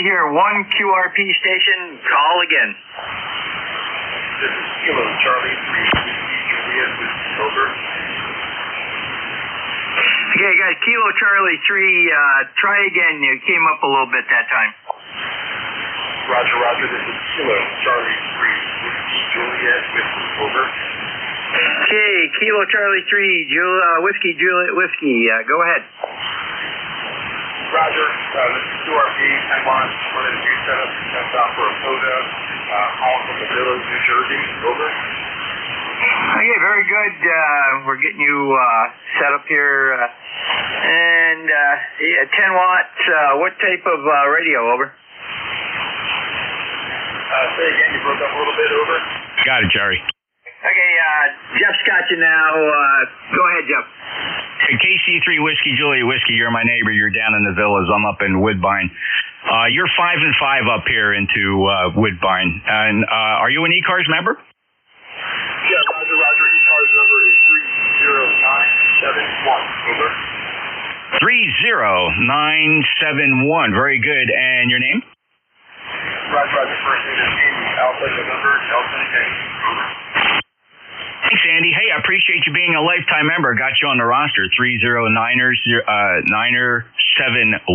here, 1 QRP station, call again. This is Kilo Charlie 3 Juliet with Silver. Okay, guys, Kilo Charlie 3, try again. You came up a little bit that time. Roger, roger. This is Kilo Charlie 3 Juliet with Silver. Okay, Kilo Charlie 3, Whiskey Juliet Whiskey, go ahead. Roger, this is QRP, Taiwan, one of the two setups, that's out for a POTA, calling from the Village, New Jersey, over. Okay, very good. We're getting you set up here. And 10 watts, what type of radio, over? Say again, you broke up a little bit, over. Got it, Jerry. Okay, Jeff's got you now. Go ahead, Jeff. Hey, KC3 Whiskey Juliet Whiskey, you're my neighbor. You're down in the villas. I'm up in Woodbine. You're 5 and 5 up here into Woodbine. And are you an ECARS member? Yeah, roger, roger. ECARS number is 30971. Over. 30971. Very good. And your name? Roger, roger. First name is Andy. Alpha November, Delta Tango. Over. Thanks, Andy. Hey, I appreciate you being a lifetime member. Got you on the roster, 30971.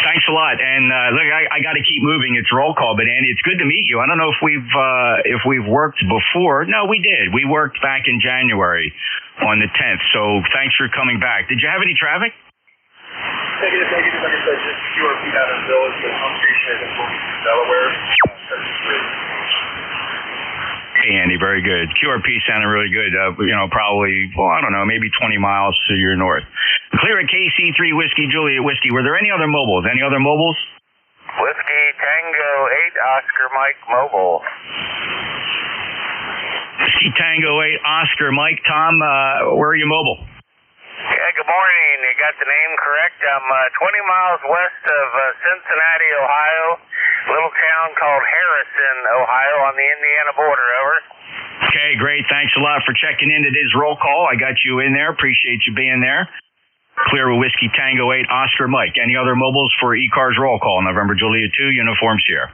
Thanks a lot. And look, I got to keep moving. It's roll call, but Andy, it's good to meet you. I don't know if we've worked before. No, we did. We worked back in January on the 10th. So thanks for coming back. Did you have any traffic? Negative. Like I said, just QRP out of the village, the home station in Wilmington, Delaware. Hey, Andy, very good. QRP sounded really good. Probably, I don't know, maybe 20 miles to your north. Clear at KC3 Whiskey Juliet Whiskey. Were there any other mobiles? Any other mobiles? Whiskey Tango 8 Oscar Mike Mobile. Whiskey Tango 8 Oscar Mike. Tom, where are you mobile? Yeah, good morning. You got the name correct. I'm 20 miles west of Cincinnati, Ohio. A little town called Harrison, Ohio, on the Indiana border, over. Okay, great. Thanks a lot for checking in. It is roll call. I got you in there. Appreciate you being there. Clear with Whiskey Tango 8 Oscar Mike. Any other mobiles for ECARS roll call? November Juliet 2, uniforms here.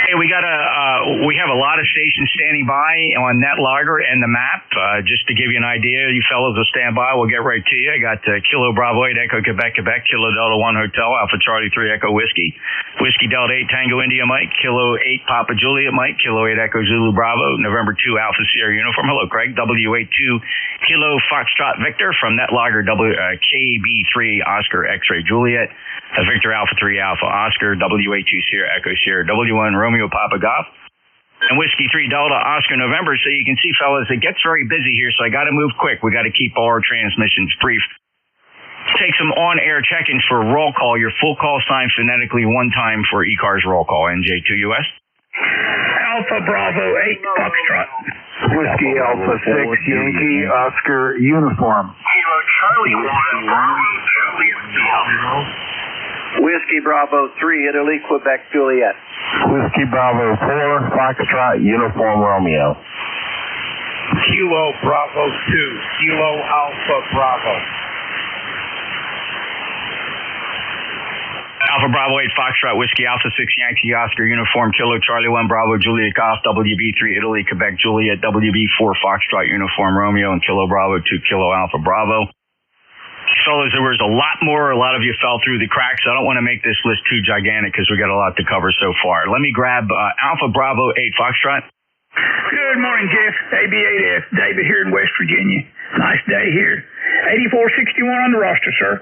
Hey, we have a lot of stations standing by on NetLogger and the map. Just to give you an idea, you fellows will stand by. We'll get right to you. I got Kilo Bravo 8 Echo Quebec, Kilo Delta 1 Hotel, Alpha Charlie 3 Echo Whiskey, Whiskey Delta 8 Tango India Mike, Kilo 8 Papa Juliet Mike, Kilo 8 Echo Zulu Bravo, November 2 Alpha Sierra Uniform. Hello, Craig. W82 Kilo Foxtrot Victor from NetLogger, KB3 Oscar X-Ray Juliet, Victor Alpha 3 Alpha Oscar, W82 Sierra Echo Sierra, W1 Romeo Papa Golf, and Whiskey 3 Delta Oscar November. So you can see, fellas, it gets very busy here, so I got to move quick. We got to keep all our transmissions brief. Take some on-air check-ins for roll call. Your full call sign phonetically one time for ECARS roll call. NJ2US. Alpha Bravo 8 Foxtrot. Whiskey Alpha 6 Yankee Oscar Uniform. Kilo Charlie 1 Bravo Juliet. Whiskey Bravo 3 Italy, Quebec Juliet. Whiskey Bravo 4 Foxtrot Uniform Romeo. Kilo Bravo 2, Kilo Alpha Bravo. Alpha Bravo 8 Foxtrot Whiskey Alpha 6 Yankee Oscar Uniform Kilo Charlie 1 Bravo Juliet Golf WB3 Italy Quebec Juliet WB4 Foxtrot Uniform Romeo and Kilo Bravo 2 Kilo Alpha Bravo. Fellas, there was a lot more. A lot of you fell through the cracks. I don't want to make this list too gigantic because we got a lot to cover so far. Let me grab Alpha Bravo 8 Foxtrot. Good morning, Jeff. AB8F, David here in West Virginia. Nice day here. 8461 on the roster, sir.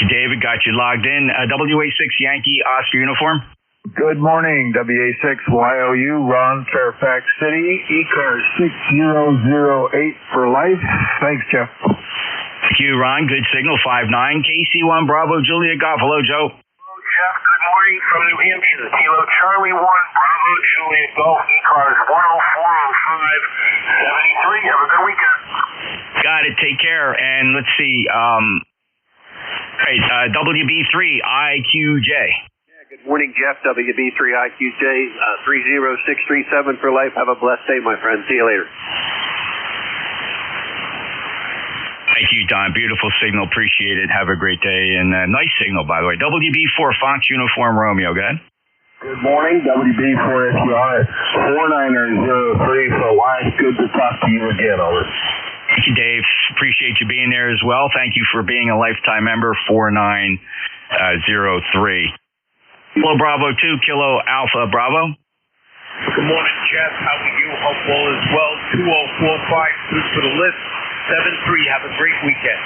David, got you logged in. WA6 Yankee Oscar Uniform. Good morning, WA6YOU, Ron, Fairfax City, ECARS 6008 for life. Thanks, Jeff. Thank you, Ron. Good signal, 5-9. KC1 Bravo Juliet Golf. Hello, Joe. Hello, Jeff. Good morning from New Hampshire. Kilo Charlie 1 Bravo Juliet Golf, ECARS 1040573. Have a good weekend. Got it. Take care. And let's see. WB3 IQJ. Good morning, Jeff. WB3IQJ, 30637 for life. Have a blessed day, my friend. See you later. Thank you, Don. Beautiful signal. Appreciate it. Have a great day. And nice signal, by the way. WB4 Fox Uniform Romeo. Go ahead. Good morning, WB4SUR 4903 for Live. Good to talk to you again, over. Thank you, Dave. Appreciate you being there as well. Thank you for being a lifetime member, 4903. Kilo Bravo 2, Kilo Alpha Bravo. Good morning, Jeff. How are you? Hope all is well. 2045 through to the list. 73. Have a great weekend.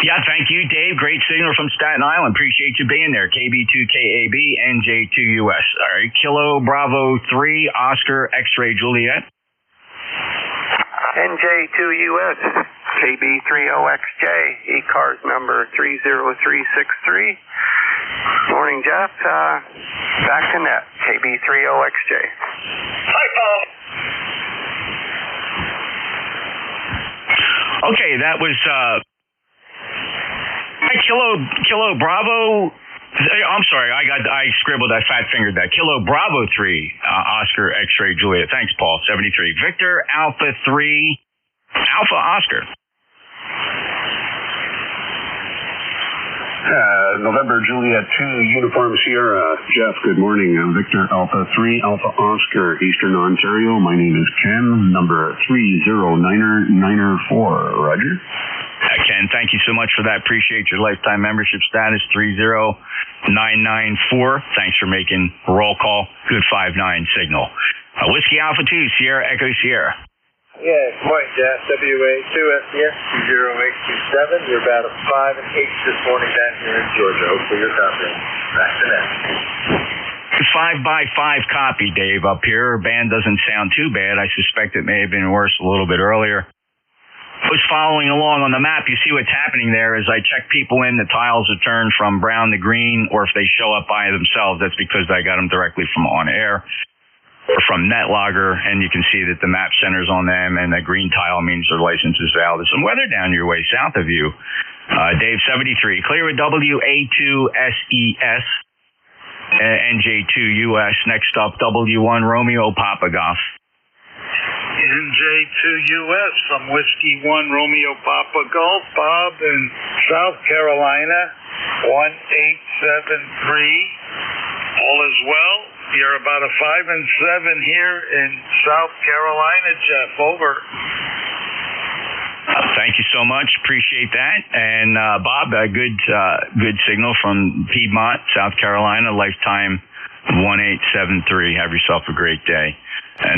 Yeah, thank you, Dave. Great signal from Staten Island. Appreciate you being there. KB2KAB, NJ2US. All right, Kilo Bravo 3, Oscar X-Ray Juliet. NJ2US, KB30XJ, ECARS number 30363. Morning, Jeff. Back to net, KB30XJ. Hi, Paul. Okay, that was Kilo Bravo. I'm sorry, I scribbled, I fat fingered that. Kilo Bravo 3, Oscar X-Ray Juliet. Thanks, Paul. 73. Victor Alpha 3, Alpha Oscar. November Juliet 2, Uniform Sierra. Jeff, good morning. I'm Victor Alpha 3, Alpha Oscar, Eastern Ontario. My name is Ken, number 30994. Roger. Ken, thank you so much for that. Appreciate your lifetime membership status, 30994. Thanks for making roll call. Good 5-9 signal. Whiskey Alpha 2, Sierra Echo Sierra. Yeah, good morning, Jeff. WA2S here, 20827. You're about a 5 and 8 this morning down here in Georgia. Hopefully you're confident. Back to net. 5x5 copy, Dave, up here. Band doesn't sound too bad. I suspect it may have been worse a little bit earlier. I was following along on the map. You see what's happening there as I check people in. The tiles are turned from brown to green, or if they show up by themselves, that's because I got them directly from on air or from NetLogger, and you can see that the map centers on them, and the green tile means their license is valid. There's some weather down your way south of you. Dave, 73. Clear with WA2SES, NJ2US. Next up, W1 Romeo Papa Golf. NJ2US from Whiskey 1 Romeo Papa Golf, Bob in South Carolina, 1873. All is well. You're about a 5 and 7 here in South Carolina, Jeff. Over. Thank you so much. Appreciate that. And Bob, a good signal from Piedmont, South Carolina, lifetime 1873. Have yourself a great day.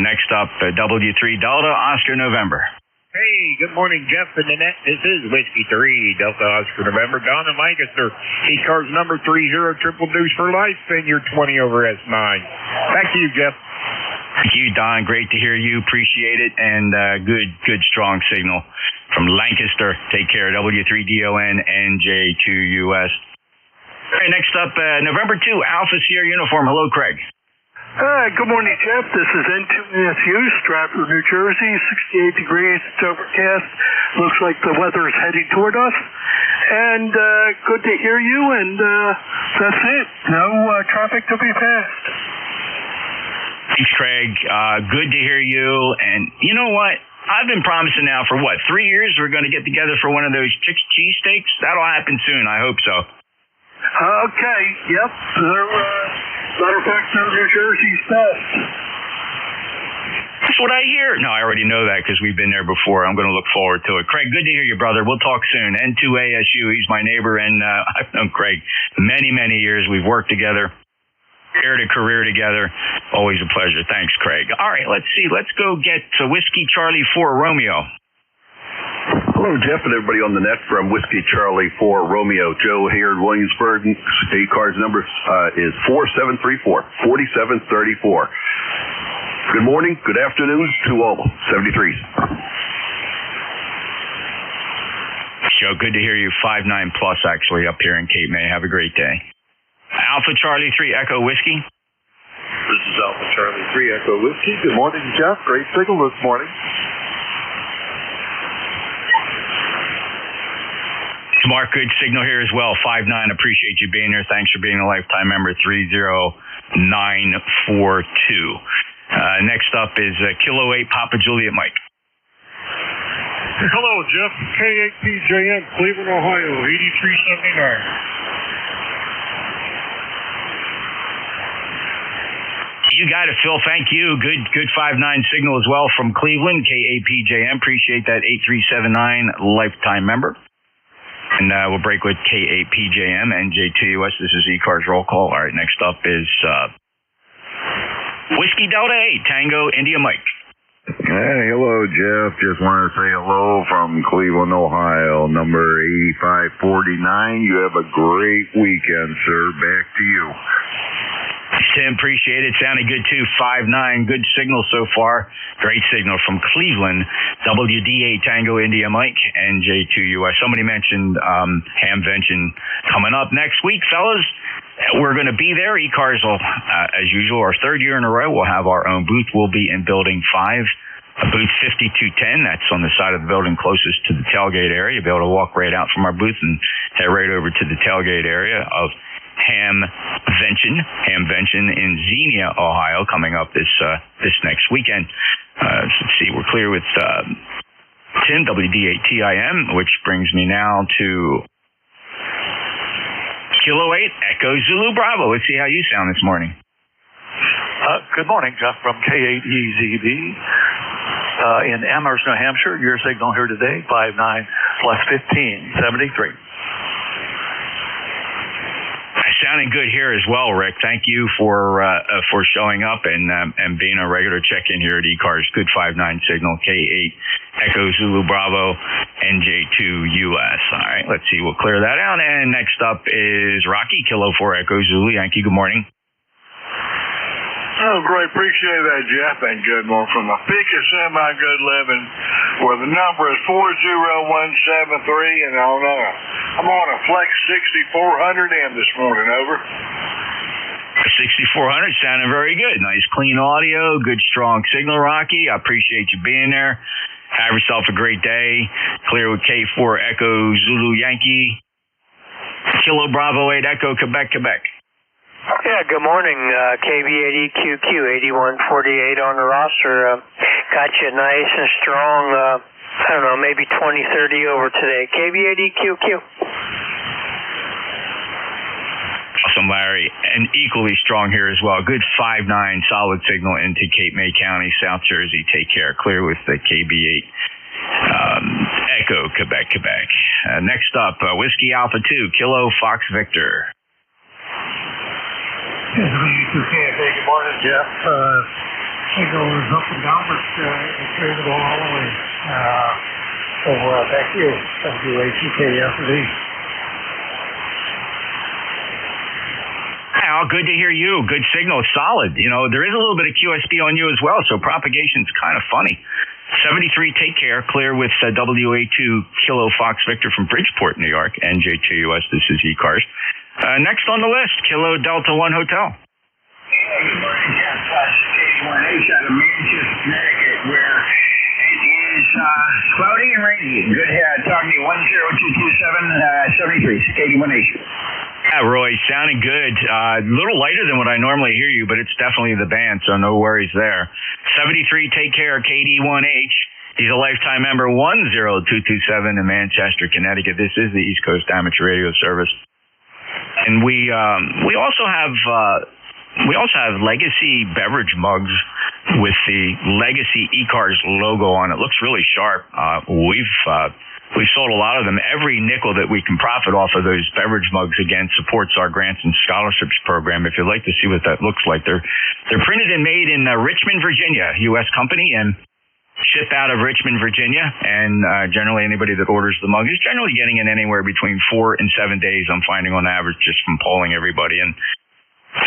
Next up, W3 Delta Oscar November. Hey, good morning, Jeff and Nanette. This is Whiskey 3 Delta Oscar November. Don in Lancaster. ECARS number 30 triple deuce for life, and you're 20 over S9. Back to you, Jeff. Thank you, Don. Great to hear you. Appreciate it. And good, strong signal from Lancaster. Take care. W3DON NJ2US. All right, next up, November 2, Alpha Sierra Uniform. Hello, Craig. Good morning, Jeff. This is N2US, Stratford, New Jersey, 68 degrees. It's overcast. Looks like the weather is heading toward us. And good to hear you, and that's it. No traffic to be passed. Thanks, Craig. Good to hear you. And you know what? I've been promising now for, 3 years we're going to get together for one of those cheesesteaks? That'll happen soon. I hope so. Okay. Yep. Matter of fact, New Jersey's best. That's what I hear. No, I already know that because we've been there before. I'm going to look forward to it. Craig, good to hear you, brother. We'll talk soon. N2ASU, he's my neighbor, and I've known Craig many, many years. We've worked together, shared a career together. Always a pleasure. Thanks, Craig. All right, let's see. Let's go get Whiskey Charlie 4 Romeo. Hello, Jeff, and everybody on the net from Whiskey Charlie 4 Romeo. Joe here in Williamsburg. ECARS number is 4734, 4734. Good morning, good afternoon to all. 73. Joe, good to hear you. 5-9 plus, actually, up here in Cape May. Have a great day. Alpha Charlie 3 Echo Whiskey. This is Alpha Charlie 3 Echo Whiskey. Good morning, Jeff. Great signal this morning. Mark, good signal here as well. 5-9. Appreciate you being here. Thanks for being a lifetime member. 30942. Next up is Kilo 8 Papa Juliet Mike. Hello, Jeff. K8PJM, Cleveland, Ohio, 8379. You got it, Phil. Thank you. Good 5-9 signal as well from Cleveland. KAPJM. Appreciate that 8379 lifetime member. And we'll break with KAPJM, NJ2US. This is ECARS roll call. All right, next up is Whiskey Delta 8, Tango India Mike. Hey, hello, Jeff. Just want to say hello from Cleveland, Ohio, number 8549. You have a great weekend, sir. Back to you. Tim, appreciate it. Sounded good, too. 5-9. Good signal so far. Great signal from Cleveland. WD8 Tango India Mike, NJ2US. Somebody mentioned Hamvention coming up next week, fellas. We're going to be there. ECARS will, as usual, our third year in a row, we'll have our own booth. We'll be in Building 5, booth 5210. That's on the side of the building closest to the tailgate area. You'll be able to walk right out from our booth and head right over to the tailgate area of Hamvention in Xenia, Ohio, coming up this next weekend. Let's see, we're clear with Tim, WD8TIM, which brings me now to Kilo 8, Echo Zulu Bravo. Let's see how you sound this morning. Good morning, Jeff, from K8EZB in Amherst, New Hampshire. Your signal here today, 59 plus 15, 73. Sounding good here as well, Rick. Thank you for showing up and being a regular check-in here at ECARS. Good 5-9 signal, K8 Echo Zulu Bravo, NJ2US. All right, let's see. We'll clear that out. And next up is Rocky, Kilo 4 Echo Zulu Yankee. Good morning. Oh, great. Appreciate that, Jeff. And good morning from the peak of semi-good living, where the number is 40173, and I'm on a Flex 6400M this morning, over. 6400 sounding very good. Nice clean audio, good strong signal, Rocky. I appreciate you being there. Have yourself a great day. Clear with K4 Echo Zulu Yankee. Kilo Bravo 8 Echo Quebec. Yeah, good morning. KB8EQQ 8148 on the roster. Got you nice and strong, I don't know, maybe 20-30 over today. KB8EQQ. Awesome, Larry. And equally strong here as well. Good 5-9 solid signal into Cape May County, South Jersey. Take care. Clear with the KB8 Echo Quebec. Next up, Whiskey Alpha 2, Kilo Fox Victor. Good morning, Jeff. Signal is up and down, but it's ready to go all the way. So back to you, WATKFD. Al, good to hear you. Good signal. Solid. You know, there is a little bit of QSB on you as well, so propagation's kind of funny. 73, take care. Clear with WA2 Kilo Fox Victor from Bridgeport, New York. NJ2US, this is ECARS. Next on the list, Kilo Delta 1 Hotel. Good morning, Jeff. K1H out of Manchester, Connecticut, where it is cloudy and rainy. Good talking to you, 10227 73, K1H. Yeah, Roy, sounding good. A little lighter than what I normally hear you, but it's definitely the band, so no worries there. 73, take care, KD1H. He's a lifetime member, 10227 in Manchester, Connecticut. This is the East Coast Amateur Radio Service. And we also have legacy beverage mugs with the legacy ECARS logo on it. Looks really sharp. We've sold a lot of them. Every nickel that we can profit off of those beverage mugs, again, supports our grants and scholarships program. If you'd like to see what that looks like, they're printed and made in Richmond, Virginia, U.S. company, and ship out of Richmond, Virginia. And generally anybody that orders the mug is generally getting it anywhere between 4 and 7 days, I'm finding on average, just from polling everybody, and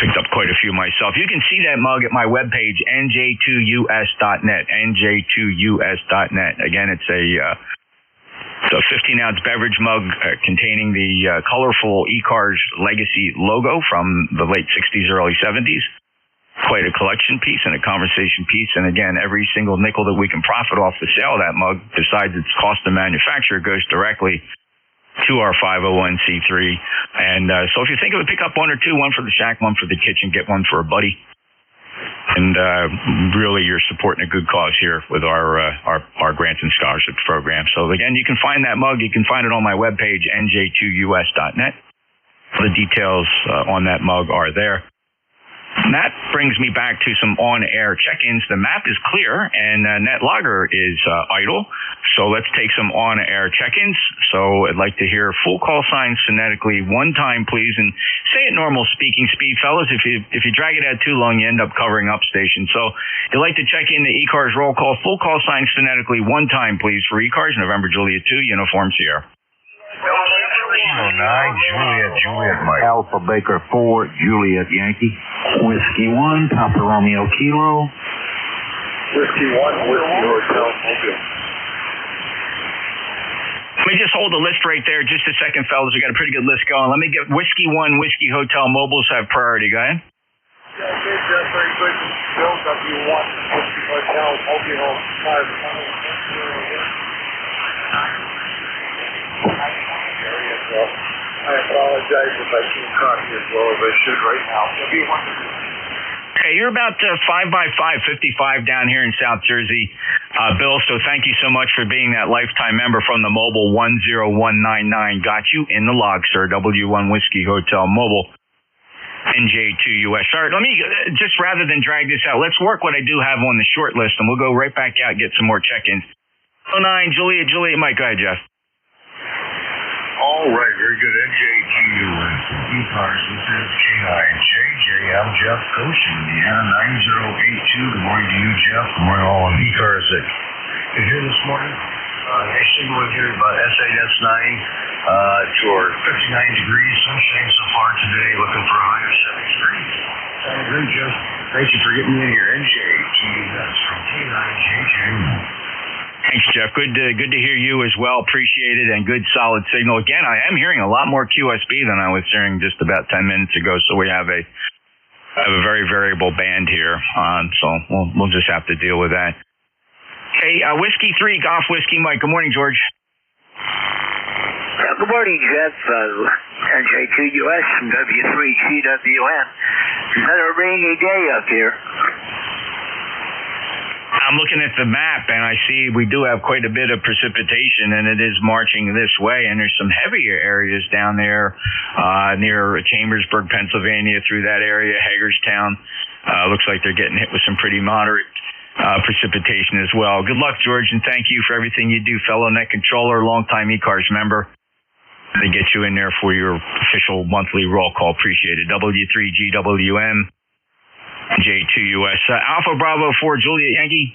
picked up quite a few myself. You can see that mug at my webpage, NJ2US.net, NJ2US.net. Again, it's a 15-ounce beverage mug containing the colorful ECARS legacy logo from the late 60s, early 70s. Quite a collection piece and a conversation piece. And again, every single nickel that we can profit off the sale of that mug, besides its cost to manufacture, goes directly to our 501c3. And so if you think of it, pick up one or two, one for the shack, one for the kitchen, get one for a buddy. And really, you're supporting a good cause here with our grants and scholarships program. So again, you can find that mug. You can find it on my webpage, NJ2US.net. The details on that mug are there. And that brings me back to some on-air check-ins. The map is clear and NetLogger is idle. So let's take some on-air check-ins. So I'd like to hear full call signs phonetically one time, please, and say it normal speaking speed, fellas. If you drag it out too long, you end up covering up stations. So if you'd like to check in the ECARS roll call, full call signs phonetically one time, please, for ECARS, November Juliet 2, Uniform Sierra. 9, Juliet Mike. Alpha Baker 4, Juliet Yankee. Whiskey 1, Papa Romeo Kilo. Whiskey 1, Whiskey Hotel Mobile. Let me just hold the list right there just a second, fellas. We got a pretty good list going. Let me get Whiskey 1, Whiskey Hotel Mobiles have priority. Go ahead. Yeah, okay, Jeff, very good. Bill W1, Whiskey Hotel Mobile 5. I apologize if I can't copy as well as I should right now. Okay, you're about 5x5, 55 down here in South Jersey, Bill, so thank you so much for being that lifetime member from the mobile 10199. Got you in the log, sir. W1 Whiskey Hotel Mobile, NJ2US. Sorry, let me, just rather than drag this out, let's work what I do have on the short list, and we'll go right back out and get some more check-ins. 09, Juliet, Mike, go ahead, Jeff. All right, very good. NJ2US, ECARS, this is K9JJ. I'm Jeff Coach, Indiana 9082. Good morning to you, Jeff. Good morning all on ECARS that is here this morning. Nice signal in here about SAS9 to our 59 degrees. Sunshine so far today, looking for a high of 73. Sounding great, Jeff. Thank you for getting me in here. NJ2US from K9JJ. Thanks, Jeff. Good to hear you as well. Appreciate it, and good solid signal. Again, I am hearing a lot more QSB than I was hearing just about 10 minutes ago. So we have a very variable band here, so we'll just have to deal with that. Hey, Whiskey 3, Golf Whiskey Mike. Good morning, George. Good morning, Jeff. NJ2US from W3GWN. Another rainy day up here. I'm looking at the map, and I see we do have quite a bit of precipitation, and it is marching this way. And there's some heavier areas down there near Chambersburg, Pennsylvania, through that area, Hagerstown. Looks like they're getting hit with some pretty moderate precipitation as well. Good luck, George, and thank you for everything you do, fellow Net Controller, longtime ECARS member. They get you in there for your official monthly roll call. Appreciate it. W3GWM. J2US. Alpha Bravo 4, Juliet Yankee.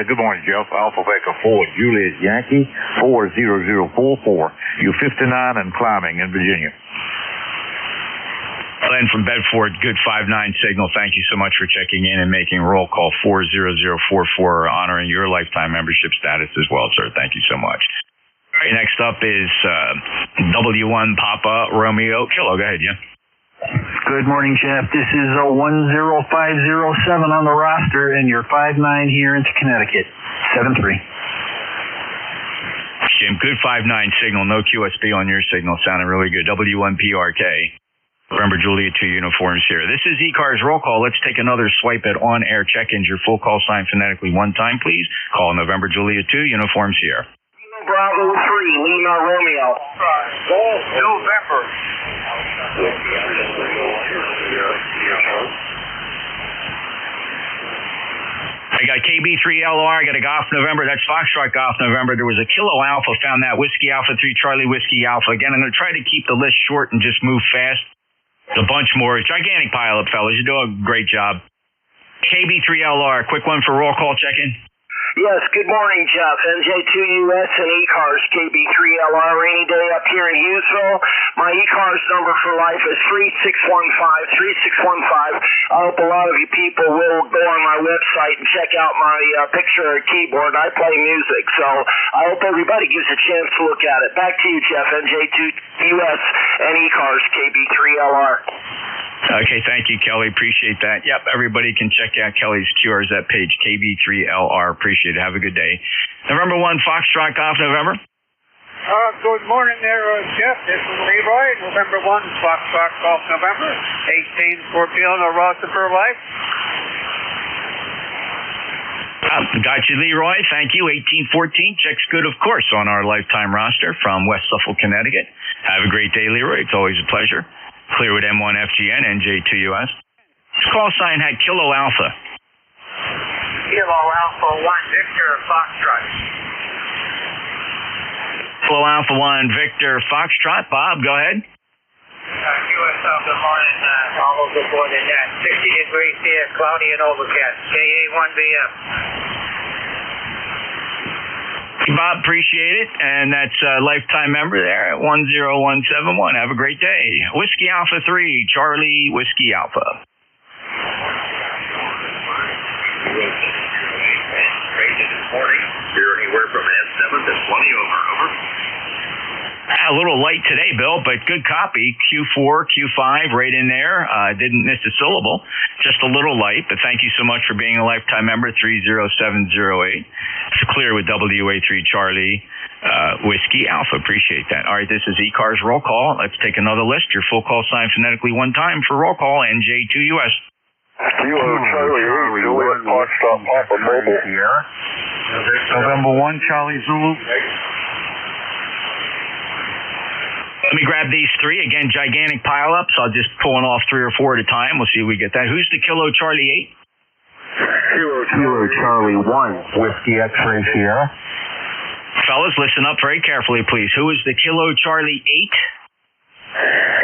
Good morning, Jeff. Alpha Baker 4, Juliet Yankee, 40044. You're 59 and climbing in Virginia. Glenn from Bedford, good 5-9 signal. Thank you so much for checking in and making roll call 40044, honoring your lifetime membership status as well, sir. Thank you so much. All right, next up is W1 Papa Romeo Kilo. Go ahead, yeah. Good morning, Jeff. This is 10507 on the roster, and you're 5-9 here into Connecticut. 7-3. Jim, good 5-9 signal. No QSB on your signal. Sounding really good. W1PRK. Remember, Juliet 2 uniforms here. This is ECARS roll call. Let's take another swipe at on-air check-ins. Your full call sign phonetically one time, please. Call November Juliet 2 uniforms here. Bravo 3, Lima Romeo. November. I got KB3LR, I got a Golf November, that's Foxtrot Golf November. There was a Kilo Alpha, found that Whiskey Alpha 3, Charlie Whiskey Alpha. Again, I'm going to try to keep the list short and just move fast. There's a bunch more. Gigantic pileup, fellas. You're doing a great job. KB3LR, quick one for roll call check-in. Yes, good morning, Jeff. NJ2US and ECARS KB3LR. Rainy day up here in Hughesville. My ECARS number for life is 3615. I hope a lot of you people will go on my website and check out my picture keyboard. I play music, so I hope everybody gives a chance to look at it. Back to you, Jeff. NJ2US and ECARS KB3LR. Okay, thank you, Kelly. Appreciate that. Yep, everybody can check out Kelly's QRs at page KB3LR. Appreciate it. Have a good day. November 1, Foxtrot Golf November. Good morning there, Jeff. This is Leroy. November 1, Foxtrot Golf November. 18 for Bill and Rosa for life. Got you, Leroy. Thank you. 1814 checks good, of course, on our lifetime roster from West Suffolk, Connecticut. Have a great day, Leroy. It's always a pleasure. Clear with M1FGN, NJ2US. This call sign had Kilo Alpha. Kilo Alpha 1, Victor Foxtrot. Kilo Alpha 1, Victor Foxtrot. Bob, go ahead. QSL, good morning. Almost aboard in that. 60 degrees here, cloudy and overcast. KA1BM. Bob, appreciate it. And that's a lifetime member there at 10171. Have a great day. Whiskey Alpha 3, Charlie Whiskey Alpha. This morning, you're anywhere from S7 to 20 over. A little light today, Bill, but good copy. Q4, Q5, right in there. Didn't miss a syllable. Just a little light, but thank you so much for being a lifetime member, 30708. It's clear with WA3 Charlie Whiskey Alpha. Appreciate that. All right, this is ECARS roll call. Let's take another list. Your full call sign phonetically one time for roll call, NJ2US. Kilo Charlie 8, Juliet Foxtrot Papa Mobile. November 1, Charlie Zulu. Let me grab these three. Again, gigantic pile-ups. I'll just pull one off 3 or 4 at a time. We'll see if we get that. Who's the Kilo Charlie 8? Kilo Charlie 1, Whiskey X-Ray Sierra. Fellas, listen up very carefully, please. Who is the Kilo Charlie 8?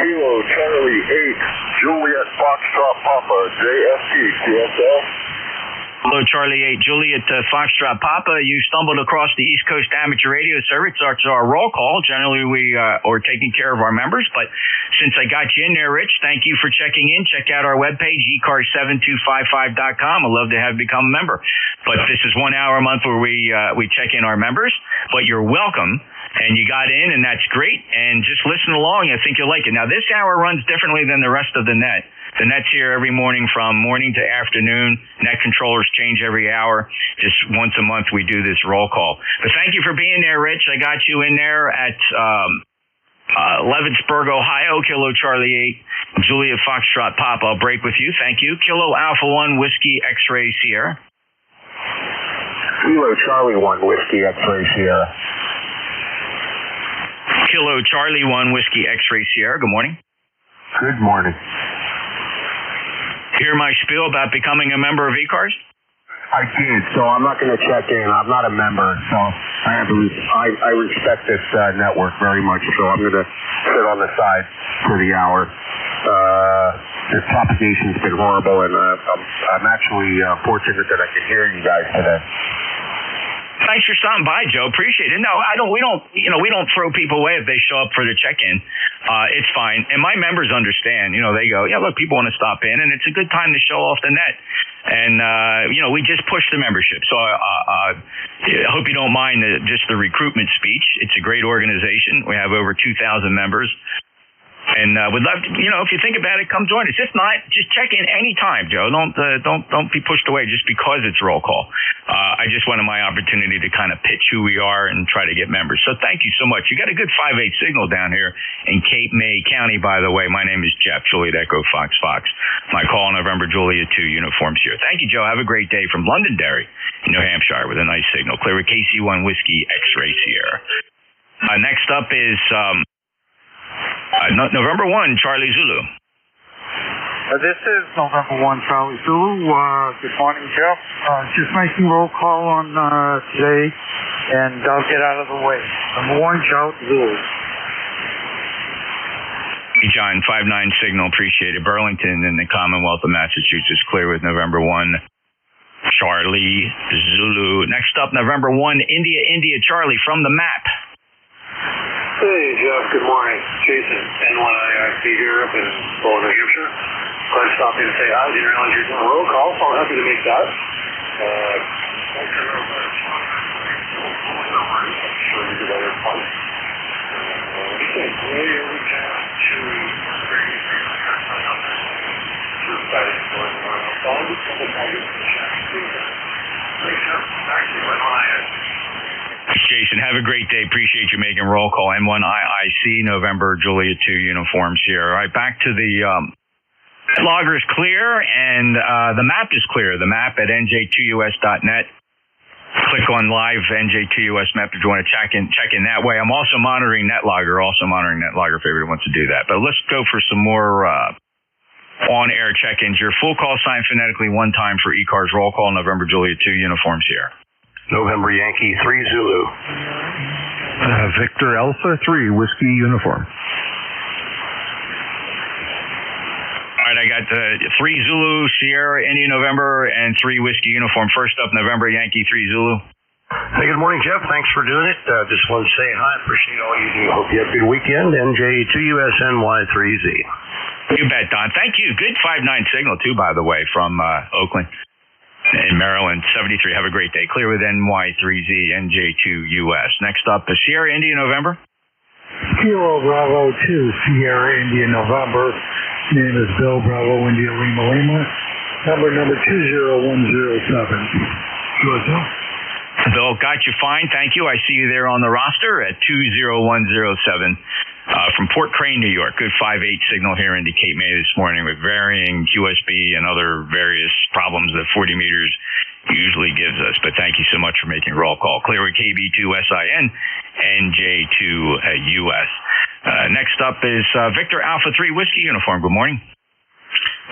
Kilo Charlie 8, Juliet Foxtrot Papa, JFT, QSL. Hello, Charlie 8, Juliet Foxtrot Papa. You stumbled across the East Coast Amateur Radio Service. It's our roll call. Generally, we are taking care of our members, but since I got you in there, Rich, thank you for checking in. Check out our webpage, ECARS7255.com. I'd love to have you become a member. But this is 1 hour a month where we check in our members, but you're welcome. And you got in, and that's great. And just listen along. I think you'll like it. Now, this hour runs differently than the rest of the net. The net's here every morning from morning to afternoon. Net controllers change every hour. Just once a month we do this roll call. But thank you for being there, Rich. I got you in there at Leavittsburg, Ohio, Kilo Charlie 8, Julia Foxtrot Pop. I'll break with you. Thank you. Kilo Alpha 1, Whiskey X-Ray Sierra. Kilo Charlie 1, Whiskey X-Ray Sierra. Kilo Charlie 1, Whiskey X-Ray Sierra. Good morning. Good morning. Hear my spiel about becoming a member of ECARS? I did, so I'm not going to check in. I'm not a member, so I respect this network very much, so I'm going to sit on the side for the hour. This propagation's been horrible, and I'm actually fortunate that I can hear you guys today. Thanks for stopping by, Joe. Appreciate it. No, we don't throw people away if they show up for the check-in. It's fine. And my members understand. They go, yeah, look, people want to stop in, and it's a good time to show off the net. And, we just push the membership. So I hope you don't mind just the recruitment speech. It's a great organization. We have over 2,000 members. And we'd love to, if you think about it, come join us. If not, just check in anytime, Joe. Don't be pushed away just because it's roll call. I just wanted my opportunity to kind of pitch who we are and try to get members. So thank you so much. You got a good 5/8 signal down here in Cape May County, by the way. My name is Jeff, Juliet Echo Fox. My call November, Julia 2 uniforms here. Thank you, Joe. Have a great day from Londonderry, New Hampshire, with a nice signal. Clear with KC1 Whiskey X-Ray Sierra. Next up is November 1, Charlie Zulu. This is November 1, Charlie Zulu. Good morning, Jeff. Just making roll call on today, and I'll get out of the way. Number 1, Charlie Zulu. Hey, John, 5-9 signal. Appreciate it. Burlington in the Commonwealth of Massachusetts. Clear with November 1, Charlie Zulu. Next up, November 1, India Charlie from the map. Hey, Jeff. Good morning. Jason, N1IIC here up in New Hampshire. Glad to stop in and say hi. Didn't realize you were doing a roll call, so I'm happy to make that. Jason, have a great day. Appreciate you making roll call. N1IIC, November, Julia 2 uniforms here. All right, back to the logger is clear, and the map is clear. The map at NJ2US.net. click on live NJ2US map if you want to check in that way. I'm also monitoring NetLogger if everybody wants to do that. But let's go for some more on-air check-ins. Your full call sign phonetically one time for ECARS roll call, November Juliet 2 uniforms here. November Yankee 3 Zulu. Victor Alpha 3 Whiskey uniform. All right, I got 3 Zulu, Sierra, India, November, and 3 Whiskey uniform. First up, November, Yankee 3 Zulu. Hey, good morning, Jeff. Thanks for doing it. Just wanted to say hi. Appreciate all you do. Hope you have a good weekend. NJ2US NY3Z. You bet, Don. Thank you. Good 5-9 signal, too, by the way, from Oakland in Maryland. 73. Have a great day. Clear with NY3Z, NJ2US. Next up, Sierra, India, November. Kilo Bravo 2, Sierra, India, November. Name is Bill Bravo, India, Lima, Lima. Number 20107. Georgia. Bill, got you fine. Thank you. I see you there on the roster at 20107 from Port Crane, New York. Good 5-8 signal here into Cape May this morning with varying QSB and other various problems that 40 meters usually gives us. But thank you so much for making roll call. Clear with KB2SIN, NJ2US. Next up is Victor Alpha 3 Whiskey uniform. Good morning.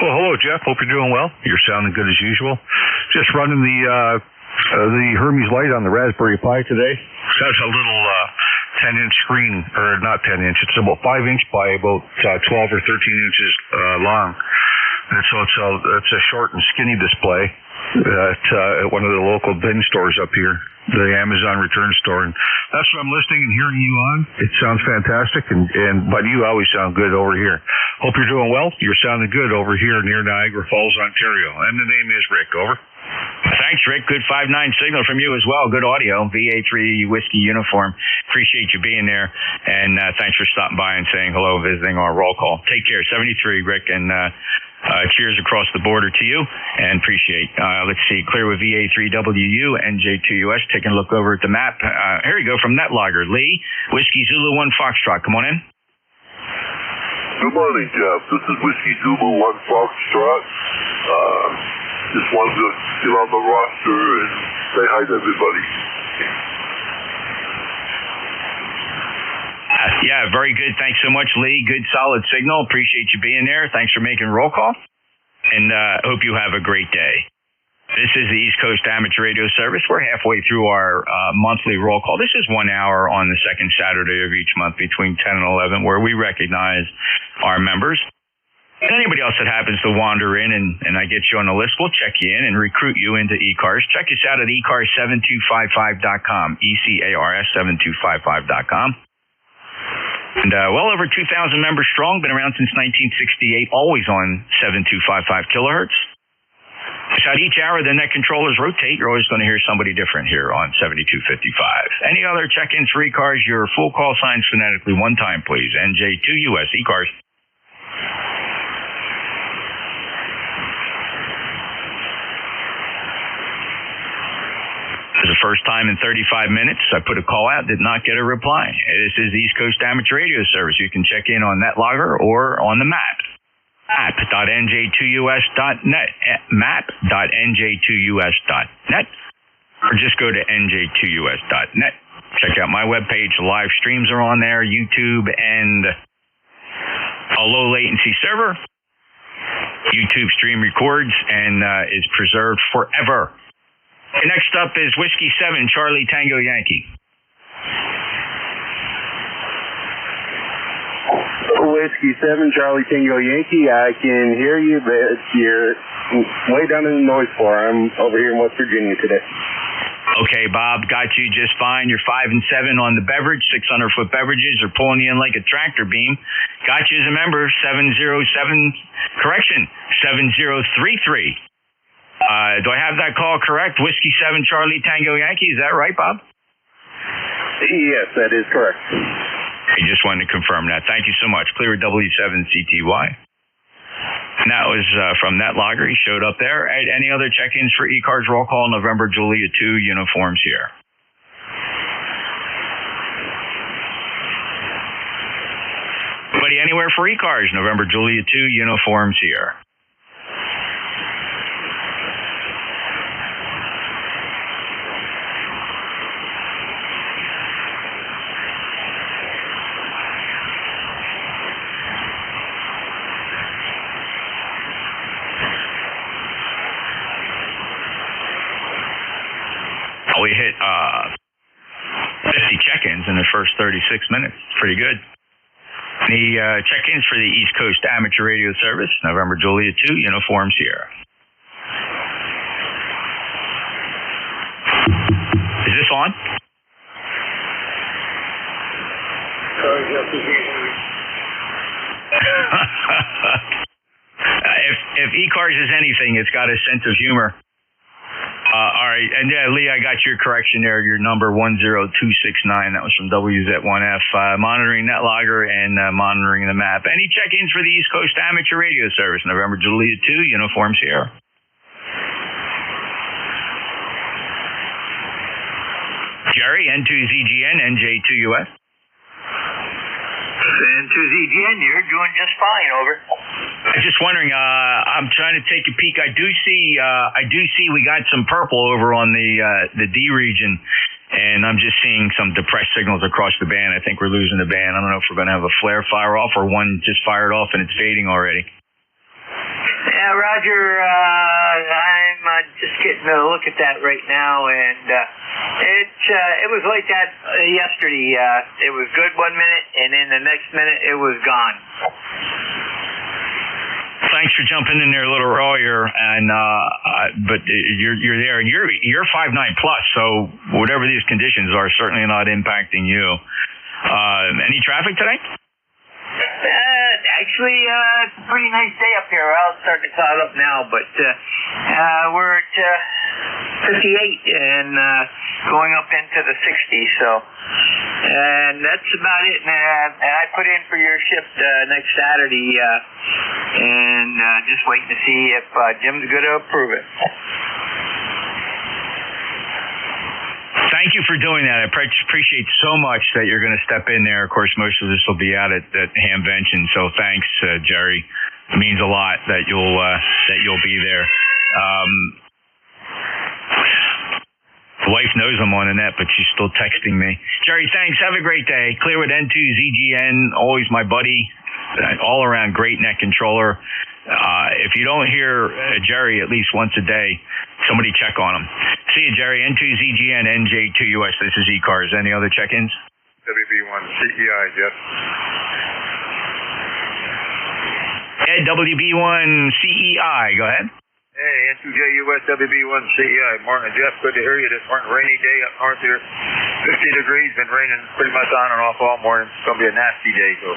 Well, hello, Jeff. Hope you're doing well. You're sounding good as usual. Just running the Hermes light on the Raspberry Pi today. That's a little 10-inch screen, or not 10-inch. It's about 5-inch by about 12 or 13 inches long. And so it's a short and skinny display at one of the local bin stores up here, the Amazon return store. And that's what I'm listening and hearing you on. It sounds fantastic, but you always sound good over here. Hope you're doing well. You're sounding good over here near Niagara Falls, Ontario. And the name is Rick. Over. Thanks, Rick. Good 5-9 signal from you as well. Good audio. VA3 Whiskey uniform. Appreciate you being there. And thanks for stopping by and saying hello, visiting our roll call. Take care. 73, Rick. And cheers across the border to you. And appreciate. Let's see. Clear with VA3WU, NJ2US. Taking a look over at the map. Here you go from NetLogger. Lee, Whiskey Zulu 1 Foxtrot. Come on in. Good morning, Jeff. This is Whiskey Zulu 1 Foxtrot. Just wanted to get on the roster and say hi to everybody. Yeah, very good. Thanks so much, Lee. Good, solid signal. Appreciate you being there. Thanks for making roll call. And hope you have a great day. This is the East Coast Amateur Radio Service. We're halfway through our monthly roll call. This is 1 hour on the second Saturday of each month between 10 and 11 where we recognize our members. And anybody else that happens to wander in and I get you on the list, we'll check you in and recruit you into ECARS. Check us out at ECARS7255.com, ECARS7255.com. And well over 2,000 members strong, been around since 1968, always on 7255 kilohertz. So at each hour, the net controllers rotate. You're always going to hear somebody different here on 7255. Any other check-ins for ECARS? Your full call signs phonetically one time, please. NJ2US, ECARS. For the first time in 35 minutes, I put a call out, did not get a reply. This is the East Coast Amateur Radio Service. You can check in on NetLogger or on the map. map.nj2us.net, map.nj2us.net, or just go to nj2us.net. Check out my webpage. Live streams are on there, YouTube, and a low latency server. YouTube stream records and is preserved forever. Okay, next up is Whiskey 7, Charlie Tango Yankee. Whiskey 7, Charlie Tango Yankee. I can hear you, but you're way down in the noise floor. I'm over here in West Virginia today. Okay, Bob, got you just fine. You're 5 and 7 on the beverage. 600-foot beverages are pulling you in like a tractor beam. Got you as a member. 7033. Do I have that call correct? Whiskey 7, Charlie Tango Yankee. Is that right, Bob? Yes, that is correct. I just wanted to confirm that. Thank you so much. Clear W7CTY. And that was from NetLogger. He showed up there. Any other check-ins for ECARS roll call? November Julia 2 uniforms here. Anybody anywhere for ECARS? November Julia 2 uniforms here. first 36 minutes. Pretty good. The check-ins for the East Coast Amateur Radio Service, November Juliet 2, Uniform Sierra. Is this on? If ECARS is anything, it's got a sense of humor. All right, and yeah, Lee, I got your correction there. Your number 10269. That was from WZ1F. Monitoring net logger and monitoring the map. Any check-ins for the East Coast Amateur Radio Service, November Juliet 2, Uniform Sierra. Jerry, N2ZGN, NJ2US. N2ZGN, you're doing just fine, over. I'm just wondering, I'm trying to take a peek. I do see we got some purple over on the D region, and I'm just seeing some depressed signals across the band. I think we're losing the band. I don't know if we're going to have a flare fire off or one just fired off and it's fading already. Yeah, Roger, I'm just getting a look at that right now, and it was like that yesterday. It was good 1 minute, and then the next minute it was gone. Thanks for jumping in there a little earlier, and but you're there, and you're 5'9" plus, so whatever these conditions are, certainly not impacting you. Any traffic today? Actually, it's a pretty nice day up here. Well, it's starting to cloud up now, but we're at 58 and going up into the 60s. So, and that's about it. And I put in for your shift next Saturday, and just waiting to see if Jim's going to approve it. Thank you for doing that. I appreciate so much that you're going to step in there. Of course, most of this will be out at Hamvention, so thanks, Jerry. It means a lot that you'll be there. Wife knows I'm on the net, but she's still texting me. Jerry, thanks. Have a great day. Clearwood N2ZGN, always my buddy. All around great net controller. If you don't hear Jerry at least once a day, somebody check on him. See you, Jerry. N2ZGN, NJ2US. This is ECARS. Any other check-ins? WB1CEI, Jeff. Ed, WB1CEI. Go ahead. Hey, N2JUS, WB1CEI. Morning, Jeff. Good to hear you this morning. Rainy day up north here. 50 degrees. Been raining pretty much on and off all morning. It's going to be a nasty day, so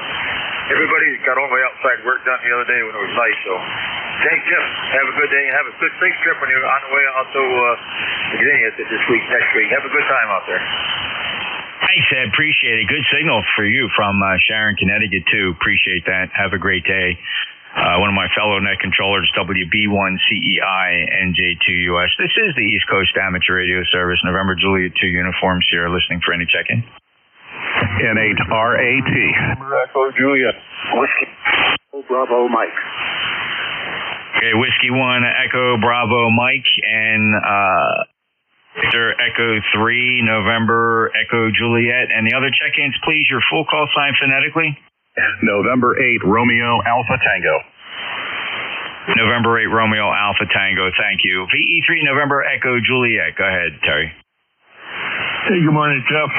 everybody got all the way outside work done the other day when it was nice, so thanks, Jeff. Have a good day and have a good safe trip when you're on the way out to Virginia this week, next week. Have a good time out there. Thanks, Ed. Appreciate it. Good signal for you from Sharon, Connecticut, too. Appreciate that. Have a great day. One of my fellow net controllers, WB1CEI, NJ2US. This is the East Coast Amateur Radio Service, November Juliet 2 Uniform Sierra, listening for any check-in. N8RAT. Echo Julia. Whiskey Bravo Mike. Okay, Whiskey 1, Echo Bravo Mike, and Victor Echo 3, November Echo Juliet. And the other check-ins, please, your full call sign phonetically. November 8, Romeo Alpha Tango. November 8, Romeo Alpha Tango. Thank you. VE3, November Echo Juliet. Go ahead, Terry. Hey, good morning, Jeff.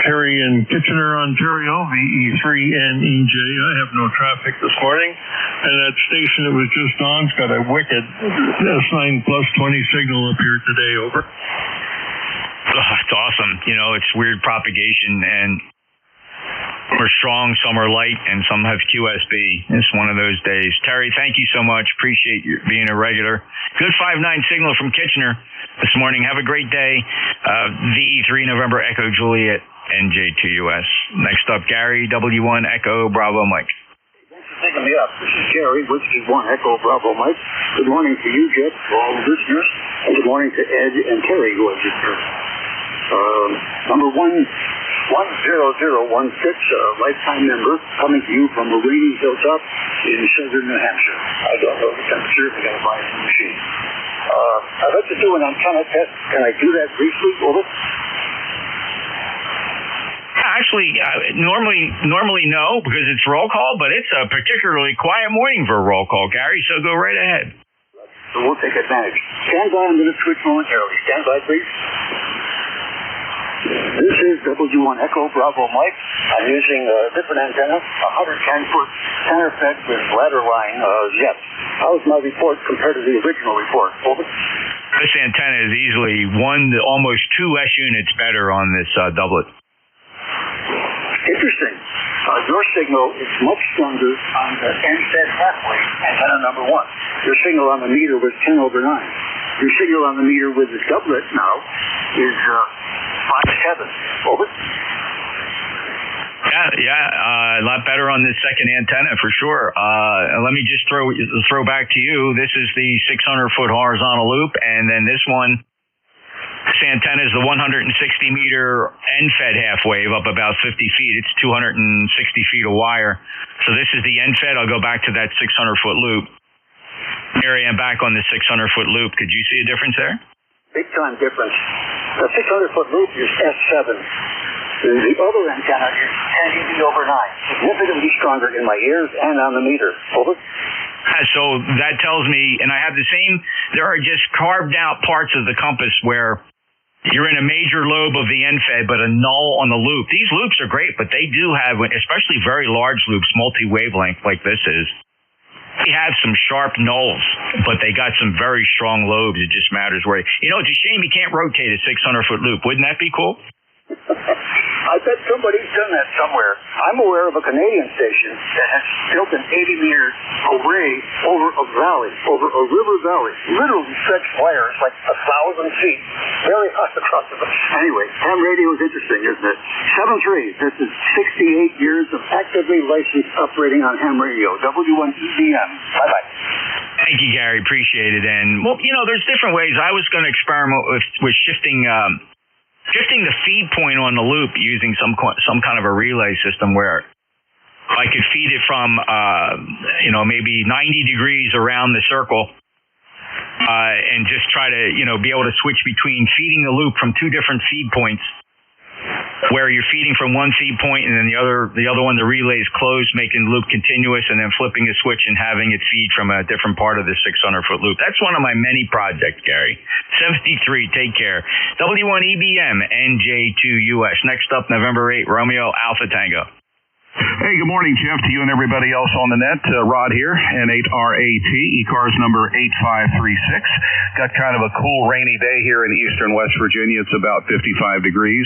Terry in Kitchener, Ontario, VE3NEJ. I have no traffic this morning. And that station that was just on's got a wicked S9 plus 20 signal up here today, over. Oh, it's awesome. You know, it's weird propagation, and some are strong, some are light, and some have QSB. It's one of those days. Terry, thank you so much. Appreciate you being a regular. Good 5-9 signal from Kitchener this morning. Have a great day. VE3 November Echo Juliet, NJ2US. Next up, Gary, W1 Echo Bravo Mike. Thanks for picking me up. This is Gary, Whiskey 1 Echo Bravo Mike. Good morning to you, Jeff, to all the listeners, and good morning to Ed and Terry, who are just here. Number 10016, lifetime member, coming to you from a rainy hilltop in southern New Hampshire. I don't know the temperature. I got to buy a new machine. I'd like to do an antenna test. Can I do that briefly? Over. Actually, normally no, because it's roll call, but it's a particularly quiet morning for a roll call, Gary, so go right ahead. So we'll take advantage. Stand by, I'm going to switch momentarily. Stand by, please. This is W1 Echo Bravo Mike. I'm using a different antenna, 110-foot center fed with ladder line Zep. How's my report compared to the original report? Over. This antenna is easily almost 2 S units better on this doublet. Interesting. Your signal is much stronger on the NZ halfway antenna number 1. Your signal on the meter was 10/9. Your signal on the meter with the doublet now is 5/7. Over. Yeah, a lot better on this second antenna for sure. Let me just throw back to you. This is the 600-foot horizontal loop, and then this one, this antenna is the 160-meter end-fed half wave up about 50 feet. It's 260 feet of wire. So this is the end-fed. I'll go back to that 600-foot loop. Here I am back on the 600-foot loop. Could you see a difference there? Big time difference. The 600-foot loop is S7. The other antenna is 10 dB/9, significantly stronger in my ears and on the meter. Over. So that tells me, and I have the same, there are just carved out parts of the compass where you're in a major lobe of the end-fed, but a null on the loop. These loops are great, but they do have, especially very large loops, multi-wavelength like this is, they have some sharp nulls, but they got some very strong lobes. It just matters where. You know, it's a shame you can't rotate a 600-foot loop. Wouldn't that be cool? I bet somebody's done that somewhere. I'm aware of a Canadian station that has built an 80-meter array over a valley, over a river valley, literally stretched wires like 1,000 feet, very high across the valley. Anyway, ham radio is interesting, isn't it? 7-3, this is 68 years of actively licensed operating on ham radio, W1EBM. Bye-bye. Thank you, Gary. Appreciate it. And, well, you know, there's different ways. I was going to experiment with shifting the feed point on the loop using some kind of a relay system where I could feed it from, maybe 90 degrees around the circle and just try to, be able to switch between feeding the loop from 2 different feed points where you're feeding from one feed point and then the other one, the relay is closed, making the loop continuous, and then flipping a switch and having it feed from a different part of the 600-foot loop. That's one of my many projects, Gary. 73, take care. W1EBM, NJ2US. Next up, November 8, Romeo Alpha Tango. Hey, good morning, Jeff, to you and everybody else on the net. Rod here, N8RAT, ECARS number 8536. Got kind of a cool rainy day here in eastern West Virginia. It's about 55 degrees,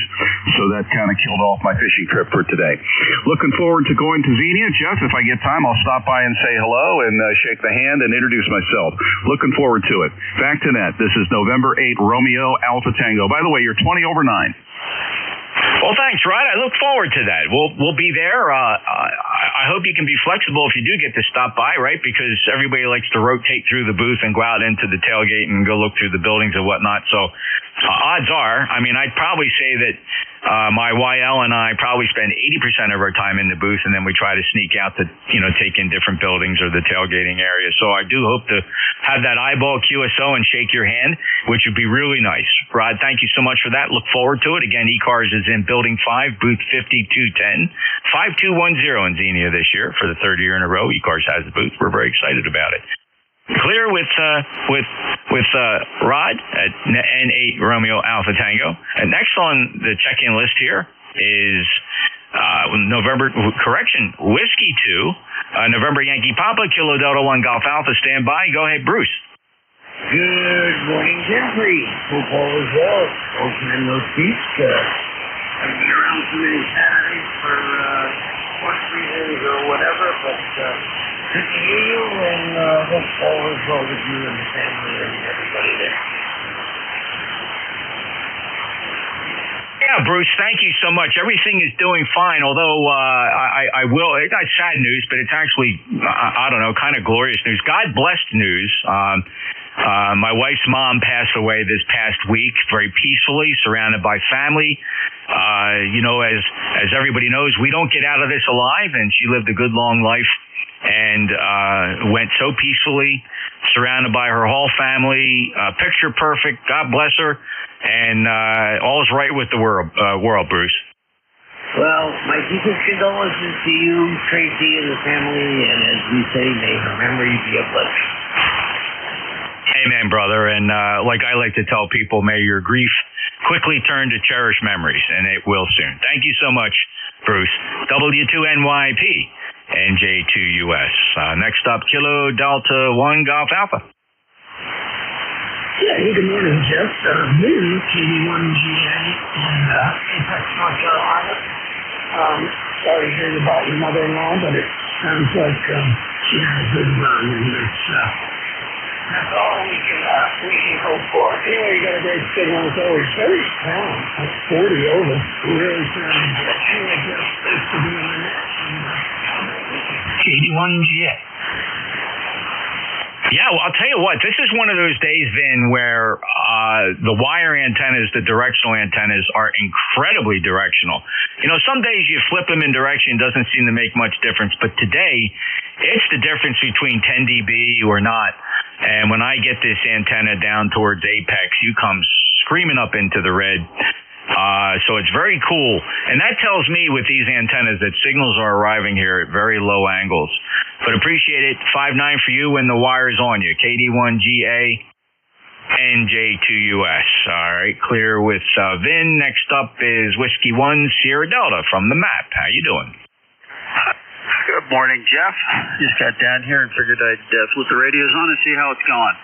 so that kind of killed off my fishing trip for today. Looking forward to going to Xenia. Jeff, if I get time, I'll stop by and say hello and shake the hand and introduce myself. Looking forward to it. Back to net. This is November 8, Romeo Alpha Tango. By the way, you're 20/9. Well, thanks, Rod. I look forward to that. We'll be there. I hope you can be flexible if you do get to stop by, right? Because everybody likes to rotate through the booth and go out into the tailgate and go look through the buildings and whatnot. So odds are, I'd probably say that my YL and I probably spend 80% of our time in the booth, and then we try to sneak out to, take in different buildings or the tailgating area. So I do hope to have that eyeball QSO and shake your hand, which would be really nice. Rod, thank you so much for that. Look forward to it. Again, ECARS is in Building 5, Booth 5210, 5210 in Xenia this year for the 3rd year in a row. ECARS has a booth. We're very excited about it. Clear with Rod at N8 Romeo Alpha Tango. And next on the check-in list here is Whiskey 2, November Yankee Papa, Kilo Delta 1 Golf Alpha. Stand by. Go ahead, Bruce. Good morning, Jeffrey. Hope all is well. Open in those seats. I've been around too many Saturdays for horse reasons or whatever, but good to hear you, and hope all is well with you and the family and everybody there. Yeah, Bruce, thank you so much. Everything is doing fine, although I will, it's not sad news, but it's actually, I don't know, kind of glorious news. God-blessed news. My wife's mom passed away this past week, very peacefully, surrounded by family. As everybody knows, we don't get out of this alive, and she lived a good, long life and went so peacefully, surrounded by her whole family, picture perfect. God bless her, and all's right with the world, Bruce. Well, my deepest condolences to you, Tracy, and the family, and as we say, may her memory be a blessing. Amen, brother. And like I like to tell people, may your grief quickly turn to cherished memories, and it will soon. Thank you so much, Bruce. W2NYP, NJ2US. Next up, Kilo Delta 1 Golf Alpha. Yeah, hey, good morning, Jeff. New KD1GA in Apex, North Carolina. Sorry to hear about your mother-in-law, but it sounds like she had a good run, and that's all we can hope for. Anyway, you got a great signal. It's always very strong, like 40 over. Really sounds good. Anyway, Jeff, thanks for being on that. KD1GA. Yeah, well, I'll tell you what, this is one of those days, Vin, where the wire antennas, the directional antennas, are incredibly directional. You know, some days you flip them in direction, doesn't seem to make much difference, but today, it's the difference between 10 dB or not. And when I get this antenna down towards apex, you come screaming up into the red. So it's very cool. And that tells me with these antennas that signals are arriving here at very low angles. But appreciate it. 5-9 for you when the wire is on you. KD1GA, NJ2US. All right, clear with Vin. Next up is Whiskey 1 Sierra Delta from the map. How you doing? Good morning, Jeff. Just got down here and figured I'd flip the radios on and see how it's going.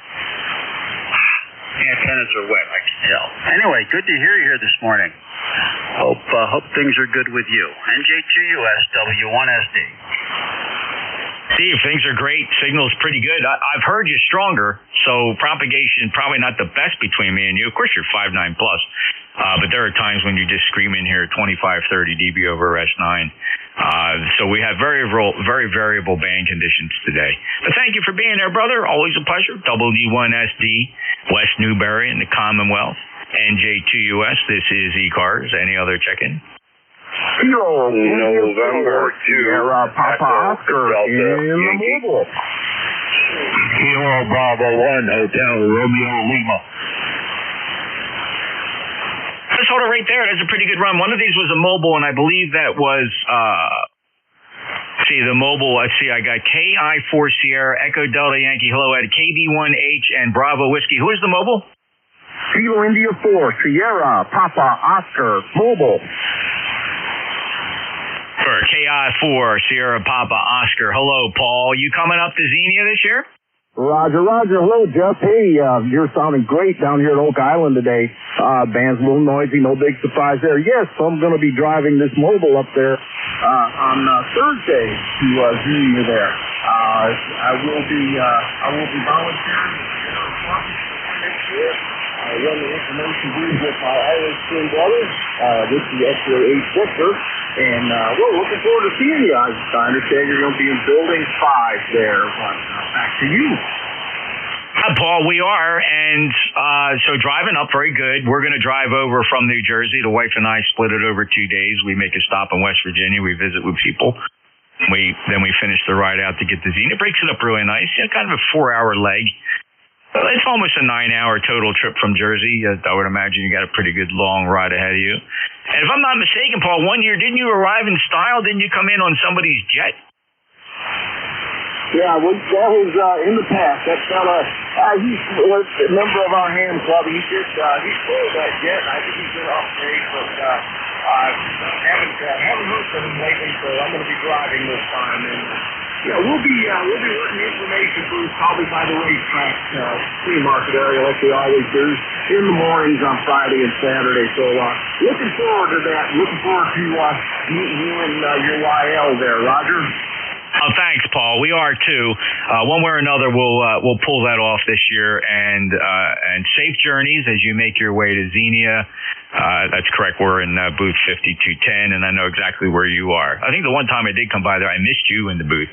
Antennas are wet, I can tell. Anyway, good to hear you here this morning. Hope things are good with you. NJ2US, W1SD. Steve, things are great. Signal's pretty good. I've heard you stronger, so propagation probably not the best between me and you. Of course, you're 5.9 plus, but there are times when you just scream in here 25, 30 dB over S9. So we have very variable band conditions today. But thank you for being there, brother. Always a pleasure. W1SD, West Newbury in the Commonwealth. NJ2US, this is ECARS. Any other check-in? Kilo November 2, Sierra Papa Oscar in the mobile. Kilo Bravo 1, Hotel Romeo Lima. Let's hold it right there. That's a pretty good run. One of these was a mobile, and I believe that was, the mobile, let's see, I got KI4 Sierra, Echo Delta Yankee, hello, at KB1H and Bravo Whiskey. Who is the mobile? Kilo India 4, Sierra Papa Oscar, mobile. For KI4 Sierra Papa Oscar. Hello, Paul. You coming up to Xenia this year? Roger. Hello, Jeff. Hey, you're sounding great down here at Oak Island today. Band's a little noisy, no big surprise there. Yes, so I'm going to be driving this mobile up there on Thursday to Xenia there. I will be volunteering next year. I run the information booth with my Irish twin brothers. This is the X-Ray 8 Victor. And we're looking forward to seeing you. I understand you're going to be in Building 5 there. Back to you. Hi, Paul. We are. And so driving up, very good. We're going to drive over from New Jersey. The wife and I split it over 2 days. We make a stop in West Virginia. We visit with people. Then we finish the ride out to get to Xenia. It breaks it up really nice. You know, kind of a 4-hour leg. It's almost a 9-hour total trip from Jersey. I would imagine you got a pretty good long ride ahead of you. And if I'm not mistaken, Paul, one year, didn't you arrive in style? Didn't you come in on somebody's jet? Yeah, that was in the past. That fella, he was a member of our ham club. He flew that jet. I think he's been off great, but I haven't heard from him lately, so I'm going to be driving this time. And we'll be running the information booth probably by the racetrack flea market area like we always do in the mornings on Friday and Saturday. So looking forward to that. Looking forward to meeting you and your YL there, Roger. Oh, thanks, Paul. We are too. One way or another, we'll pull that off this year. And safe journeys as you make your way to Xenia. That's correct. We're in booth 5210, and I know exactly where you are. I think the one time I did come by there, I missed you in the booth.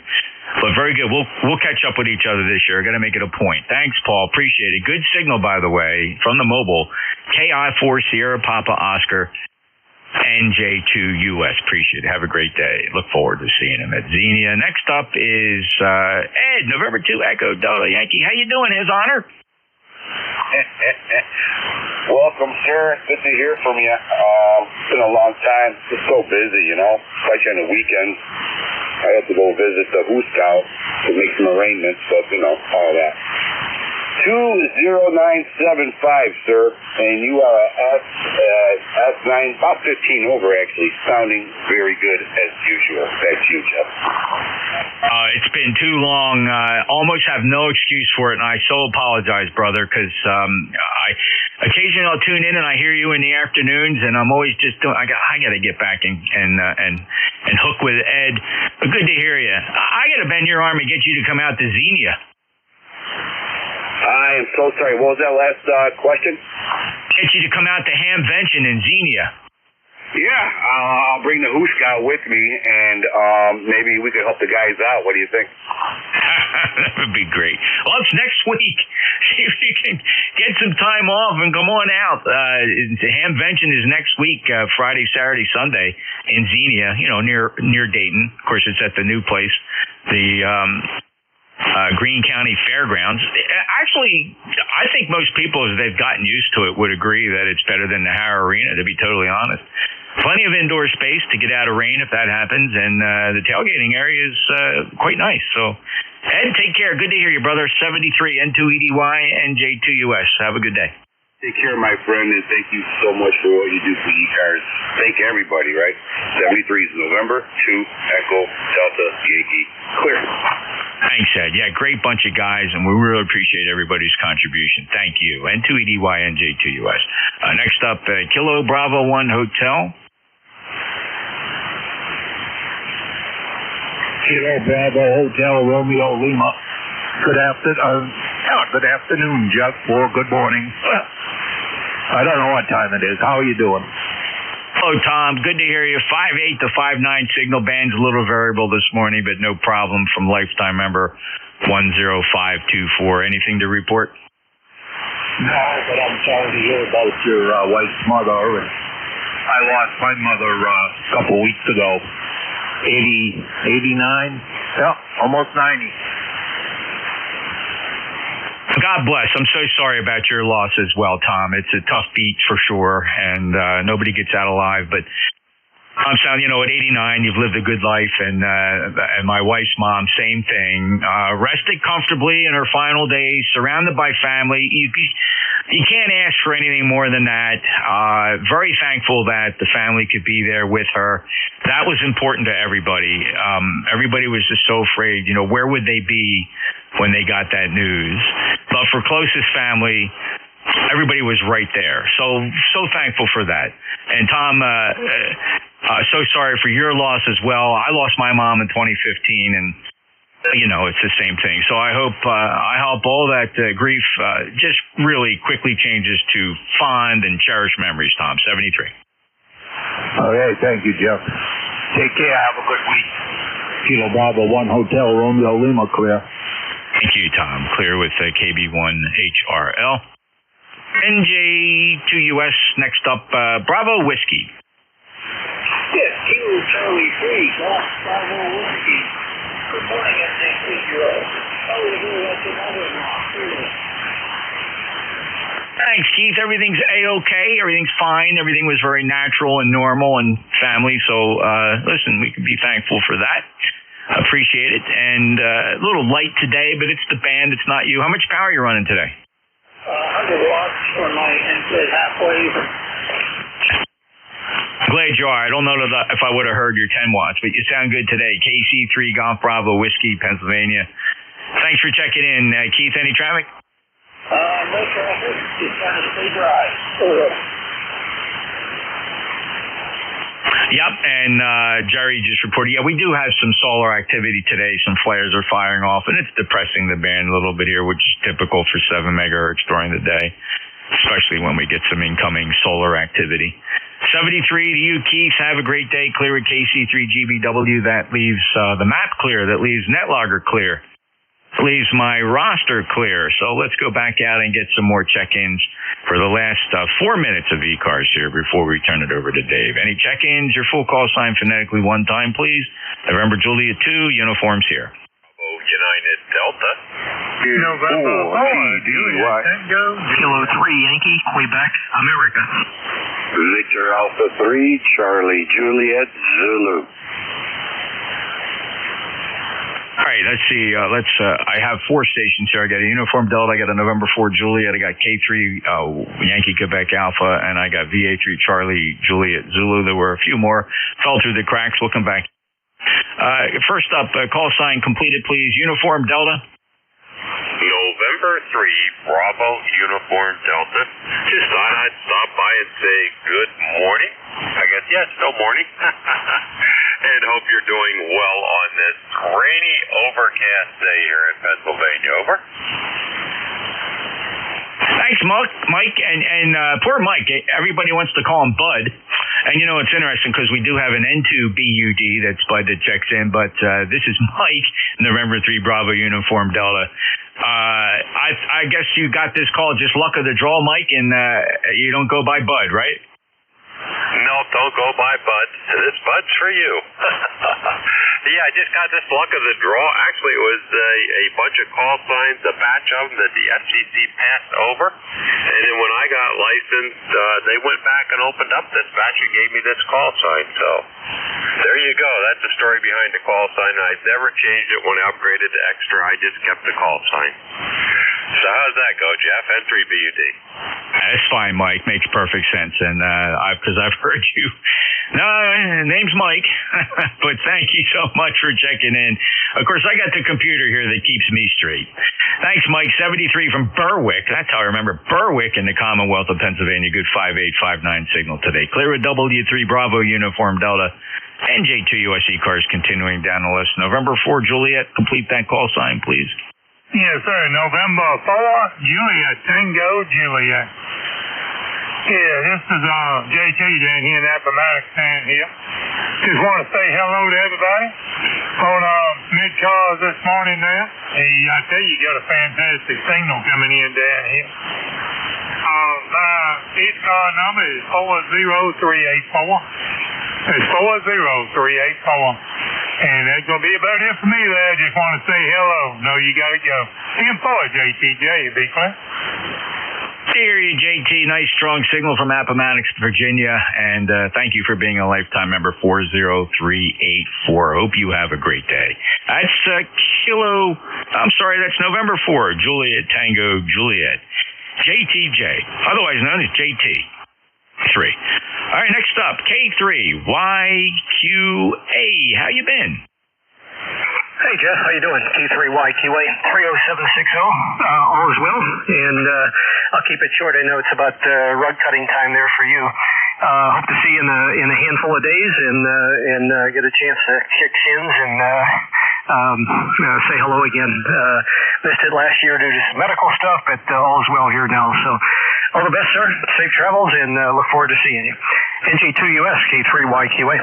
But very good. We'll catch up with each other this year. Got to make it a point. Thanks, Paul. Appreciate it. Good signal, by the way, from the mobile. KI4 Sierra Papa Oscar. NJ2US. Appreciate it. Have a great day. Look forward to seeing him at Xenia. Next up is Ed, November 2 Echo Delta Yankee. How you doing, His Honor? Welcome, sir. Good to hear from you. It's been a long time. Just so busy, especially on the weekends. I had to go visit the Who Scout to make some arrangements, but, all that. 20975, sir, and you are at S9, about 15 over, actually, sounding very good as usual. Back to you, Jeff. It's been too long. Almost have no excuse for it, and I so apologize, brother, because occasionally I'll tune in and I hear you in the afternoons, and I'm always just doing. I got to get back and hook with Ed. But good to hear you. I got to bend your arm and get you to come out to Xenia. I am so sorry. What was that last question? Get you to come out to Hamvention in Xenia. Yeah, I'll bring the Hoosh guy with me, and maybe we could help the guys out. What do you think? That would be great. Well, it's next week. See if you can get some time off and come on out. Hamvention is next week, Friday, Saturday, Sunday in Xenia, near Dayton. Of course, it's at the new place, the Greene County Fairgrounds. Actually, I think most people, as they've gotten used to it, would agree that it's better than the Harrow Arena, to be totally honest. Plenty of indoor space to get out of rain if that happens, and the tailgating area is quite nice. So, Ed, take care. Good to hear you, brother. 73 N2EDY NJ2US. Have a good day. Take care, my friend, and thank you so much for what you do for ECARS. Thank everybody, right? 73 is November, 2, Echo, Delta, Yankee, clear. Thanks, Ed. Yeah, great bunch of guys, and we really appreciate everybody's contribution. Thank you. N2EDY NJ2US. Next up, Kilo Bravo 1 Hotel. Kilo Bravo Hotel Romeo Lima. Good afternoon, Jeff, or good morning. I don't know what time it is. How are you doing? Hello, Tom. Good to hear you. 5.8 to 5.9 signal band's a little variable this morning, but no problem from lifetime member 10524. Anything to report? No, but I'm sorry to hear about your wife's mother. And I lost my mother a couple weeks ago. 89? Yeah, almost 90. God bless. I'm so sorry about your loss as well, Tom. It's a tough beat for sure, and nobody gets out alive. But I'm saying, at 89, you've lived a good life, and my wife's mom, same thing. Rested comfortably in her final days, surrounded by family. You can't ask for anything more than that. Very thankful that the family could be there with her. That was important to everybody. Everybody was just so afraid. Where would they be when they got that news? But for closest family, everybody was right there. So thankful for that. And Tom, so sorry for your loss as well. I lost my mom in 2015, and it's the same thing. So I hope all that grief just really quickly changes to fond and cherished memories. Tom, 73. Okay, thank you, Jeff. Take care. Have a good week. Kilo Bravo 1 Hotel Romeo Lima, clear. Thank you, Tom. Clear with KB1HRL. NJ2US. Next up, Bravo Whiskey. Yes, Kilo Charlie 3, Golf Bravo Whiskey. Good morning, NJ2US. How are you? That's another one. Thanks, Keith. Everything's A-okay. Everything's fine. Everything was very natural and normal and family. So, listen, we can be thankful for that. Appreciate it. And a little light today, but it's the band. It's not you. How much power are you running today? 100 watts for my input halfway. Glad you are. I don't know if I would have heard your 10 watts, but you sound good today. KC3 Golf Bravo Whiskey, Pennsylvania. Thanks for checking in. Keith, any traffic? No traffic. Just trying to stay dry. Yep, and Jerry just reported, we do have some solar activity today. Some flares are firing off, and it's depressing the band a little bit here, which is typical for 7 megahertz during the day, especially when we get some incoming solar activity. 73 to you, Keith. Have a great day. Clear at KC3GBW. That leaves the map clear. That leaves NetLogger clear. Leaves my roster clear. So let's go back out and get some more check-ins for the last 4 minutes of ECARS here before we turn it over to Dave. Any check-ins? Your full call sign phonetically one time, please. November Juliet 2, uniforms here. United Delta. November Kilo 3 Yankee, Quebec, America. Victor Alpha 3, Charlie Juliet, Zulu. All right, let's see. I have 4 stations here. I got a Uniform Delta, I got a November 4 Juliet, I got K3 Yankee Quebec Alpha, and I got VA3 Charlie Juliet Zulu. There were a few more. Fell through the cracks. We'll come back. First up, call sign completed, please. Uniform Delta. November 3, Bravo Uniform Delta. Just thought I'd stop by and say good morning. I guess, yeah, still morning. And hope you're doing well on this rainy, overcast day here in Pennsylvania. Over. Thanks, Mike. And poor Mike. Everybody wants to call him Bud. And, you know, it's interesting because we do have an N2BUD that's Bud that checks in, but this is Mike, November 3 Bravo Uniform Delta. I guess you got this call just luck of the draw, Mike, and you don't go by Bud, right? No, don't go by Bud. This Bud's for you. Yeah, I just got this luck of the draw. Actually, it was a bunch of call signs, a batch of them that the FCC passed over. And then when I got licensed, they went back and opened up this batch and gave me this call sign. So there you go. That's the story behind the call sign. I never changed it when I upgraded to extra. I just kept the call sign. So how's that go, Jeff? N3BUD. That's fine, Mike. Makes perfect sense. And because I've heard you. No, name's Mike. But thank you so much for checking in. Of course, I got the computer here that keeps me straight. Thanks, Mike. 73 from Berwick. That's how I remember Berwick in the Commonwealth of Pennsylvania. Good 5859 signal today. Clear at W3 Bravo Uniform Delta. NJ2US ECARS continuing down the list. November 4 Juliet. Complete that call sign, please. Yes, sir. November 4, Juliet, Tango, Juliet. Yeah, this is JT down here in Appomattox stand here. Just want to say hello to everybody on mid-cars this morning now. Hey, I tell you, you got a fantastic signal coming in down here. My ECAR number is 40384. It's 40384. And that's going to be about it for me there. I just want to say hello. No, you got to go. M4, JTJ, be clear. Dear you, JT. Nice, strong signal from Appomattox, Virginia. And thank you for being a lifetime member, 40384. Hope you have a great day. That's that's November 4, Juliet Tango Juliet. JTJ, otherwise known as JT3. All right, next up, K3YQA. How you been? Hey, Jeff. How you doing? K3YQA 30760. All is well, and I'll keep it short. I know it's about rug cutting time there for you. Hope to see you in a handful of days and get a chance to kick shins and say hello again. Missed it last year due to some medical stuff, but all is well here now. So all the best, sir. Safe travels, and look forward to seeing you. NJ2US K3YQA.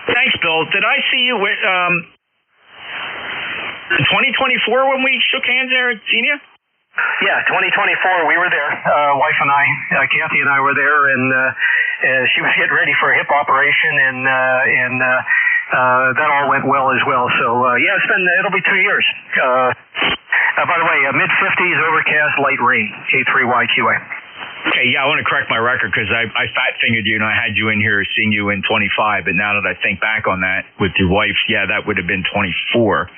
Thanks, Bill. Did I see you with 2024 when we shook hands there at Xenia? Yeah, 2024, we were there. Wife and I, Kathy and I were there, and she was getting ready for a hip operation, and that all went well as well. So, yeah, it'll be 2 years. By the way, mid-50s, overcast, light rain, K3YQA. Okay, yeah, I want to correct my record because I fat-fingered you and I had you in here seeing you in 25, but now that I think back on that with your wife, yeah, that would have been 24.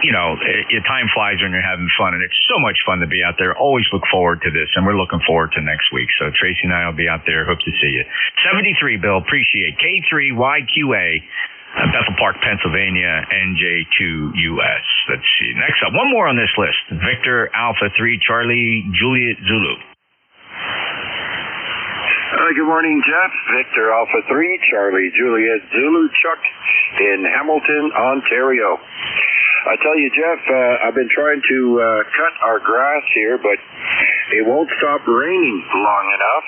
You know, your time flies when you're having fun, and it's so much fun to be out there. Always look forward to this, and we're looking forward to next week. So Tracy and I will be out there. Hope to see you. 73, Bill. Appreciate K3YQA, Bethel Park, Pennsylvania, NJ2US. Let's see. Next up, one more on this list. Victor Alpha 3 Charlie Juliet Zulu. Good morning, Jeff. Victor Alpha 3 Charlie Juliet Zulu Chuck in Hamilton, Ontario. I tell you, Jeff, I've been trying to cut our grass here, but it won't stop raining long enough,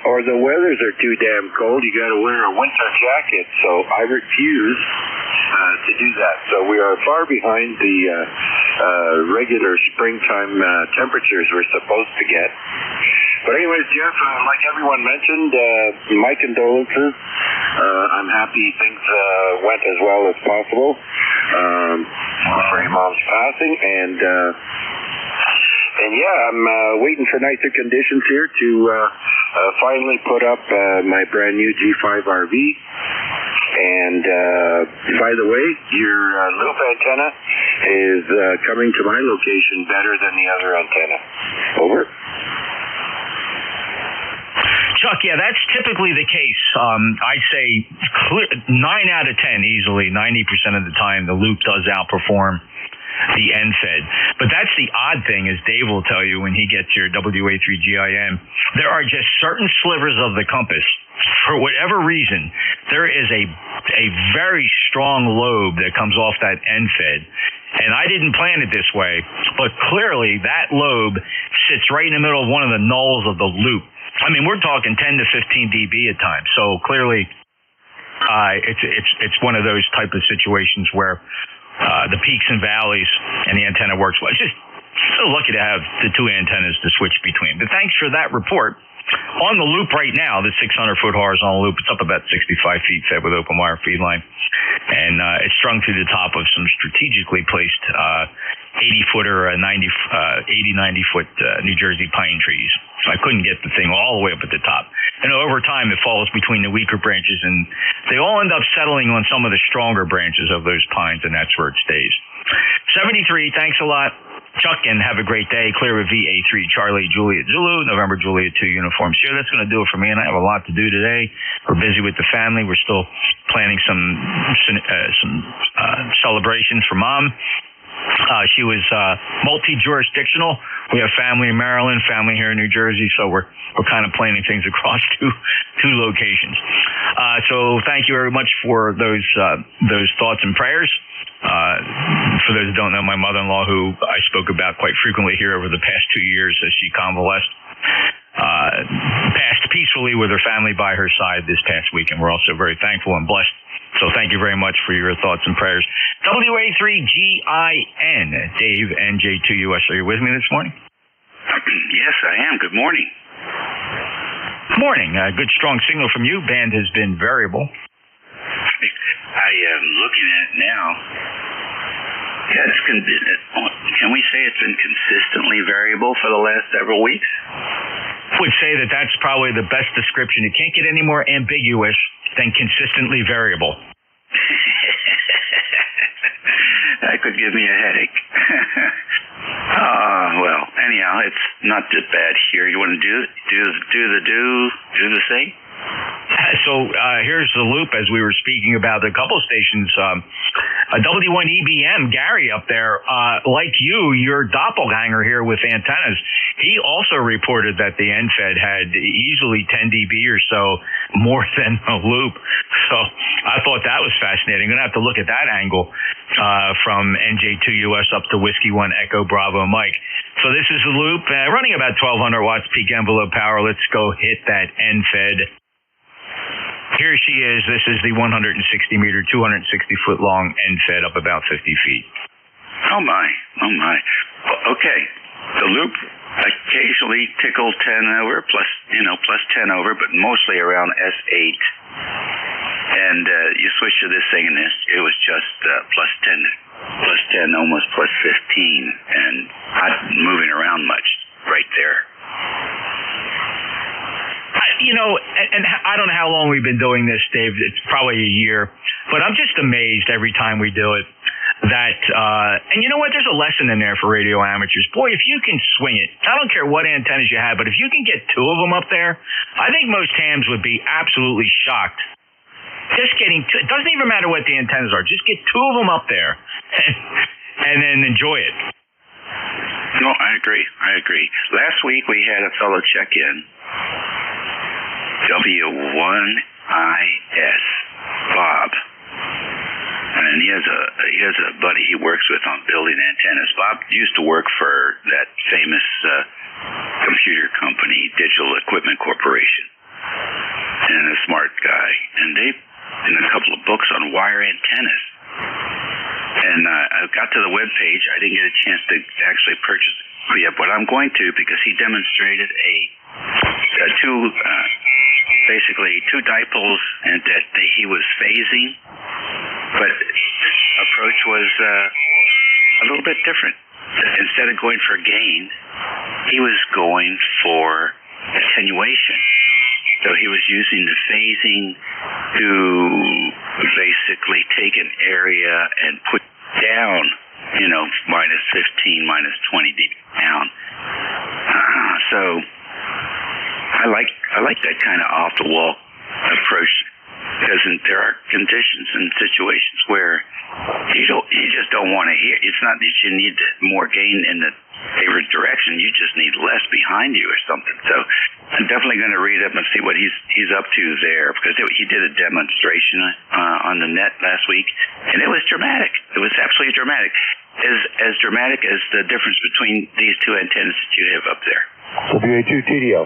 or the weathers are too damn cold. You got to wear a winter jacket, so I refuse to do that. So we are far behind the regular springtime temperatures we're supposed to get. But anyways, Jeff, like everyone mentioned, my condolences. I'm happy things went as well as possible for your mom's passing, and yeah, I'm waiting for nicer conditions here to finally put up my brand new G5 RV. And by the way, your loop antenna is coming to my location better than the other antenna. Over. Chuck, yeah, that's typically the case. I'd say 9 out of 10 easily, 90% of the time, the loop does outperform the NFED. But that's the odd thing, as Dave will tell you when he gets your WA3GIM. There are just certain slivers of the compass. For whatever reason, there is a very strong lobe that comes off that NFED. And I didn't plan it this way, but clearly that lobe sits right in the middle of one of the nulls of the loop. I mean, we're talking 10 to 15 dB at times. So clearly, it's one of those type of situations where the peaks and valleys and the antenna works well. It's just so lucky to have the two antennas to switch between. But thanks for that report. On the loop right now, the 600-foot horizontal loop, it's up about 65 feet fed with open wire feed line. And it's strung through the top of some strategically placed 80-footer, 90-foot New Jersey pine trees. So I couldn't get the thing all the way up at the top. And over time, it falls between the weaker branches, and they all end up settling on some of the stronger branches of those pines, and that's where it stays. 73, thanks a lot, Chuck, and have a great day. Clear with VA3 Charlie Juliet Zulu, November Juliet 2 uniform. Sure, that's going to do it for me, and I have a lot to do today. We're busy with the family. We're still planning some celebrations for Mom. She was multi-jurisdictional. We have family in Maryland, family here in New Jersey, so we're kind of planning things across two locations. So thank you very much for those thoughts and prayers. For those who don't know, my mother-in-law, who I spoke about quite frequently here over the past 2 years as she convalesced, passed peacefully with her family by her side this past week, and we're also very thankful and blessed. So thank you very much for your thoughts and prayers. WA3GIN, Dave, NJ2US. Are you with me this morning? Yes, I am. Good morning. Morning. Good strong signal from you. Band has been variable. I am looking at it now. Can we say it's been consistently variable for the last several weeks? I would say that that's probably the best description. It can't get any more ambiguous than consistently variable. That could give me a headache. Well, anyhow, it's not that bad here. You want to do the thing? So here's the loop as we were speaking about a couple stations. W1EBM, Gary up there, like your doppelganger here with antennas, he also reported that the NFED had easily 10 dB or so more than the loop. So I thought that was fascinating. I'm going to have to look at that angle from NJ2US up to Whiskey 1 Echo Bravo Mike. So this is the loop, running about 1,200 watts peak envelope power. Let's go hit that NFED. Here she is. This is the 160-meter, 260-foot long NFED up about 50 feet. Oh, my. Okay. The loop occasionally tickled 10 over, plus 10 over, but mostly around S8. And you switch to this thing, and it was just plus 10, almost plus 15, and not moving around much right there. And I don't know how long we've been doing this, Dave. It's probably a year. But I'm just amazed every time we do it that, and you know what? There's a lesson in there for radio amateurs. Boy, if you can swing it, I don't care what antennas you have, but if you can get two of them up there, I think most hams would be absolutely shocked. Just getting two, it doesn't even matter what the antennas are. Just get two of them up there and then enjoy it. No, I agree. Last week we had a fellow check in. W1IS, Bob, and he has a buddy he works with on building antennas. Bob used to work for that famous computer company, Digital Equipment Corporation, and a smart guy. And they've written a couple of books on wire antennas. And I got to the webpage. I didn't get a chance to actually purchase it yet, but I'm going to, because he demonstrated basically two dipoles, and that he was phasing, but approach was a little bit different. Instead of going for gain, he was going for attenuation. So he was using the phasing to basically take an area and put down, minus 15, minus 20 dB down. So I like that kind of off the wall approach, because there are conditions and situations where you just don't want to hear. It's not that you need more gain in the favored direction. You just need less behind you or something. So I'm definitely going to read up and see what he's up to there, because he did a demonstration on the net last week, and it was dramatic. It was absolutely dramatic. As dramatic as the difference between these two antennas that you have up there. WA2TDO.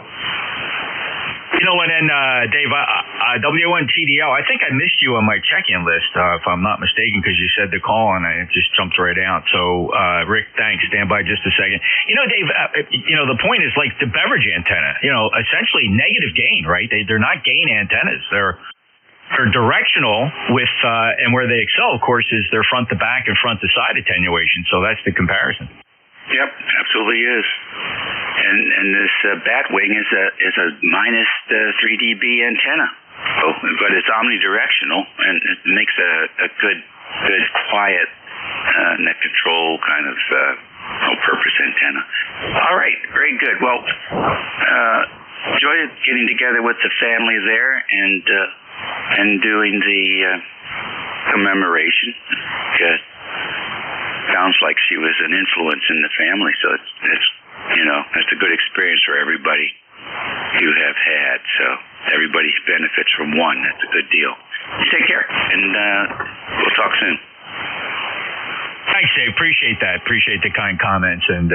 And then, Dave, WA1TDO, I think I missed you on my check-in list, if I'm not mistaken, because you said the call and I just jumped right out. So, Rick, thanks. Stand by just a second. Dave, the point is like the beverage antenna, essentially negative gain, right? They're not gain antennas. They're directional with, and where they excel, of course, is their front to back and front to side attenuation. So that's the comparison. Yep, absolutely is. And this bat wing is a minus 3 dB antenna. Oh, but it's omnidirectional, and it makes a good quiet net control kind of purpose antenna. All right, very good. Well, enjoyed getting together with the family there and doing the commemoration. Sounds like she was an influence in the family, so it's a good experience for everybody you have had. So everybody benefits from one. That's a good deal. Take care, and we'll talk soon. Thanks, Dave. Appreciate that. Appreciate the kind comments. And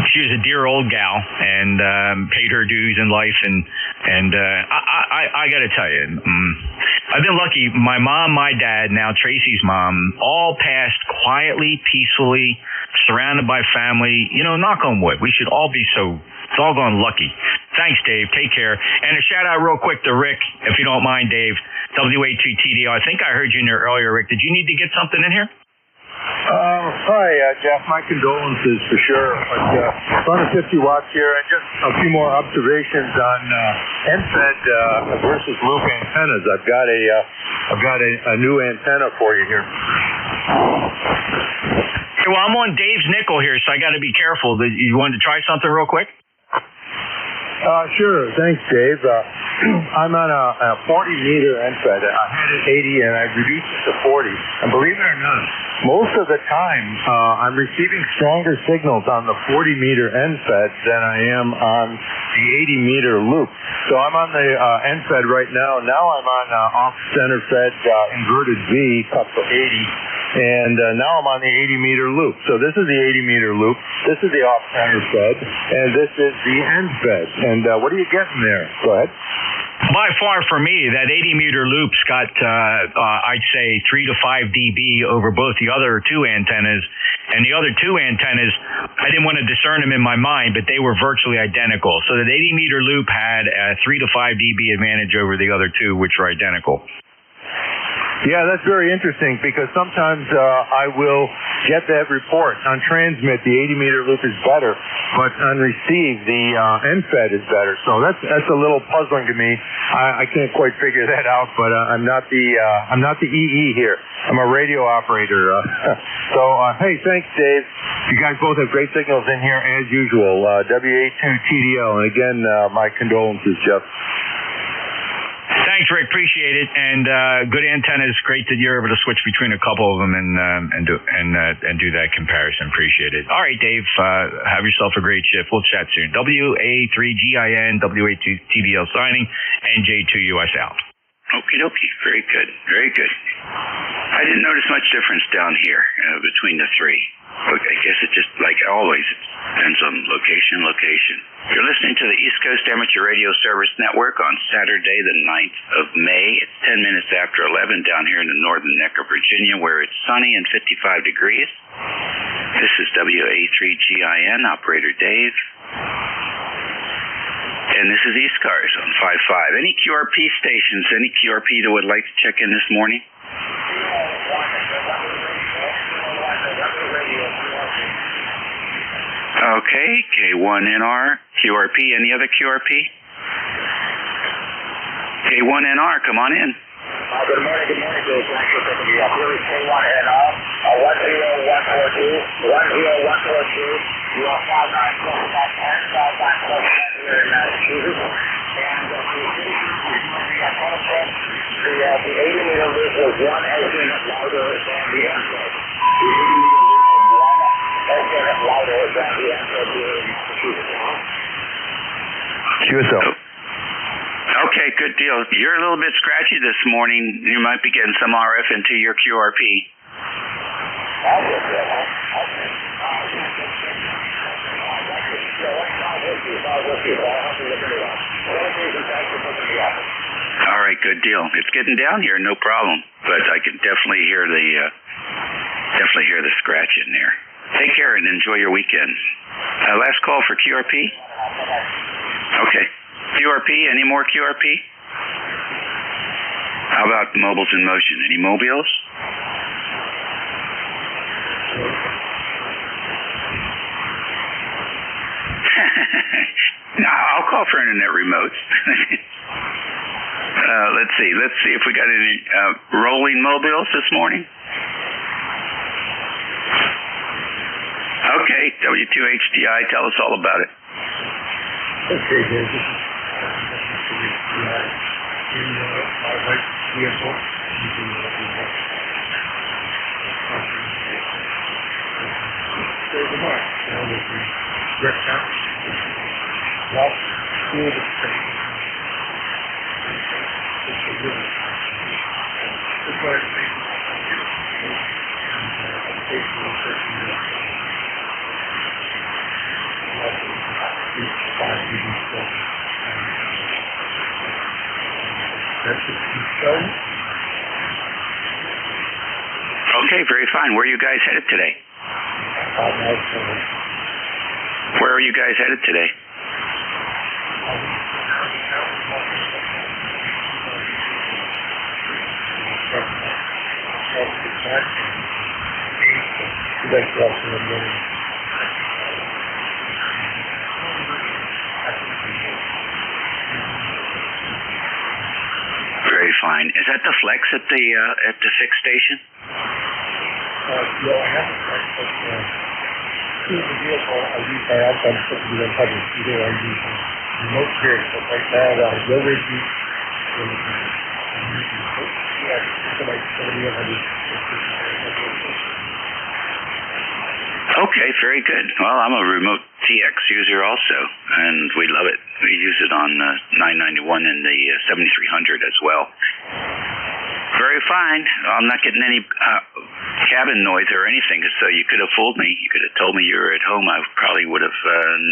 she was a dear old gal and paid her dues in life. And I got to tell you, I've been lucky. My mom, my dad, now Tracy's mom, all passed quietly, peacefully, surrounded by family. Knock on wood. We should all be it's all gone lucky. Thanks, Dave. Take care. And a shout out real quick to Rick, if you don't mind, Dave. WA2TDO. I think I heard you in there earlier, Rick. Did you need to get something in here? Hi, Jeff. My condolences for sure. But running 50 watts here, and just a few more observations on NFED versus loop antennas. I've got a new antenna for you here. Okay, well, I'm on Dave's nickel here, so I got to be careful. You wanted to try something real quick? Sure. Thanks, Dave. I'm on a 40-meter NFED. I had it 80, and I reduced it to 40. And believe it or not, most of the time, I'm receiving stronger signals on the 40-meter NFED than I am on the 80-meter loop. So I'm on the NFED right now. Now I'm on off-center fed inverted V up to 80. And now I'm on the 80-meter loop. So this is the 80-meter loop. This is the off-center fed. And this is the end fed. And what are you getting there? Go ahead. By far, for me, that 80-meter loop's got, I'd say, 3 to 5 dB over both the other two antennas. And the other two antennas, I didn't want to discern them in my mind, but they were virtually identical. So that 80-meter loop had a 3 to 5 dB advantage over the other two, which were identical. Yeah, that's very interesting, because sometimes I will get that report. On transmit, the 80-meter loop is better, but on receive, the NFED is better. So that's a little puzzling to me. I can't quite figure that out, but I'm not the EE here. I'm a radio operator. So hey, thanks, Dave. You guys both have great signals in here as usual. WA2TDO, and again, my condolences, Jeff. Thanks, Rick. Appreciate it. And good antennas. Great that you're able to switch between a couple of them and do that comparison. Appreciate it. All right, Dave. Have yourself a great shift. We'll chat soon. WA3GIN, WA2TDL signing, NJ2US out. Okie dokie. Very good. Very good. I didn't notice much difference down here between the three. Look, I guess it just, like always, it depends on location. You're listening to the East Coast Amateur Radio Service Network on Saturday, the 9th of May. It's 10 minutes after 11 down here in the northern neck of Virginia, where it's sunny and 55 degrees. This is WA3GIN, Operator Dave. And this is ECARS on 5.5. Any QRP stations, any QRP that would like to check in this morning? Okay, K1NR, QRP. Any other QRP? K1NR, come on in. Good morning, Dave. Thanks for picking me up. Here is K1 heading off. 10142. 10142. You are 59 that 10, 59 here in Massachusetts. And the the 80-meter loop was 1 engine louder than the engine. The 80-meter loop was 1 engine louder than the engine here in Massachusetts. QSL. Okay, good deal. You're a little bit scratchy this morning. You might be getting some RF into your QRP. All right, good deal. It's getting down here, no problem. But I can definitely hear the scratch in there. Take care and enjoy your weekend. Last call for QRP. Okay. QRP, any more QRP? How about mobiles in motion? Any mobiles? No, I'll call for internet remotes. Let's see if we got any rolling mobiles this morning. Okay, W2HDI, tell us all about it. Okay, Dave, this is in my wife's vehicle. Good morning. Rick out. Walk through the space. It's a river. That's why it's made. And it's a certain Okay, very fine. Where are you guys headed today? Where are you guys headed today? Very fine. Is that the flex at the fixed station? No, I haven't. In the vehicle, I use my iPhone to do the heavy. Either I use a remote here, but right now, no repeat. Okay, very good. Well, I'm a remote TX user also, and we love it. We use it on 991 and the 7300 as well. Very fine. I'm not getting any cabin noise or anything, so you could have fooled me. You could have told me you were at home. I probably would have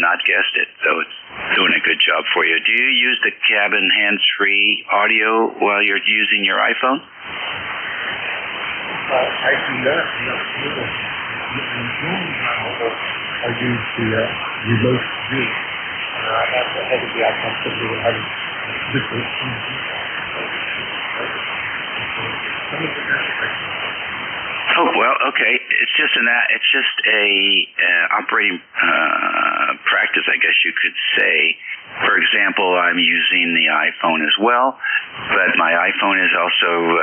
not guessed it, so it's doing a good job for you. Do you use the cabin hands-free audio while you're using your iPhone? I do not. I use the remote view. I have the head of the iPhone to do it. Oh, well, okay. It's just a operating practice, I guess you could say. For example, I'm using the iPhone as well, but my iPhone is also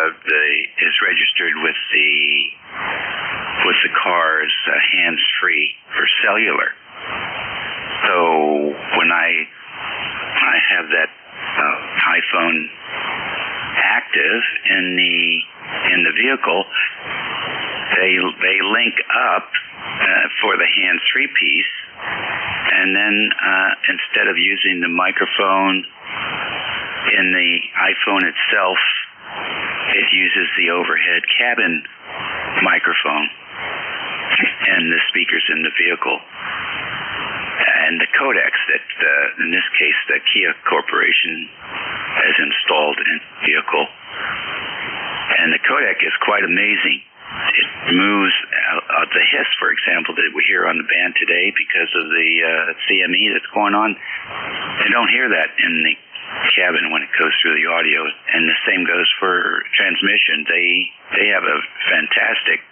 is registered with the ECARS hands-free for cellular. So when I have that iPhone active in the vehicle, they link up for the hands-free piece, and then instead of using the microphone in the iPhone itself, it uses the overhead cabin microphone and the speakers in the vehicle. And the codecs that, in this case, the Kia Corporation has installed in the vehicle. And the codec is quite amazing. It moves the hiss, for example, that we hear on the band today because of the CME that's going on. They don't hear that in the cabin when it goes through the audio. And the same goes for transmission. They have a fantastic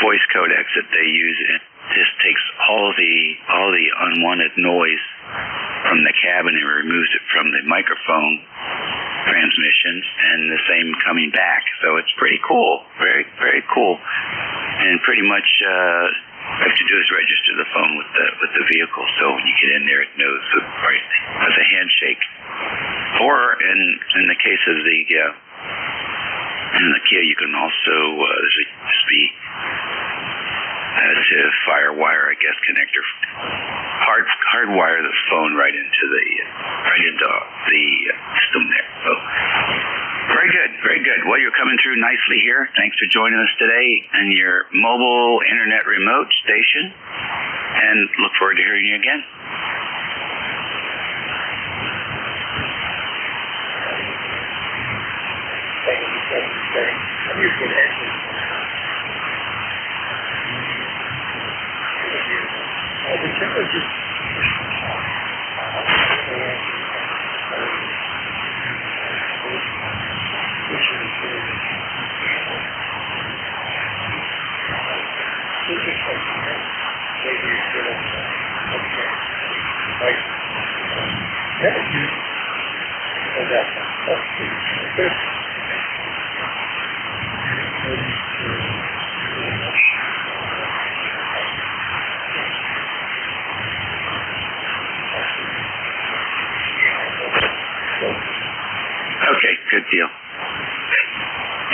voice codecs that they use. It just takes all the unwanted noise from the cabin and removes it from the microphone transmission, and the same coming back. So it's pretty cool. Very, very cool. And pretty much all you have to do is register the phone with the vehicle. So when you get in there, it knows has a handshake. Or in the case of the Kia, you can also there's a USB to FireWire, I guess, connector. Hardwire the phone right into the system there. So very good, very good. Well, you're coming through nicely here. Thanks for joining us today on your mobile internet remote station, and look forward to hearing you again. Okay, good deal.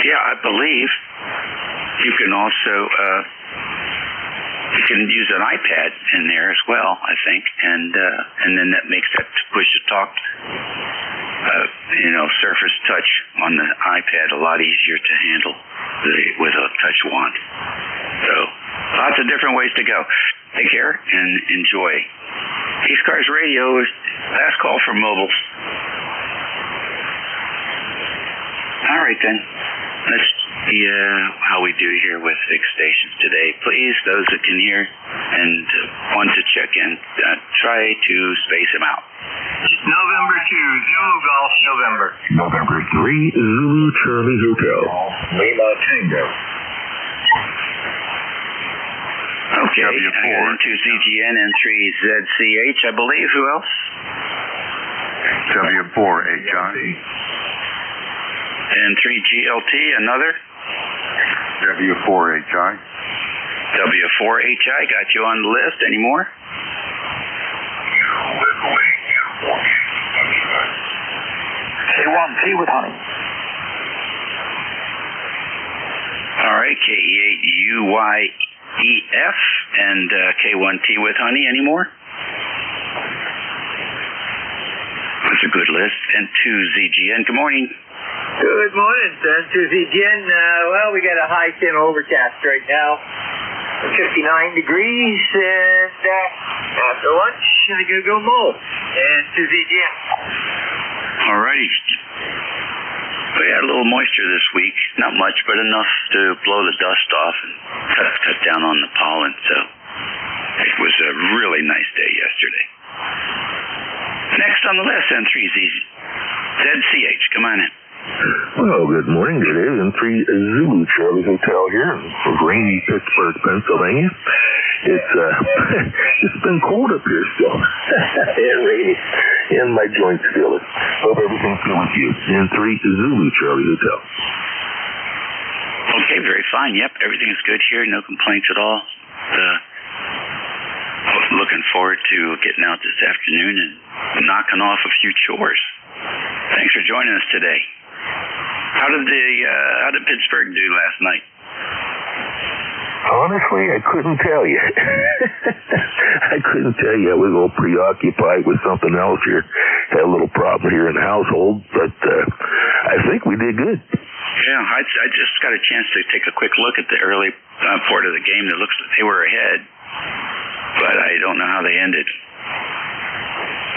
Yeah, I believe you can also you can use an iPad in there as well, I think, and then that makes that push to talk, Surface Touch on the iPad a lot easier to handle with a touch wand. So lots of different ways to go. Take care and enjoy. ECARS Radio is last call for mobiles. All right, then. Let's see how we do here with fixed stations today. Please, those that can hear and want to check in, try to space them out. November 2, Zulu Golf, November. November 3, Zulu Charlie Hotel. Lima Tango. Okay, I got into CGN and 3ZCH, I believe. Who else? W4HI. And 3GLT, another? W4HI. W4HI, got you on the list. Any more? K1T with honey. All right, KE8UYEF and K1T with honey. Any more? That's a good list. And 2ZGN, good morning. Good morning, son. 2ZGN. We got a high 10 overcast right now. 59 degrees, and after lunch, I'm going to go mow. And 2ZGN. All righty. We had a little moisture this week. Not much, but enough to blow the dust off and cut down on the pollen. So it was a really nice day yesterday. Next on the list, N3ZCH. Come on in. Well, good morning. It is N3 Zulu Charlie Hotel here in rainy Pittsburgh, Pennsylvania. It's been cold up here still. And rainy. And my joints feel it. Hope everything's good with you. N3 Zulu Charlie Hotel. Okay, very fine. Yep, everything is good here. No complaints at all. Looking forward to getting out this afternoon and knocking off a few chores. Thanks for joining us today. How did Pittsburgh do last night? Honestly, I couldn't tell you. I couldn't tell you. I was a little preoccupied with something else here. Had a little problem here in the household, but I think we did good. Yeah, I just got a chance to take a quick look at the early part of the game. It looks like they were ahead, but I don't know how they ended.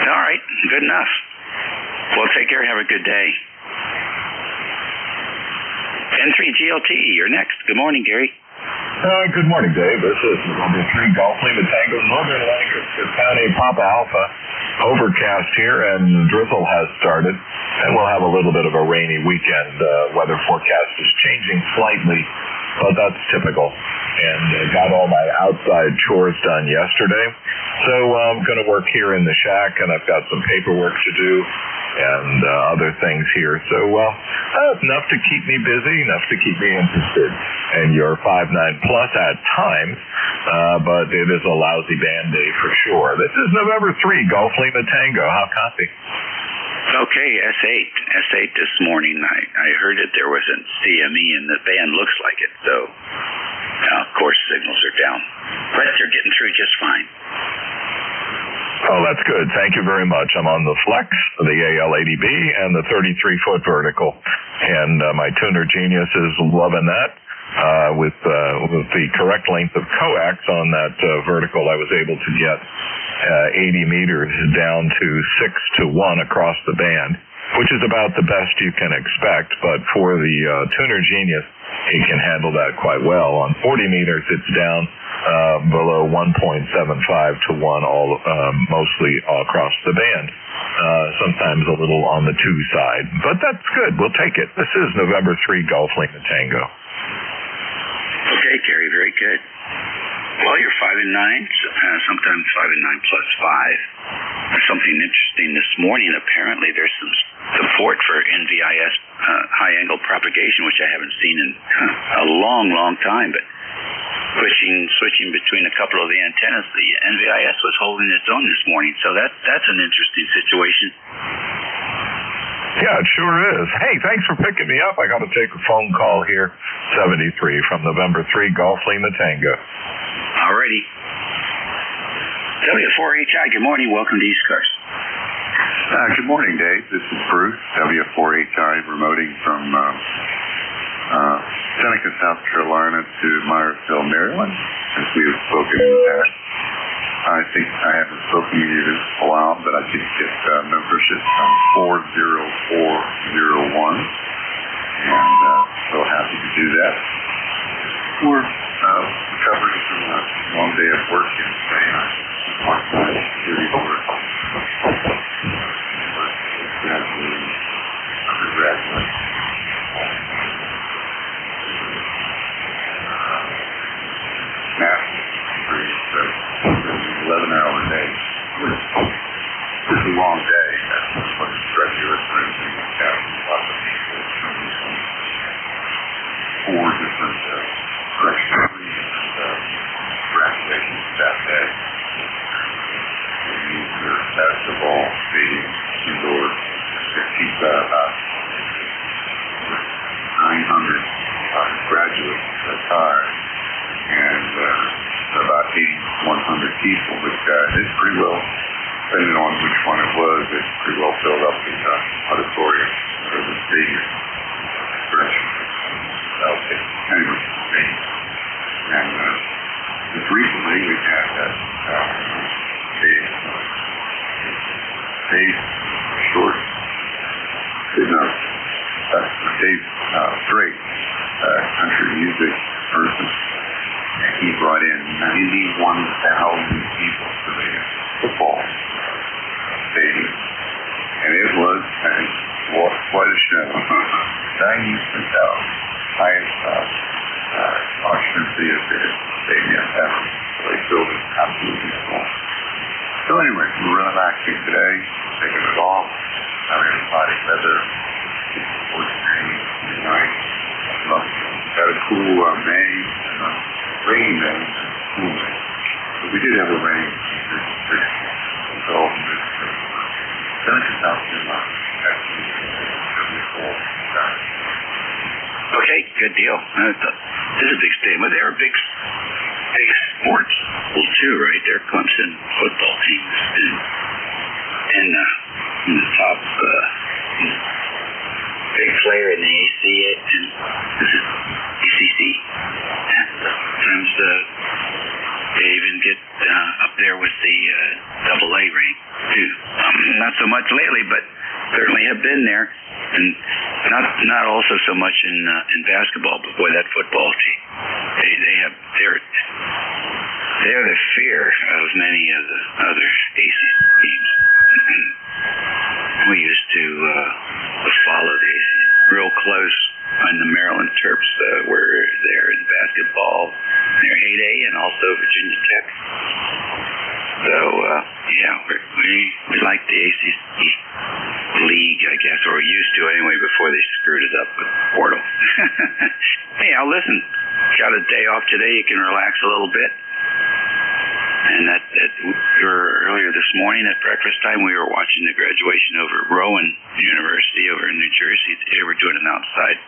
All right, good enough. Well, take care. Have a good day. N3GLT, you're next. Good morning, Gary. Good morning, Dave. This is November 3 Golf Lima Tango, Northern Lancaster County, Papa Alpha. Overcast here, and drizzle has started, and we'll have a little bit of a rainy weekend. Weather forecast is changing slightly but that's typical. And got all my outside chores done yesterday. So I'm going to work here in the shack, and I've got some paperwork to do and other things here. So enough to keep me busy, enough to keep me interested in your 5-9 plus at times, but it is a lousy band day for sure. This is November 3, Golf Lima Tango. How copy? Okay, S8 this morning. I heard that there was a CME and the band looks like it, so of course signals are down. But they're getting through just fine. Oh, that's good. Thank you very much. I'm on the Flex, the AL80B, and the 33-foot vertical. And my tuner genius is loving that. With the correct length of coax on that vertical, I was able to get 80 meters down to 6 to 1 across the band, which is about the best you can expect. But for the tuner genius, it can handle that quite well. On 40 meters, it's down below 1.75 to 1, mostly all across the band. Sometimes a little on the 2 side, but that's good. We'll take it. This is November 3 Golf Lima Tango. Okay, Gary, very good. Well, you're 5 and 9, sometimes 5 and 9 plus 5. There's something interesting this morning. Apparently, there's some support for NVIS high angle propagation, which I haven't seen in a long, long time. But switching between a couple of the antennas, the NVIS was holding its own this morning. So that's an interesting situation. Yeah, it sure is. Hey, thanks for picking me up. I got to take a phone call here. 73 from November 3 Golf Lima Tango. Alrighty. W4HI, good morning. Welcome to ECARS. Good morning, Dave. This is Bruce, W4HI, remoting from Seneca, South Carolina to Myersville, Maryland, as we have spoken in the past. I think I haven't spoken to you in a while, but I did get membership from 40401, and so happy to do that. We're recovering from a long day of work in Spain. I watched my security work. Undergraduate. Master's degree, so 11-hour day. It's a long day. That's what the graduate brings me out. Lots of people. 4 different graduations that day. Either basketball, stadium, indoor, 900 graduates retired, and about 100 people, but it's pretty well, depending on which one it was, it's pretty well filled up the auditorium or the stadium. Okay. Anyway, and just recently we had Dave Short, Dave Drake, country music person, and he brought in 91,000 people to the football stadium, and it was quite a show. 90,000, highest occupancy of the stadium ever. They filled it absolutely full. So anyway, we're relaxing today, taking it off, having a hot weather, sports game tonight. Had a cool May, rainy May, cool May. But we did have a rain. So, Seneca, South Carolina. Okay, good deal. This is a big statement. They're a big sports school too, right? They're Clemson football teams in the top big player in the ACC, and sometimes they even get up there with the AA rank too. Not so much lately, but certainly have been there, and not also so much in basketball. But boy, that football team, they're the fear of many of the other ACC teams. We used to follow these real close when the Maryland Terps were there in basketball, their heyday, and also Virginia Tech. So, we like the ACC league, I guess, or used to anyway, before they screwed it up with portal. Hey, now listen, got a day off today, you can relax a little bit. And earlier this morning at breakfast time, we were watching the graduation over at Rowan University over in New Jersey. They were doing an outside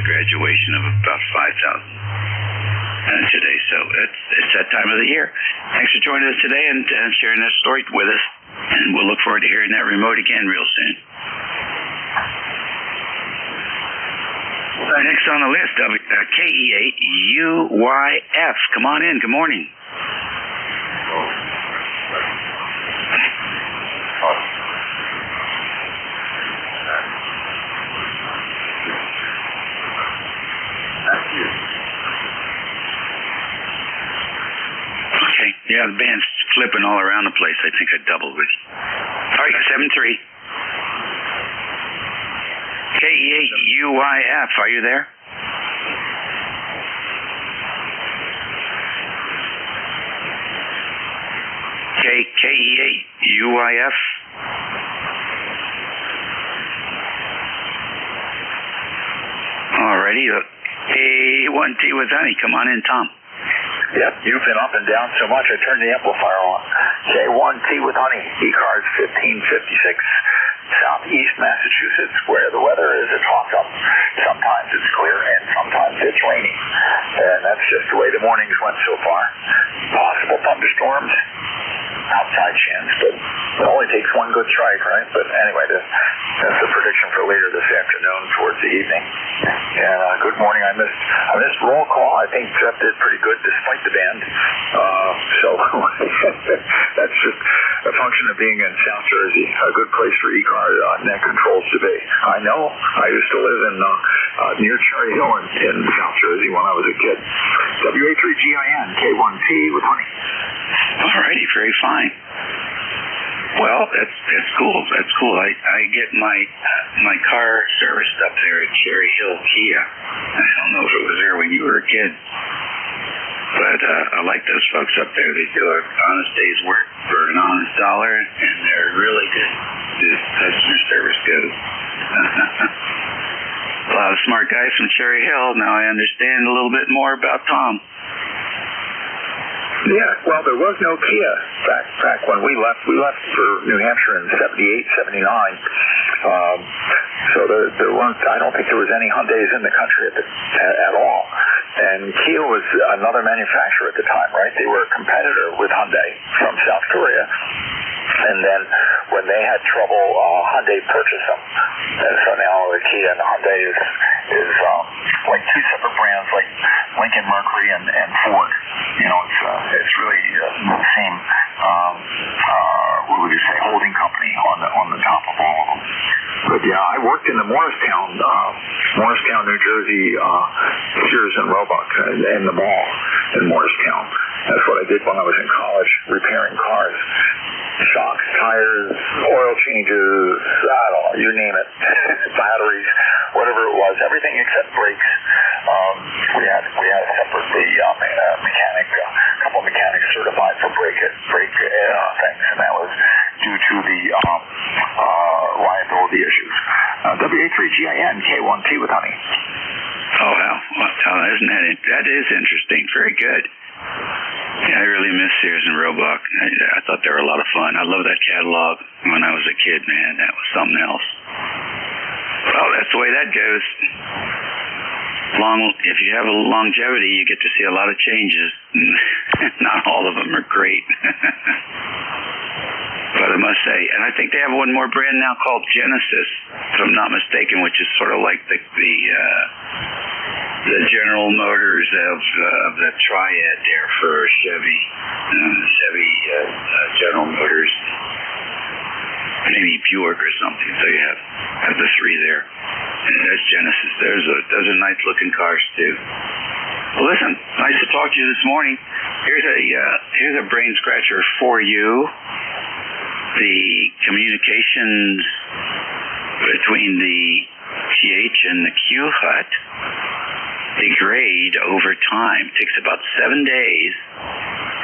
graduation of about 5,000 today. So it's that time of the year. Thanks for joining us today and sharing that story with us. And we'll look forward to hearing that remote again real soon. Next on the list, KE8UYF. Come on in. Good morning. Okay. Yeah, the band's flipping all around the place. I think I doubled with you. All right, 7-3. KE8UYF, are you there? KE8UYF. Alrighty, A1T with honey. Come on in, Tom. Yep, you've been up and down so much I turned the amplifier on. K1T with honey, ECARS 1556. Southeast Massachusetts, where the weather is a toss-up. Sometimes it's clear and sometimes it's rainy. And that's just the way the mornings went so far. Possible thunderstorms, outside chance, but it only takes one good strike, right? But anyway, that's the prediction for later this afternoon towards the evening. And good morning. I missed roll call. I think Jeff did pretty good despite the band. So that's just a function of being in South Jersey. A good place for ECARS net controls to be. I know. I used to live in near Cherry Hill in South Jersey when I was a kid. WA3GIN, K1T with honey. All righty, very fine. Well, that's cool. That's cool. I get my car serviced up there at Cherry Hill Kia. I don't know if it was there when you were a kid, but I like those folks up there. They do an honest day's work for an honest dollar, and they're really good as customer service goes. A lot of smart guys from Cherry Hill. Now I understand a little bit more about Tom. Yeah, well, there was no Kia back when we left. We left for New Hampshire in 78, 79. So there weren't. I don't think there was any Hyundais in the country at all. And Kia was another manufacturer at the time, right? They were a competitor with Hyundai from South Korea. And then when they had trouble, Hyundai purchased them. And so now the Kia and the Hyundai is like two separate brands, like Lincoln Mercury and Ford. You know, it's really the same, what would you say, holding company on the top of all of them. But yeah, I worked in the Morristown, New Jersey, Sears and Roebuck, and the mall in Morristown. That's what I did when I was in college, repairing cars. Shocks, tires, oil changes, I don't know, you name it, batteries, whatever it was, everything except brakes. We had separately mechanic, a couple of mechanics certified for brake things, and that was due to the liability issues. WA3GIN, K1T with honey. Oh, wow. That is interesting. Very good. Yeah, I really miss Sears and Roebuck. I thought they were a lot of fun. I love that catalog when I was a kid, man. That was something else. Well, that's the way that goes. If you have a longevity, you get to see a lot of changes. Not all of them are great. But I must say, and I think they have one more brand now called Genesis, if I'm not mistaken, which is sort of like the General Motors of the triad there for Chevy. Chevy, General Motors, maybe Buick or something. So you have the three there. And there's Genesis. Those are nice looking cars too. Well, listen, nice to talk to you this morning. Here's a brain scratcher for you. The communications between the TH and the Q hut degrade over time. It takes about 7 days,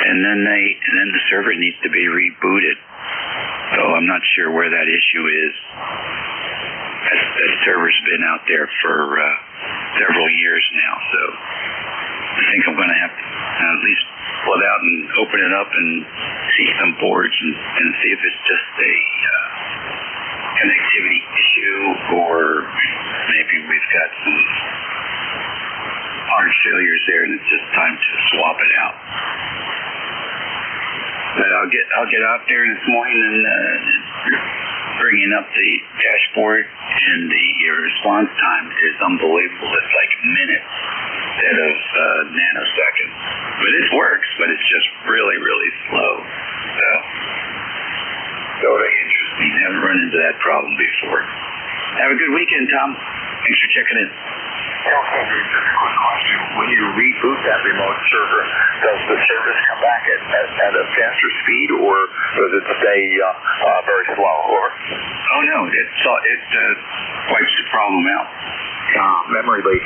and then the server needs to be rebooted. So I'm not sure where that issue is. That server's been out there for several years now, so I think I'm going to have to at least pull it out and open it up and see some boards and see if it's just a connectivity issue, or maybe we've got some hard failures there and it's just time to swap it out. But I'll get out there this morning and bringing up the dashboard, and the response time is unbelievable. It's like minutes instead of nanoseconds. But it works, but it's just really, really slow. So very interesting. Haven't run into that problem before. Have a good weekend, Tom. Thanks for checking in. Also, just a quick question. When you reboot that remote server, does the service come back at a faster speed, or does it stay very slow? Or no, it wipes the problem out. Memory leak.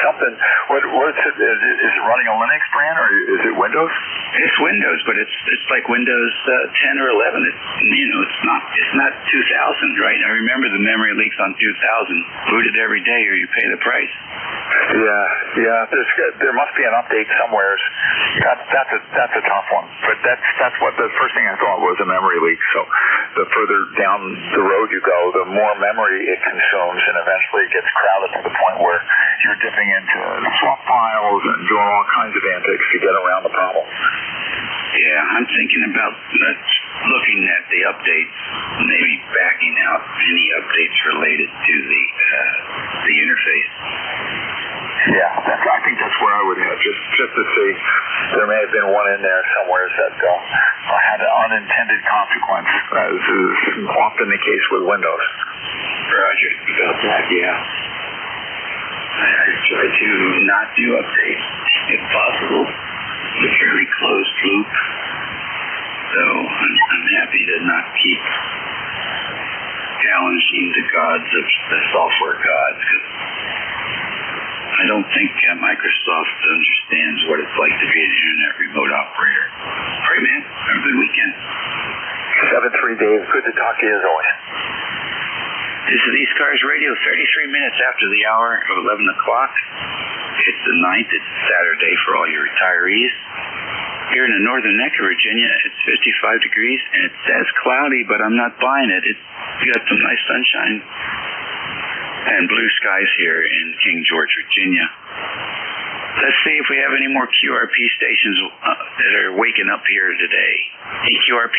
Something. What is it? Is it running a Linux brand, or is it Windows? It's Windows, but it's like Windows 10 or 11. It's not 2000, right? I remember the memory leaks on 2000. Boot it every day, or you pay the price. Yeah. There must be an update somewhere. That's a tough one. But that's what the first thing I thought was a memory leak. So the further down the road you go, the more memory it consumes, and eventually it gets crowded to the point where you're dipping into swap files and doing all kinds of antics to get around the problem. Yeah, I'm thinking about looking at the updates, maybe backing out any updates related to the interface. Yeah, I think that's where I would head, just to see. There may have been one in there somewhere that had an unintended consequence, as is often the case with Windows. Roger, about that, yeah. I try to not do updates, if possible. It's a fairly closed loop. So I'm happy to not keep challenging the gods of the software gods, because I don't think Microsoft understands what it's like to be an internet remote operator. All right, man. Have a good weekend. 7-3, Dave. Good to talk to you as always. This is ECARS Radio, 33 minutes after the hour of 11 o'clock. It's the 9th. It's Saturday for all your retirees. Here in the northern neck of Virginia, it's 55 degrees, and it says cloudy, but I'm not buying it. It's got some nice sunshine and blue skies here in King George, Virginia. Let's see if we have any more QRP stations that are waking up here today. Hey, QRP?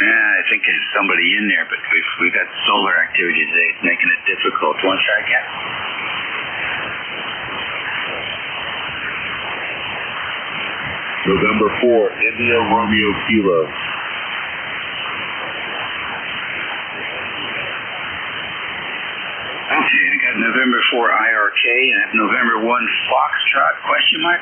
I think there's somebody in there, but we've got solar activity today. It's making it difficult. Want to try again? November 4, India Romeo Kilo. Okay, I got November 4 IRK and November 1 Foxtrot, question mark?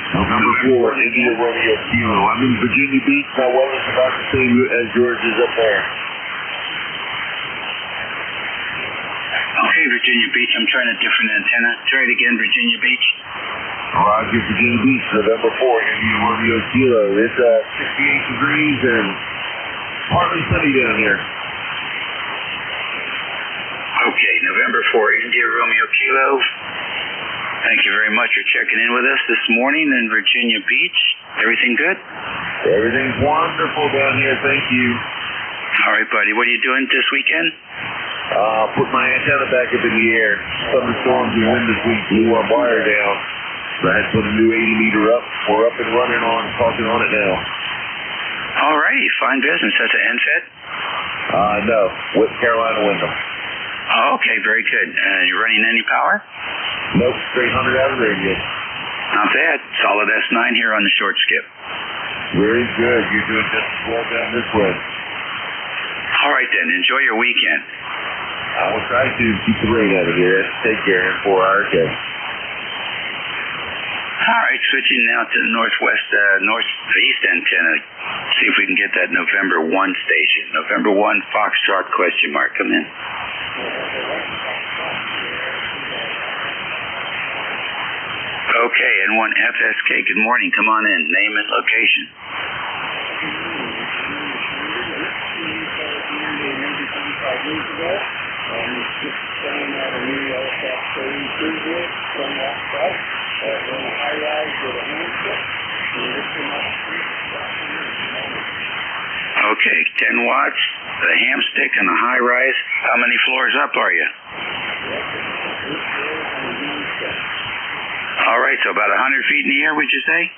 November 4, India Romeo Kilo. I'm in Virginia Beach. My weather's about the same as yours is up there. Okay, Virginia Beach. I'm trying a different antenna. Try it again, Virginia Beach. Roger, Virginia Beach, November 4, India Romeo Kilo. It's 68 degrees and partly sunny down here. Okay, November 4, India Romeo Kilo. Thank you very much for checking in with us this morning in Virginia Beach. Everything good? Everything's wonderful down here, thank you. All right, buddy. What are you doing this weekend? Put my antenna back up in the air. Thunderstorms and wind this week blew our wire down. So I had to put a new 80-meter up. We're up and running talking on it now. All righty. Fine business. That's an NFED? No. With Carolina Wyndham. Oh, okay. Very good. You running any power? Nope. Straight 100 out of radius. Not bad. Solid S9 here on the short skip. Very good. You're doing just as well down this way. All right, then. Enjoy your weekend. I will try to keep the rain out of here. Take care. 4 hours. Okay. All right, switching now to the northeast antenna. See if we can get that November 1 station. November 1 Foxtrot question mark. Come in. Okay, N1 FSK. Good morning. Come on in. Name and location. Okay, 10 watts, the ham stick and the high rise. How many floors up are you? All right, so about 100 feet in the air, would you say?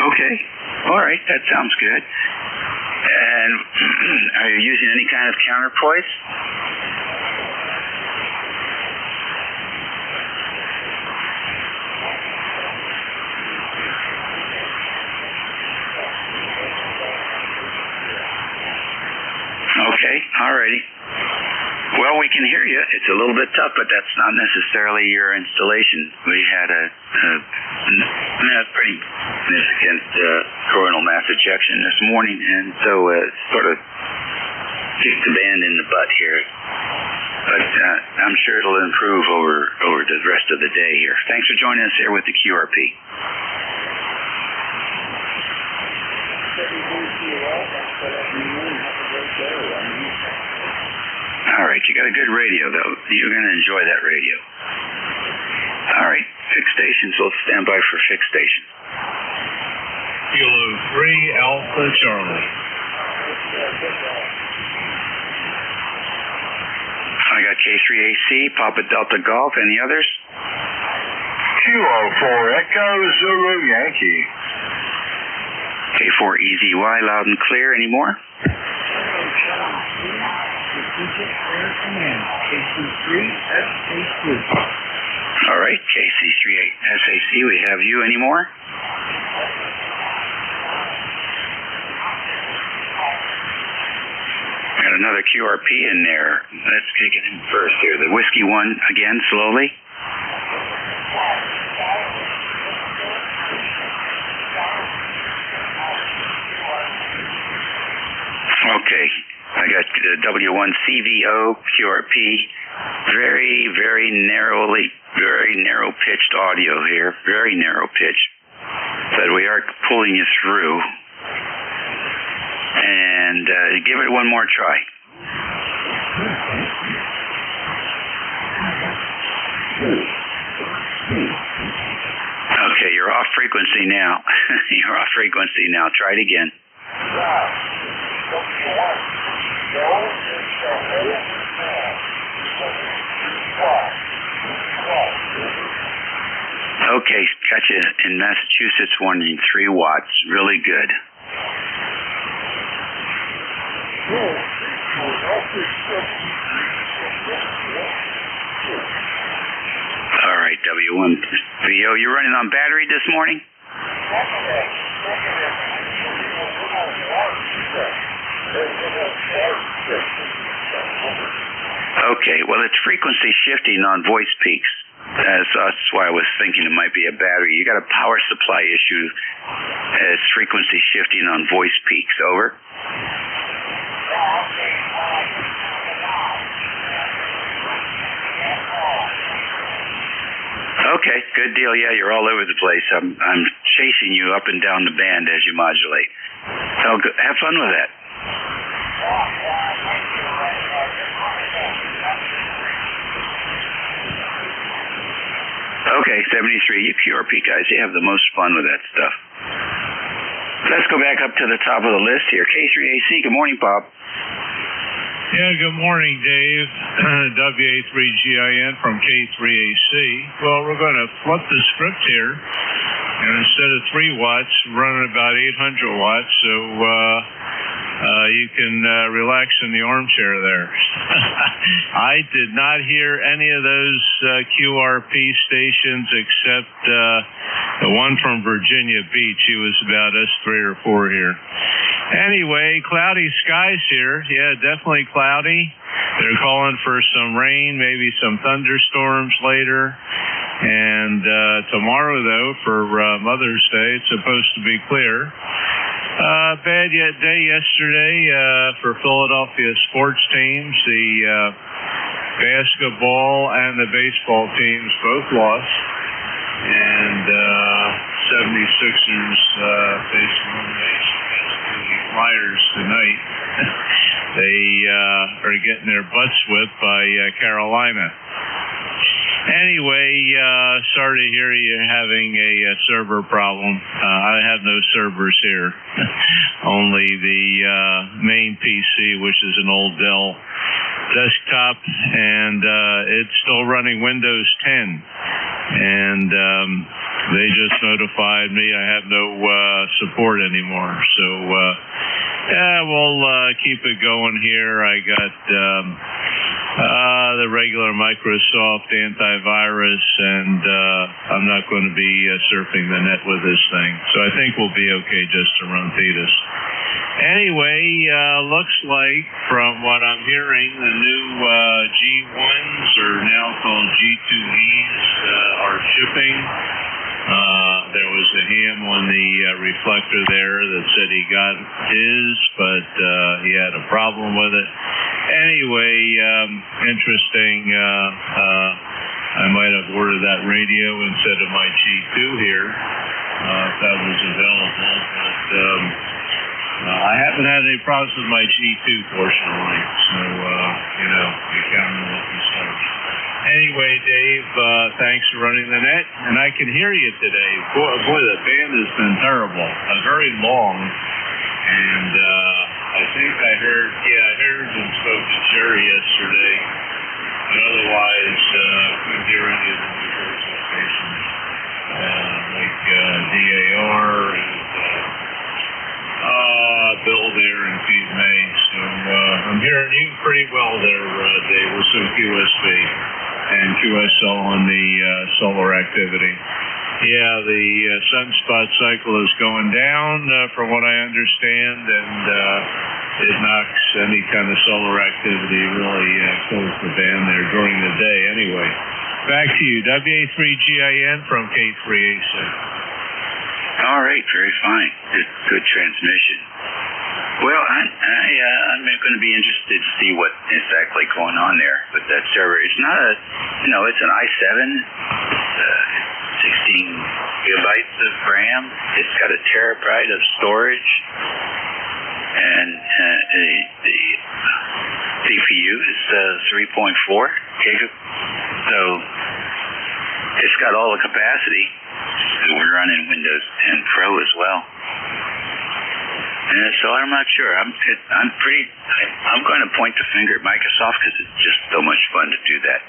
Okay, all right, that sounds good. And are you using any kind of counterpoise? Okay, alrighty. Well, we can hear you. It's a little bit tough, but that's not necessarily your installation. We had a pretty significant coronal mass ejection this morning, and so it sort of kicked the band in the butt here. But I'm sure it'll improve over the rest of the day here. Thanks for joining us here with the QRP. All right, you got a good radio, though. You're going to enjoy that radio. All right, fixed station, so let's stand by for fixed station. Kilo 3 Alpha Charlie. I got K3AC, Papa Delta Golf. Any others? Kilo 4 Echo Zulu Yankee. K4 EZY, loud and clear. Any more? All right, KC38SAC, we have you. Any more? Got another QRP in there. Let's take it in first here. The Whiskey 1 again, slowly. Okay, I got W1 CVO QRP. Very, very narrow pitched audio here. Very narrow pitch. But we are pulling you through. And give it one more try. Okay, you're off frequency now. You're off frequency now. Try it again. Okay, got you in Massachusetts warning 3 watts. Really good. All right, W1 VO, you running on battery this morning? Okay, well, it's frequency shifting on voice peaks. That's why I was thinking it might be a battery. You got a power supply issue. It's frequency shifting on voice peaks. Over. Okay, good deal. Yeah, you're all over the place. I'm chasing you up and down the band as you modulate. So have fun with that. Okay, 73, you QRP guys, you have the most fun with that stuff. Let's go back up to the top of the list here. K3AC, good morning, Bob. Yeah, good morning, Dave. WA3GIN from K3AC. Well, we're going to flip the script here, and instead of 3 watts, run about 800 watts. So you can relax in the armchair there. I did not hear any of those QRP stations except the one from Virginia Beach. He was about S3 or 4 here. Anyway, cloudy skies here. Yeah, definitely cloudy. They're calling for some rain, maybe some thunderstorms later. And tomorrow, though, for Mother's Day, it's supposed to be clear. Bad day yesterday for Philadelphia sports teams. The basketball and the baseball teams both lost. And 76ers facing elimination against the Flyers tonight. They are getting their butts whipped by Carolina. Anyway, sorry to hear you're having a server problem. I have no servers here. Only the main PC, which is an old Dell desktop, and it's still running Windows 10. And they just notified me I have no support anymore. So, we'll keep it going here. I got the regular Microsoft antivirus, and I'm not going to be surfing the net with this thing. So I think we'll be okay just to run Thetis. Anyway, looks like from what I'm hearing, the new G1s, or now called G2Es, are shipping. There was a ham on the reflector there that said he got his, but he had a problem with it. Anyway, interesting. I might have ordered that radio instead of my G2 here, if that was available. But I haven't had any problems with my G2, fortunately. So, you count on what you say. Anyway, Dave, thanks for running the net. And I can hear you today. Boy, the band has been terrible. Very long. And I think I heard and spoke to Jerry yesterday. But otherwise, couldn't hear any of the New Jersey stations. Like DAR and Bill there and Pete May. So I'm hearing you pretty well there, Dave, with some QSB and QSL on the solar activity. Yeah, the sunspot cycle is going down, from what I understand, and it knocks any kind of solar activity, really kills the band there during the day anyway. Back to you, WA3GIN from K3AC. All right, very fine. Good transmission. Well, I'm going to be interested to see what exactly going on there with that server. It's not it's an i7, 16 gigabytes of RAM. It's got a terabyte of storage, and the CPU is 3.4 gig. So it's got all the capacity. We're running Windows 10 Pro as well. So I'm not sure. I'm going to point the finger at Microsoft because it's just so much fun to do that.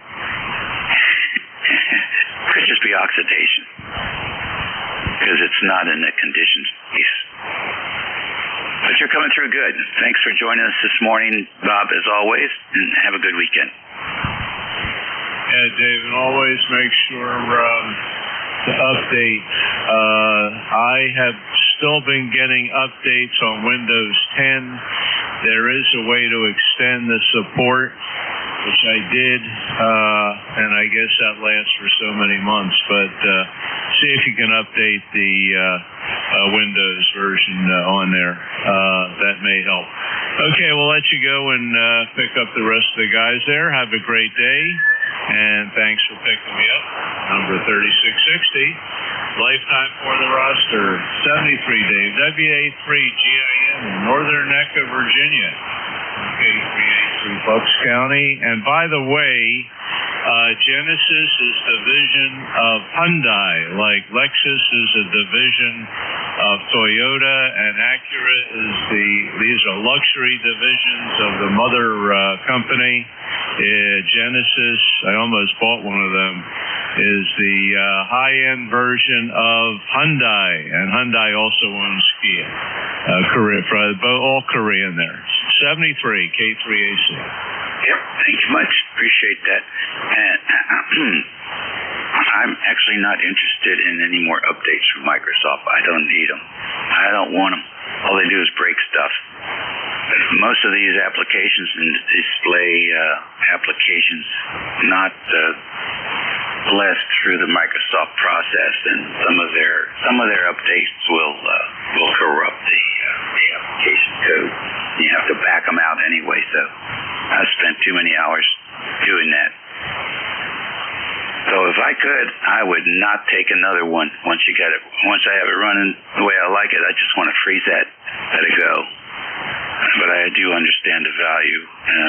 Could just be oxidation because it's not in the conditions piece. But you're coming through good. Thanks for joining us this morning, Bob, as always, and have a good weekend. Yeah, Dave, and always make sure to update. I have still been getting updates on Windows 10. There is a way to extend the support, which I did, and I guess that lasts for so many months. But see if you can update the Windows version on there. That may help. Okay, we'll let you go and pick up the rest of the guys there. Have a great day, and thanks for picking me up. Number 3660. Lifetime for the roster, 73 Dave, WA3GIN, Northern Neck of Virginia, K3A3 Bucks County. And by the way, Genesis is a division of Hyundai, like Lexus is a division of Toyota, and Acura is these are luxury divisions of the mother company. Genesis, I almost bought one of them, is the high-end version of Hyundai, and Hyundai also owns p.m. All Korean there. 73 K3AC. Yep, thank you much. Appreciate that. And I'm actually not interested in any more updates from Microsoft. I don't need them. I don't want them. All they do is break stuff. Most of these applications and display applications not blessed through the Microsoft process, and some of their updates will corrupt the application code. You have to back them out anyway. So I've spent too many hours doing that. So if I could, I would not take another one once I have it running the way I like it. I just want to freeze that, let it go. But I do understand the value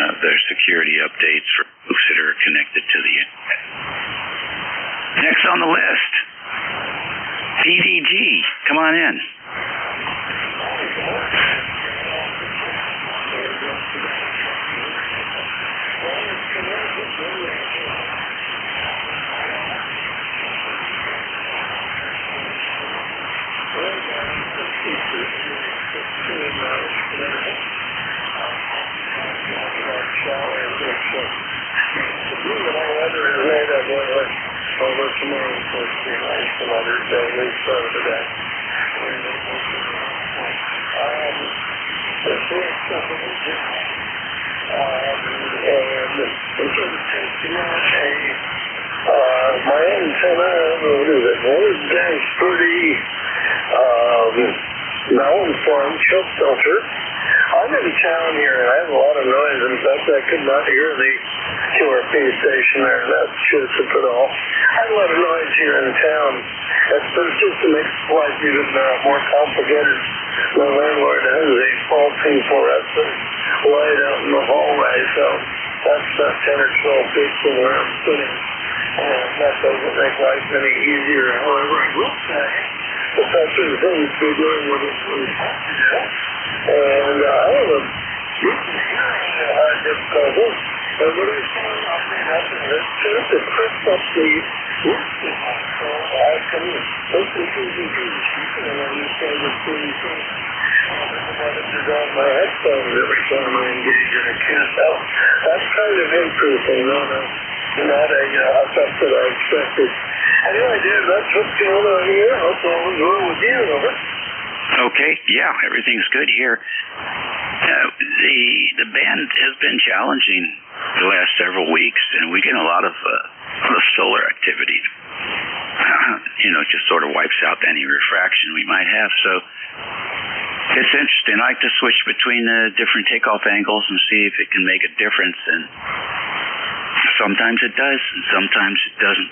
of their security updates for folks that are connected to the internet. Next on the list, PDG. Come on in. My antenna, what is it? One dash 30 malformed choke filter. I'm in town here and I have a lot of noise. In fact, I could not hear the QRP station there in Massachusetts at all. I have a lot of noise here in town. It's just to make life even more complicated. My landlord has a faulty fluorescent light out in the hallway, so that's 10 or 12 feet from where I'm sitting. And that doesn't make life any easier. However, I will say the professor seems to be doing what he's supposed to do. And I have a hearing difficulty. And what I found out happened is to press up the roof signal. So I can listen to the sheet and understand what's being said. Monitors on my headphones every time I engage in a can't tell. That's kind of interesting, not a effect that I expected. Anyway, Dave, that's what's going on here. Hope all is well with you, over. Okay, yeah, everything's good here. The band has been challenging the last several weeks, and we get a lot of solar activity. Just sort of wipes out any refraction we might have. So it's interesting. I like to switch between the different takeoff angles and see if it can make a difference. And sometimes it does, and sometimes it doesn't.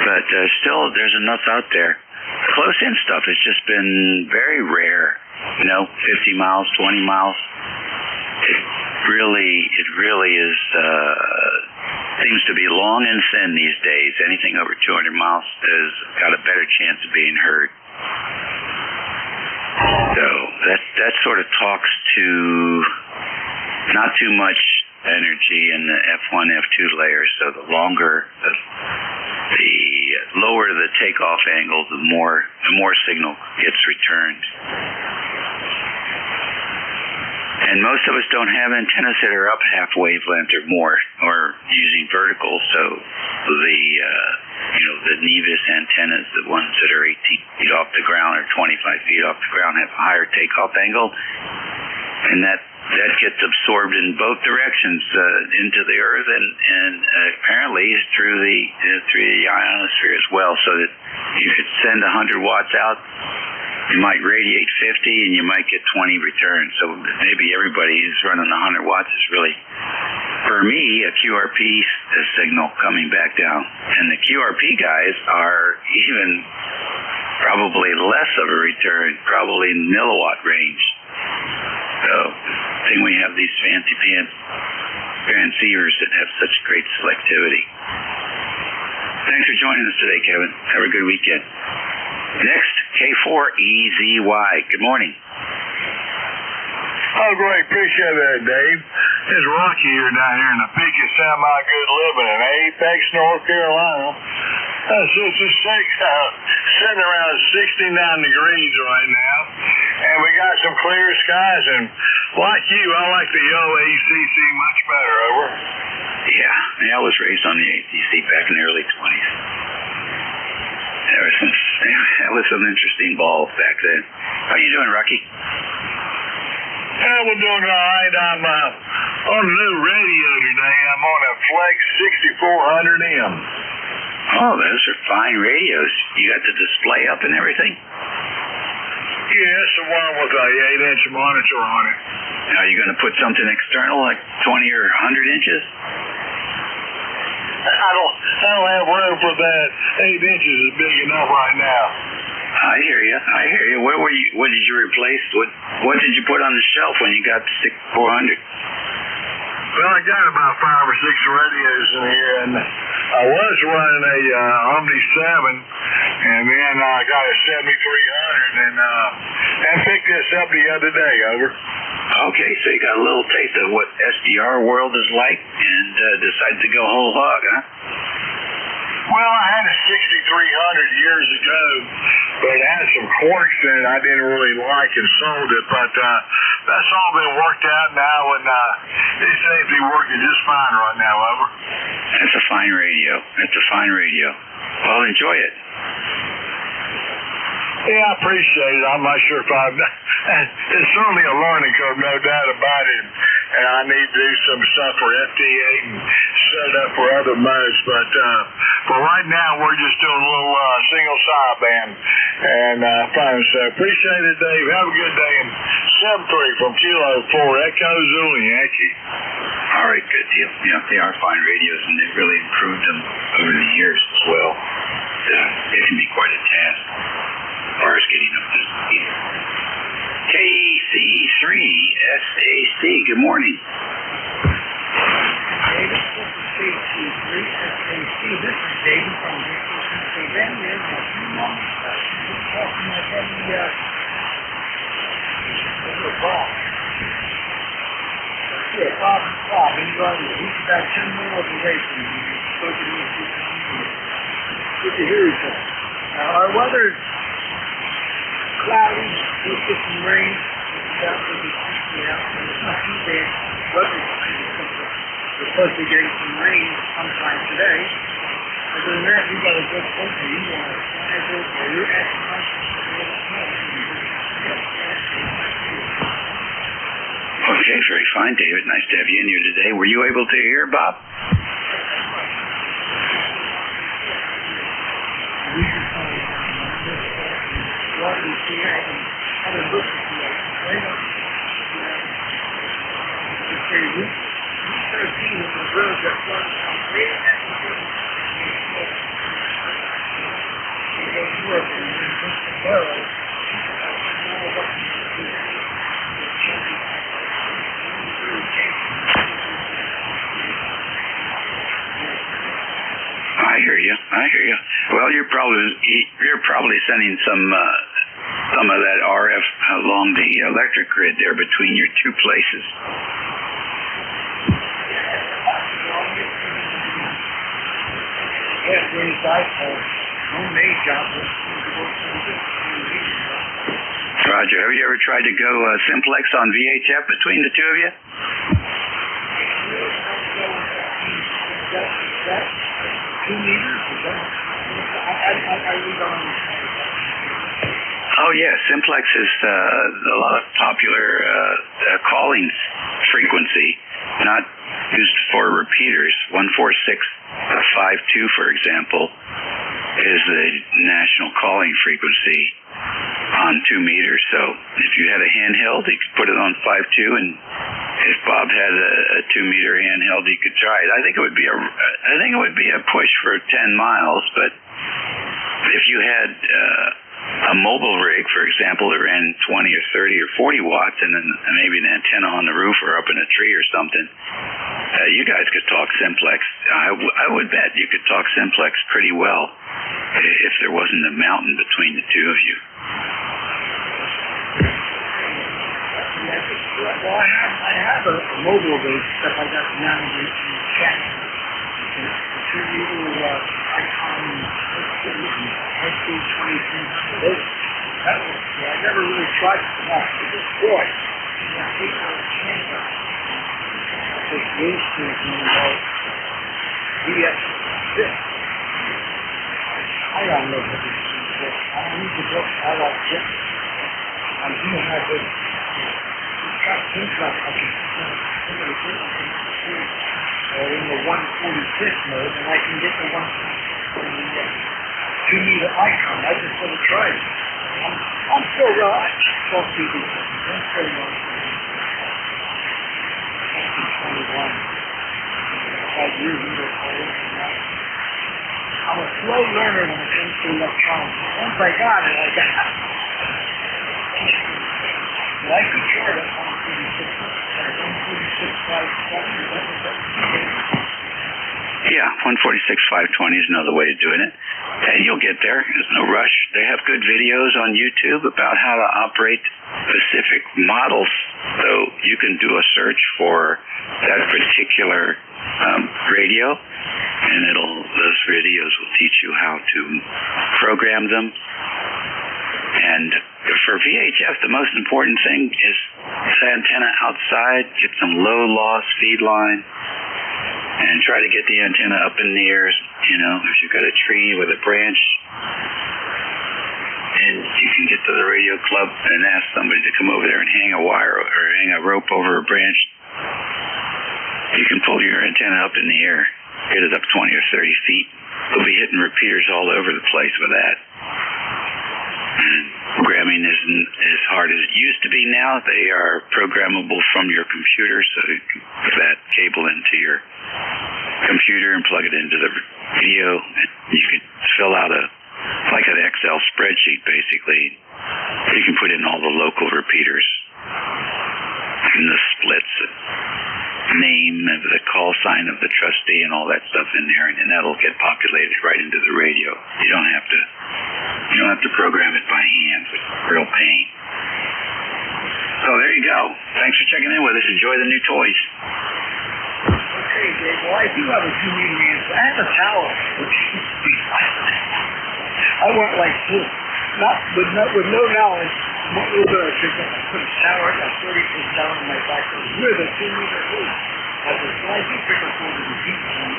But still, there's enough out there. Close-in stuff has just been very rare. 50 miles, 20 miles. It really is, seems to be long and thin these days. Anything over 200 miles has got a better chance of being heard. So that sort of talks to not too much energy in the F1, F2 layers. So the lower the takeoff angle, the more signal gets returned. And most of us don't have antennas that are up half wavelength or more, or using vertical. So the Nevis antennas, the ones that are 18 feet off the ground or 25 feet off the ground, have a higher takeoff angle, and that gets absorbed in both directions into the Earth and apparently through the ionosphere as well. So that you could send 100 watts out. You might radiate 50 and you might get 20 returns. So maybe everybody who's running 100 watts is really, for me, a QRP signal coming back down. And the QRP guys are even probably less of a return, probably milliwatt range. So I think we have these fancy transceivers that have such great selectivity. Thanks for joining us today, Kevin. Have a good weekend. Next, K4EZY. Good morning. Oh, great. Appreciate that, Dave. It's Rocky here down here in the peak of semi-good living in Apex, North Carolina. That's 66 sitting around 69 degrees right now, and we got some clear skies. And like you, I like the OACC much better. Over. Yeah, I was raised on the ACC back in the early 20s. That was some interesting balls back then. How you doing, Rocky? Yeah, we're doing all right. I'm on a new radio today. I'm on a Flex 6400M. Oh, those are fine radios. You got the display up and everything? Yeah, it's the one with a 8-inch monitor on it. Now, are you going to put something external like 20 or 100 inches? I don't have room for that. 8 inches is big enough right now. I hear you. What did you replace? What did you put on the shelf when you got the 6400? Well, I got about 5 or 6 radios in here, and I was running a Omni 7, and then I got a 7300, and picked this up the other day. Over. Okay, so you got a little taste of what SDR world is like, and decided to go whole hog, huh? Well, I had a 6300 years ago, but it had some quirks in it I didn't really like and sold it, but that's all been worked out now, and it seems to be working just fine right now, over. That's a fine radio. Well, enjoy it. Yeah, I appreciate it. I'm not sure if it's certainly a learning curve, no doubt about it. And I need to do some stuff for FT8 and set up for other modes. But for right now, we're just doing a little single sideband. And fine. So appreciate it, Dave. Have a good day. And 7-3 from Kilo 4 Echo Zulu Yankee. All right, good deal. Yeah, they are fine radios, and they've really improved them over the years as well. It can be quite a task as far as getting up to speed. KC3SAC, good morning. David, this is KC3SAC. This is David from Pennsylvania. A few moments ago, we were talking about having Bob. Yeah, Bob, he's about 10 miles away from you. Good to hear you, sir. Our weather is cloudy, we'll get some rain. It's not too bad. We're supposed to be getting some rain sometime today. Other than that, we got a good open. You want to schedule, or you're asking us Okay, very fine, David. Nice to have you in here today. Were you able to hear, Bob? I hear you. Well, you're probably sending some of that RF along the electric grid there between your two places. Roger, have you ever tried to go simplex on VHF between the two of you? Oh yeah, simplex is a lot of popular calling frequency, not used for repeaters. 146.52, for example, is the national calling frequency on 2 meters. So if you had a handheld, you could put it on 5.2, and if Bob had a 2 meter handheld, you could try it. I think it would be a push for 10 miles, but if you had a mobile rig, for example, that ran 20 or 30 or 40 watts, and then maybe an antenna on the roof or up in a tree or something, you guys could talk simplex. I would bet you could talk simplex pretty well if there wasn't a mountain between the two of you. Well, I have a mobile base stuff I got now in the chat. It's a 2 meter icon SC2300. That was, I never really tried it enough. But boy, I hate how it came out. This news station about BS6. I don't know what this is. I don't need to look. I like it. I do have it. It's got things like I can in the 146 mode, and I can get the 2-meter icon. I just want to try it. I'm still right. 12 TV. I'm still right. 21. 5 years ago, I'm a slow learner when it comes to electronics. Once I got it, I got it. But I could chart it on 146.520. Yeah, 146.520 is another way of doing it. And you'll get there. There's no rush. They have good videos on YouTube about how to operate specific models. So you can do a search for that particular radio, and those videos will teach you how to program them. And for VHF, the most important thing is the antenna outside, get some low loss feed line, and try to get the antenna up in the air. You know, if you've got a tree with a branch, and you can get to the radio club and ask somebody to come over there and hang a wire or hang a rope over a branch, you can pull your antenna up in the air, get it up 20 or 30 feet. You'll be hitting repeaters all over the place with that. And programming isn't as hard as it used to be now. They are programmable from your computer, so you can put that cable into your computer and plug it into the radio, and you can fill out like an Excel spreadsheet, basically. You can put in all the local repeaters and the splits, name of the call sign of the trustee and all that stuff in there, and then that'll get populated right into the radio. You don't have to program it by hand. It's a real pain. So there you go. Thanks for checking in with us. Enjoy the new toys. Okay, Dave. Well, I do have a 2-meter answer. I have a tower. I want like this. With no knowledge. What was I put a tower? I got 30 feet down in my back with a 2-meter hoop. I was slightly bigger for the deep one.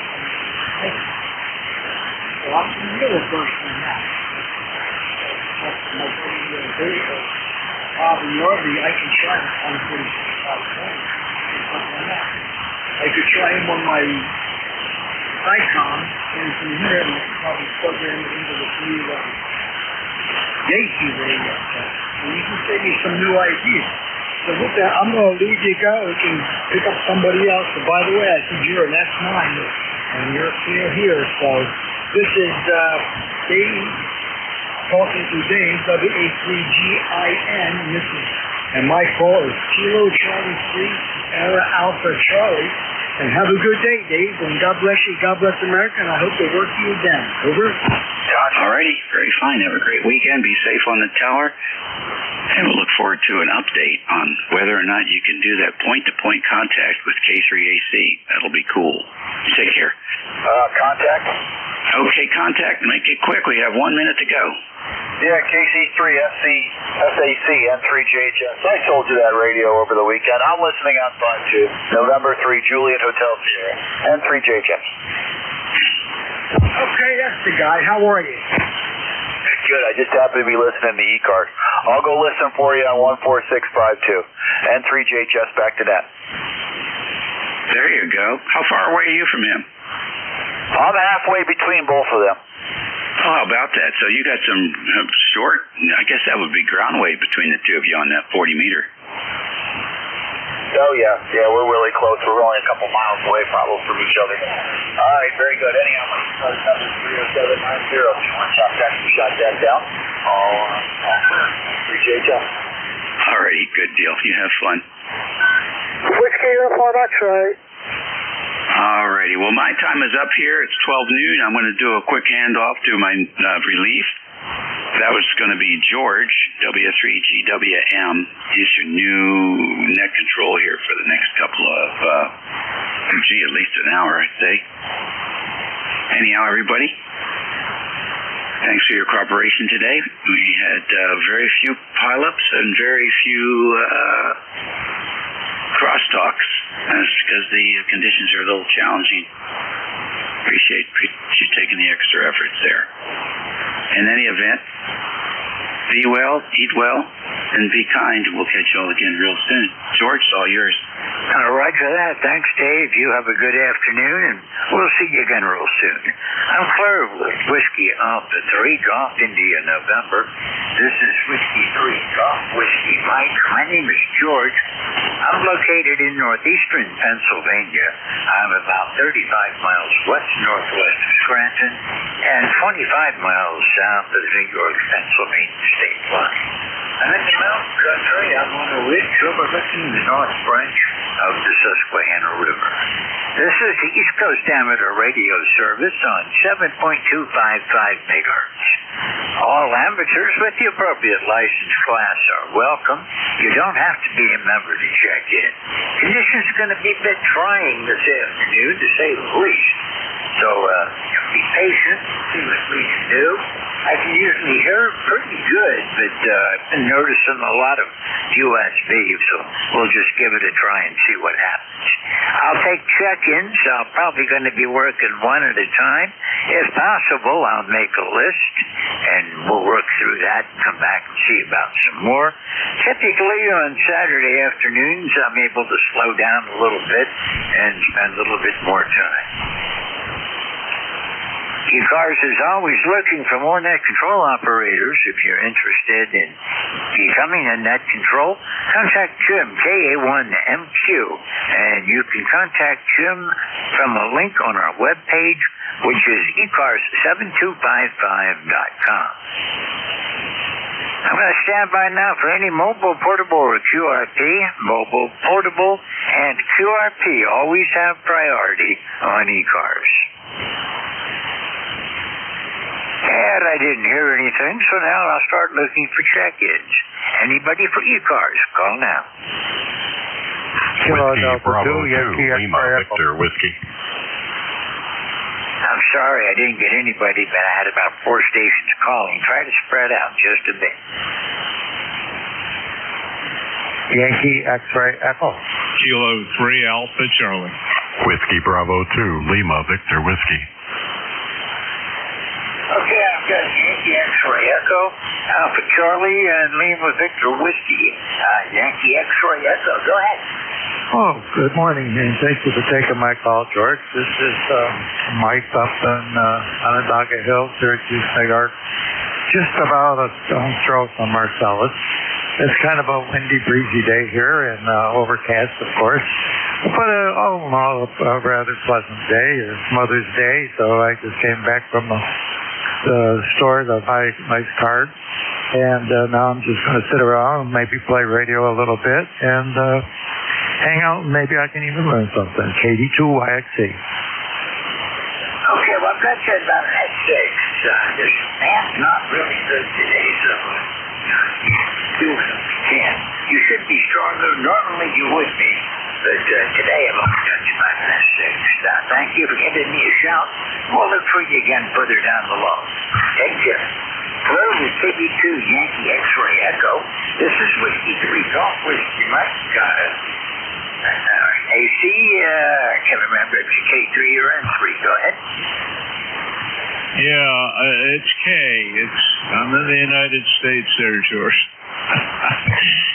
So I'm really versed in that. My buddy Bobby Yorby, I can try him on 46.520. Something like that. I could try him on my Icon, and from here I could probably plug him into the new Yankee radio. And you can save me some new ideas. So with that, I'm going to leave you go. We can pick up somebody else. And by the way, I think you're an S9, and you're here. So this is Dave, talking to Dave, W-A-3-G-I-N. And my call is Kilo Charlie 3, Era Alpha Charlie. And have a good day, Dave, and God bless you, God bless America, and I hope they work you again. Over. Alrighty, very fine. Have a great weekend. Be safe on the tower. And we'll look forward to an update on whether or not you can do that point-to-point contact with K3AC. That'll be cool. Take care. Contact? Okay, contact. Make it quick. We have 1 minute to go. Yeah, KC3SC, FAC, N3JHS. I told you that radio over the weekend. I'm listening on 5-2. November 3, Juliet Hotel Sierra, N3JHS. Okay, that's the guy. How are you? Good. I just happen to be listening to ECARS. I'll go listen for you on 14652. N3JHS back to net. There you go. How far away are you from him? I'm halfway between both of them. Oh, how about that? So you got some short, I guess that would be ground wave between the two of you on that 40 meter. Oh, yeah. Yeah, we're really close. We're only a couple miles away probably from each other. All right, very good. Anyhow, my number is 30790. If you want to chop that, shot that down. Appreciate you. All righty, good deal. You have fun. Whiskey Uniform X-ray. All righty. Well, my time is up here. It's 12 noon. I'm going to do a quick handoff to my relief. That was going to be George, W3GWM. He's your new net control here for the next couple of, at least an hour, I'd say. Anyhow, everybody, Thanks for your cooperation today. We had very few pileups and very few crosstalks. That's because the conditions are a little challenging. Appreciate you taking the extra efforts there. In any event, be well, eat well, and be kind. We'll catch you all again real soon. George, it's all yours. Roger that. Thanks, Dave. You have a good afternoon, and we'll see you again real soon. I'm Claire with Whiskey Alpha 3, Golf India, November. This is Whiskey 3, Golf Whiskey Mike. My name is George. I'm located in northeastern Pennsylvania. I'm about 35 miles west-northwest of Scranton and 25 miles south of the New York-Pennsylvania state line. I'm in the mountain country. I'm on a ridge overlooking the north branch of the Susquehanna River. This is the East Coast Amateur Radio Service on 7.255 megahertz. All amateurs with the appropriate license class are welcome. You don't have to be a member to check in. Conditions are going to be a bit trying this afternoon, to say the least. So, be patient, see what we can do. I can usually hear pretty good, but I've been noticing a lot of USB, so we'll just give it a try and see what happens. I'll take check-ins. I'm probably going to be working one at a time. If possible, I'll make a list, and we'll work through that and come back and see about some more. Typically, on Saturday afternoons, I'm able to slow down a little bit and spend a little bit more time. ECARS is always looking for more net control operators. If you're interested in becoming a net control, contact Jim, KA1MQ, and you can contact Jim from a link on our webpage, which is ECARS7255.com. I'm going to stand by now for any mobile, portable, or QRP. Mobile, portable, and QRP always have priority on ECARS. And I didn't hear anything, so now I'll start looking for check-ins. Anybody for ECARS, call now. Whiskey Bravo 2, Lima Victor Whiskey. I'm sorry I didn't get anybody, but I had about 4 stations calling. Try to spread out just a bit. Yankee X-Ray Echo. Kilo 3 Alpha Charlie. Whiskey Bravo 2, Lima Victor Whiskey. Okay, I've got Yankee X-Ray Echo, Alpha Charlie, and Lima Victor Whiskey. Yankee X-Ray Echo, go ahead. Oh, good morning, and thank you for taking my call, George. This is Mike up in Onondaga Hill, Syracuse, New York. Just about a stone's throw from Marcellus. It's kind of a windy, breezy day here, and overcast, of course. But all in all, a rather pleasant day. It's Mother's Day, so I just came back from the store to buy a nice card. And now I'm just going to sit around and maybe play radio a little bit and hang out, and maybe I can even learn something. KD2YXC. Okay, well, I've got you about an S6. This band's not really good today, so do what you can. You should be stronger. Normally you would be, but today I've only got you about an S6. Thank you for giving me a shout. We'll look for you again further down the line. Take care. Hello, this is KB2 Yankee X-Ray Echo. This is Whiskey 3 Golf Whiskey Mike. AC, I can't remember if it's K3 or M3. Go ahead. Yeah, it's K. I'm in the United States there, George.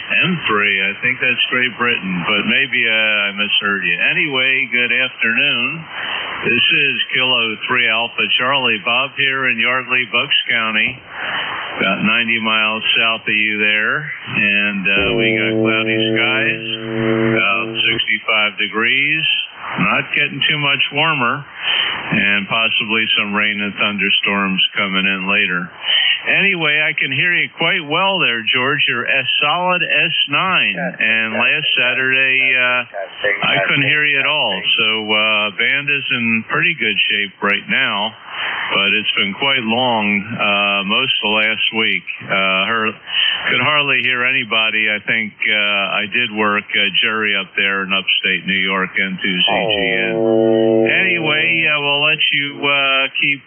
M3, I think that's Great Britain, but maybe I misheard you. Anyway, good afternoon. This is Kilo 3 Alpha Charlie. Bob here in Yardley, Bucks County, about 90 miles south of you there. And we got cloudy skies, about 65 degrees. Not getting too much warmer, and possibly some rain and thunderstorms coming in later. Anyway, I can hear you quite well there, George. You're a solid S9, and last Saturday I couldn't hear you at all. So band is in pretty good shape right now, but it's been quite long most of last week. Could hardly hear anybody. I think I did work Jerry up there in upstate New York, N2CGN. Anyway, we'll let you keep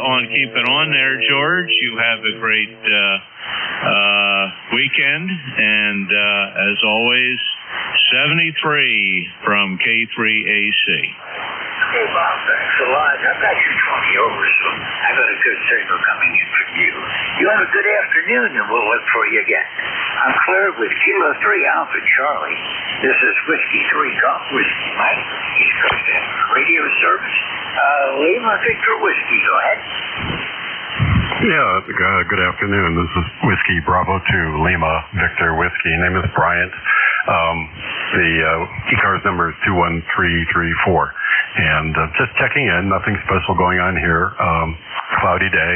on keeping on there, George. You have a great weekend, and as always, 73 from K3AC. Hey, Bob, thanks a lot. I've got you 20 over, so I got a good signal coming in from you. You have a good afternoon, and we'll look for you again. I'm clear with Kilo 3 Alpha Charlie. This is Whiskey 3 Golf Whiskey Mike, East Coast Radio Service. Lima Victor Whiskey, go ahead. Yeah, good afternoon. This is Whiskey Bravo 2 Lima Victor Whiskey. Name is Bryant. The ECARS number is 21334. And just checking in, nothing special going on here. Cloudy day.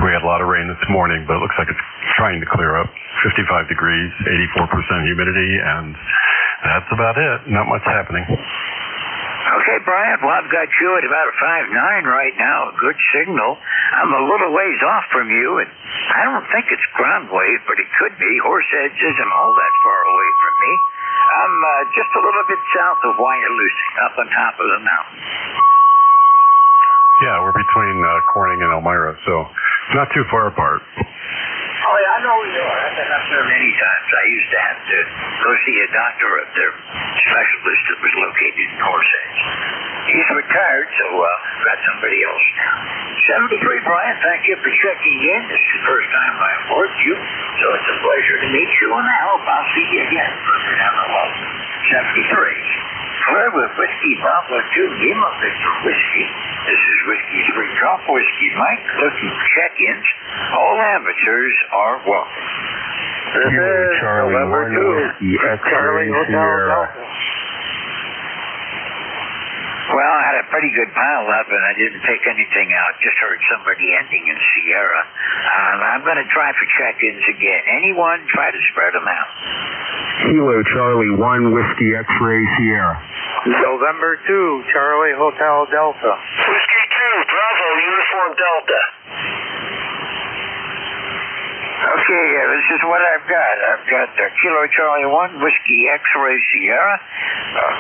We had a lot of rain this morning, but it looks like it's trying to clear up. 55 degrees, 84% humidity, and that's about it. Not much happening. Okay, Brian, well, I've got you at about a 5.9 right now, a good signal. I'm a little ways off from you, and I don't think it's ground wave, but it could be. Horse Edge isn't all that far away from me. I'm just a little bit south of Wyalusing, up on top of the mountain. Yeah, we're between Corning and Elmira, so not too far apart. Oh, yeah, I know where you are. I've been up there many times. I used to have to go see a doctor up there, specialist that was located in Horse Edge. He's retired, so got somebody else now. 73, Brian, thank you for checking in. This is the first time I've worked you, so it's a pleasure to meet you, and I hope I'll see you again further down the road. 73. Clear with Whiskey Bravo 2 Lima Victor Whiskey. This is Whiskey 3 Golf Whiskey Mike, looking for check-ins. All amateurs are welcome. This is November 2, Charlie Hotel Delta. Well, I had a pretty good pile up, and I didn't pick anything out. Just heard somebody ending in Sierra. I'm going to try for check-ins again. Anyone, try to spread them out. Kilo Charlie 1 Whiskey X-Ray Sierra. November 2, Charlie Hotel Delta. Whiskey 2, Bravo Uniform Delta. Okay, this is what I've got. I've got Kilo Charlie 1, Whiskey X-Ray Sierra,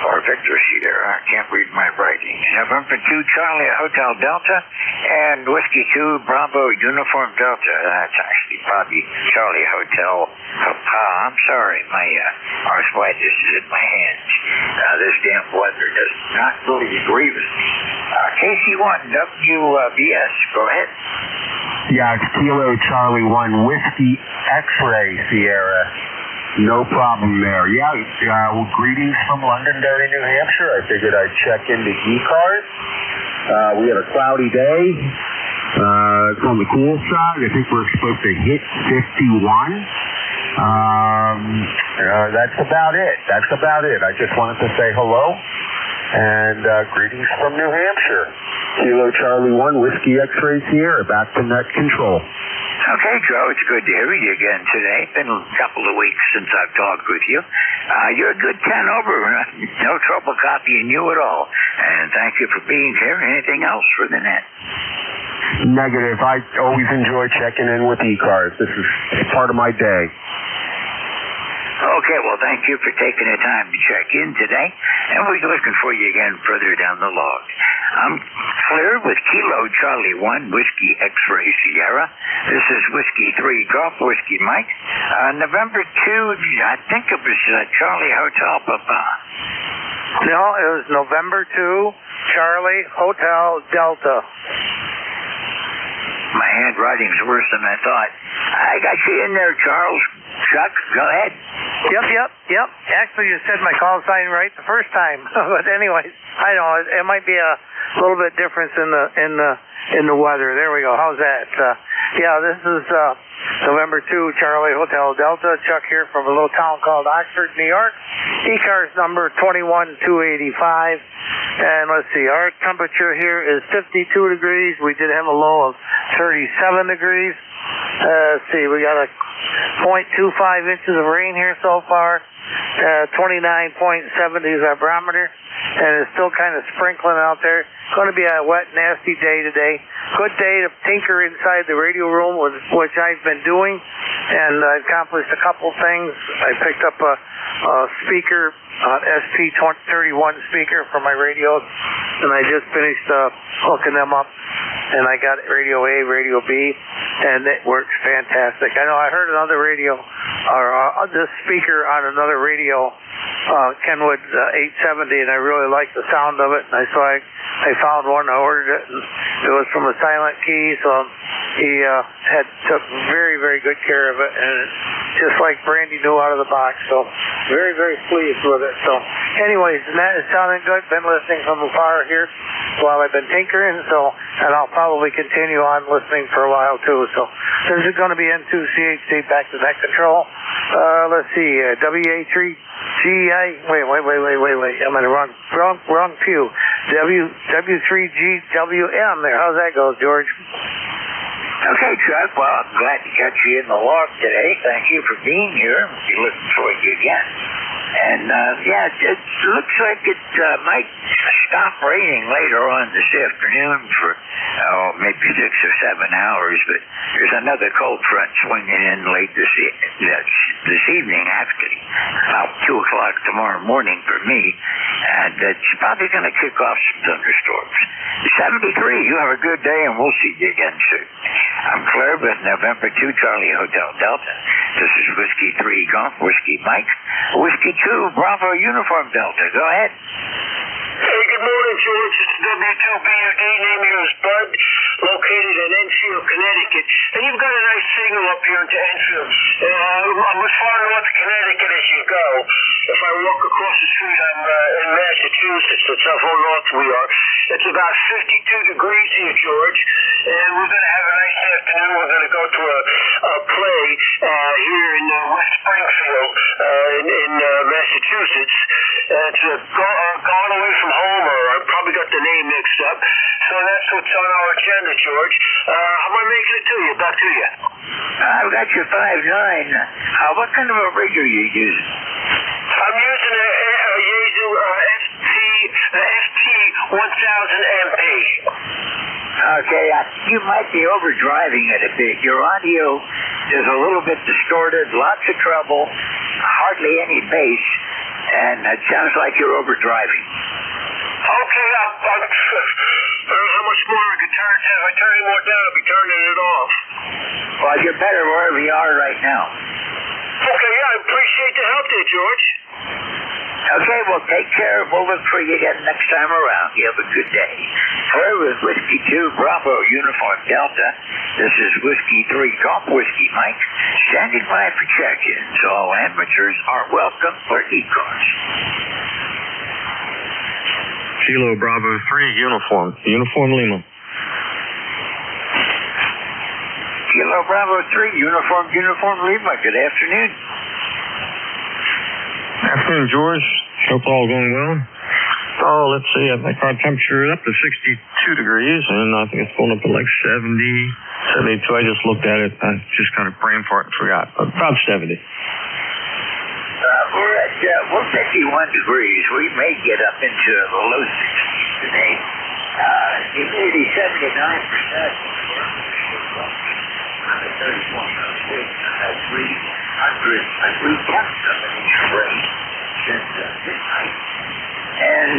or Victor Sierra. I can't read my writing. November 2, Charlie Hotel Delta, and Whiskey 2, Bravo Uniform Delta. That's actually probably Charlie Hotel Papa. I'm sorry, my arthritis is in my hands. This damn weather does not really agree with me. KC1, WBS, go ahead. Yeah, it's Kilo Charlie 1 Whiskey X-Ray Sierra. No problem there. Yeah, greetings from Londonderry, New Hampshire. I figured I'd check into ECARS. We had a cloudy day. It's on the cool side. I think we're supposed to hit 51. That's about it. I just wanted to say hello and greetings from New Hampshire. Kilo Charlie 1 Whiskey X-Ray Sierra, back to net control. Okay, Joe, it's good to hear you again today. It's been a couple of weeks since I've talked with you. You're a good 10 over. No trouble copying you at all. And thank you for being here. Anything else for the net? Negative. I always enjoy checking in with ECARS. This is part of my day. Okay, well, thank you for taking the time to check in today, and we're looking for you again further down the log. I'm clear with Kilo Charlie 1 Whiskey X-Ray Sierra. This is Whiskey 3 Golf Whiskey Mike. November 2, I think it was Charlie Hotel Papa. No, it was November 2, Charlie Hotel Delta. My handwriting's worse than I thought. I got you in there, Charles. Chuck, go ahead. Yep. Actually, you said my call sign right the first time. But anyways, I know it might be a little bit difference in the weather. There we go. How's that? This is November 2, Charlie Hotel Delta. Chuck here from a little town called Oxford, New York. ECARS number 21285. And let's see, our temperature here is 52 degrees. We did have a low of 37 degrees. Let's see, we got a 0.25 inches of rain here so far. 29.70 is our barometer, and it's still kind of sprinkling out there. It's going to be a wet, nasty day today. Good day to tinker inside the radio room, which I've been doing, and I accomplished a couple things. I picked up a speaker, an SP31 speaker for my radio, and I just finished hooking them up and I got Radio A, Radio B, and it works fantastic. I know I heard another radio, or this speaker on another radio, Kenwood 870, and I really liked the sound of it, and so I found one, I ordered it, and it was from a Silent Key, so he took very, very good care of it, and it's just like Brandy knew out of the box, so very, very pleased with it. So anyways, that is sounding good. Been listening from afar here while I've been tinkering, and I'll probably continue on listening for a while too. So this is going to be N2CHC back to net control. Let's see, WA3GI, wait, I'm in the wrong pew. W3GWM there. How's that go, George? Okay, Chuck. Well, I'm glad to catch you in the log today. Thank you for being here. We'll be looking for you again. And, it looks like it might stop raining later on this afternoon for, maybe 6 or 7 hours, but there's another cold front swinging in late this evening, actually, about 2 o'clock tomorrow morning for me, and it's probably going to kick off some thunderstorms. 73, you have a good day, and we'll see you again soon. I'm Claire with November 2 Charlie Hotel Delta. This is Whiskey 3 Golf, Whiskey Mike, Whiskey 2 Bravo Uniform Delta. Go ahead. Hey, good morning, George. It's W2BUD. Name here is Bud, located in Enfield, Connecticut. And you've got a nice signal up here into Enfield. I'm as far north of Connecticut as you go. If I walk across the street, I'm in Massachusetts. That's how far north we are. It's about 52 degrees here, George. And we're going to have a nice afternoon. We're going to go to a play here in West Springfield in Massachusetts. It's Gone Away from Home, or I probably got the name mixed up. So that's what's on our agenda, George. How am I making it to you? Back to you. I've got your 5.9. What kind of a rig are you using? I'm using a Yaesu FT 1000MP. Okay, you might be overdriving it a bit. Your audio is a little bit distorted, lots of treble, hardly any bass, and it sounds like you're overdriving. Okay, how much more I could turn? If I turn it more down, I'll be turning it off. Well, you're better wherever you are right now. Okay, I appreciate the help there, George. Okay, well, take care. We'll look for you again next time around. You have a good day. Claire with Whiskey 2 Bravo Uniform Delta. This is Whiskey 3 Golf Whiskey Mike, standing by for check-ins. All amateurs are welcome for ECARS. Kilo Bravo 3 Uniform Lima. Kilo Bravo 3 Uniform Lima. Good afternoon. Afternoon, George. Hope all going well. Oh, let's see. I think our temperature is up to 62 degrees, and I think it's going up to like 70, 72. I just looked at it. I just kind of brain fart and forgot. About 70. We're at 51 degrees. We may get up into the low 60s today. Humidity 79%. I'm at 31. I blew temps up in each rain since midnight. And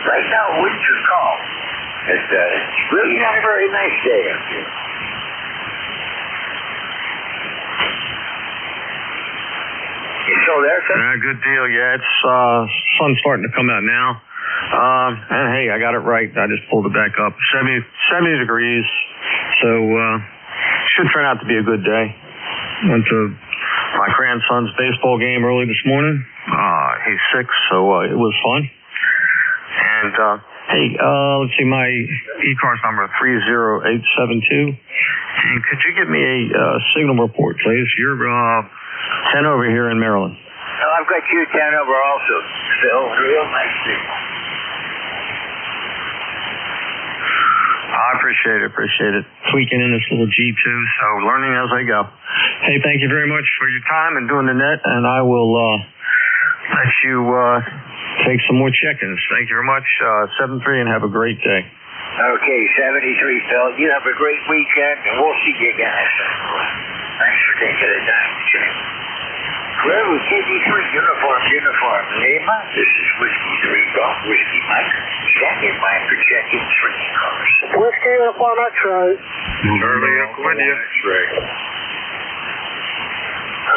right now, winds are calm. It's really not a very nice day up here. You still there, sir? Good deal. Yeah, it's sun's starting to come out now. And hey, I got it right. I just pulled it back up. 70 degrees. So should turn out to be a good day. Went to my grandson's baseball game early this morning. He's 6, so it was fun. And hey, let's see, my ECARS number 30872. And could you give me a signal report, please? You're 10 over here in Maryland. Well, I've got you 10 over also, Phil. Real nice signal. I appreciate it. Tweaking in this little G2, so learning as I go. Hey, thank you very much for your time and doing the net, and I will let you take some more check-ins. Thank you very much. 7-3, and have a great day. Okay, 73, Phil. You have a great weekend, and we'll see you again next time. Thanks for taking the time to check. Clear with KD3 uniform Lima. This is Whiskey 3 Golf Whiskey Mike. Standing by for check-in for ECARS. Whiskey uniform X-ray. Charlie Alpha 1 X-ray.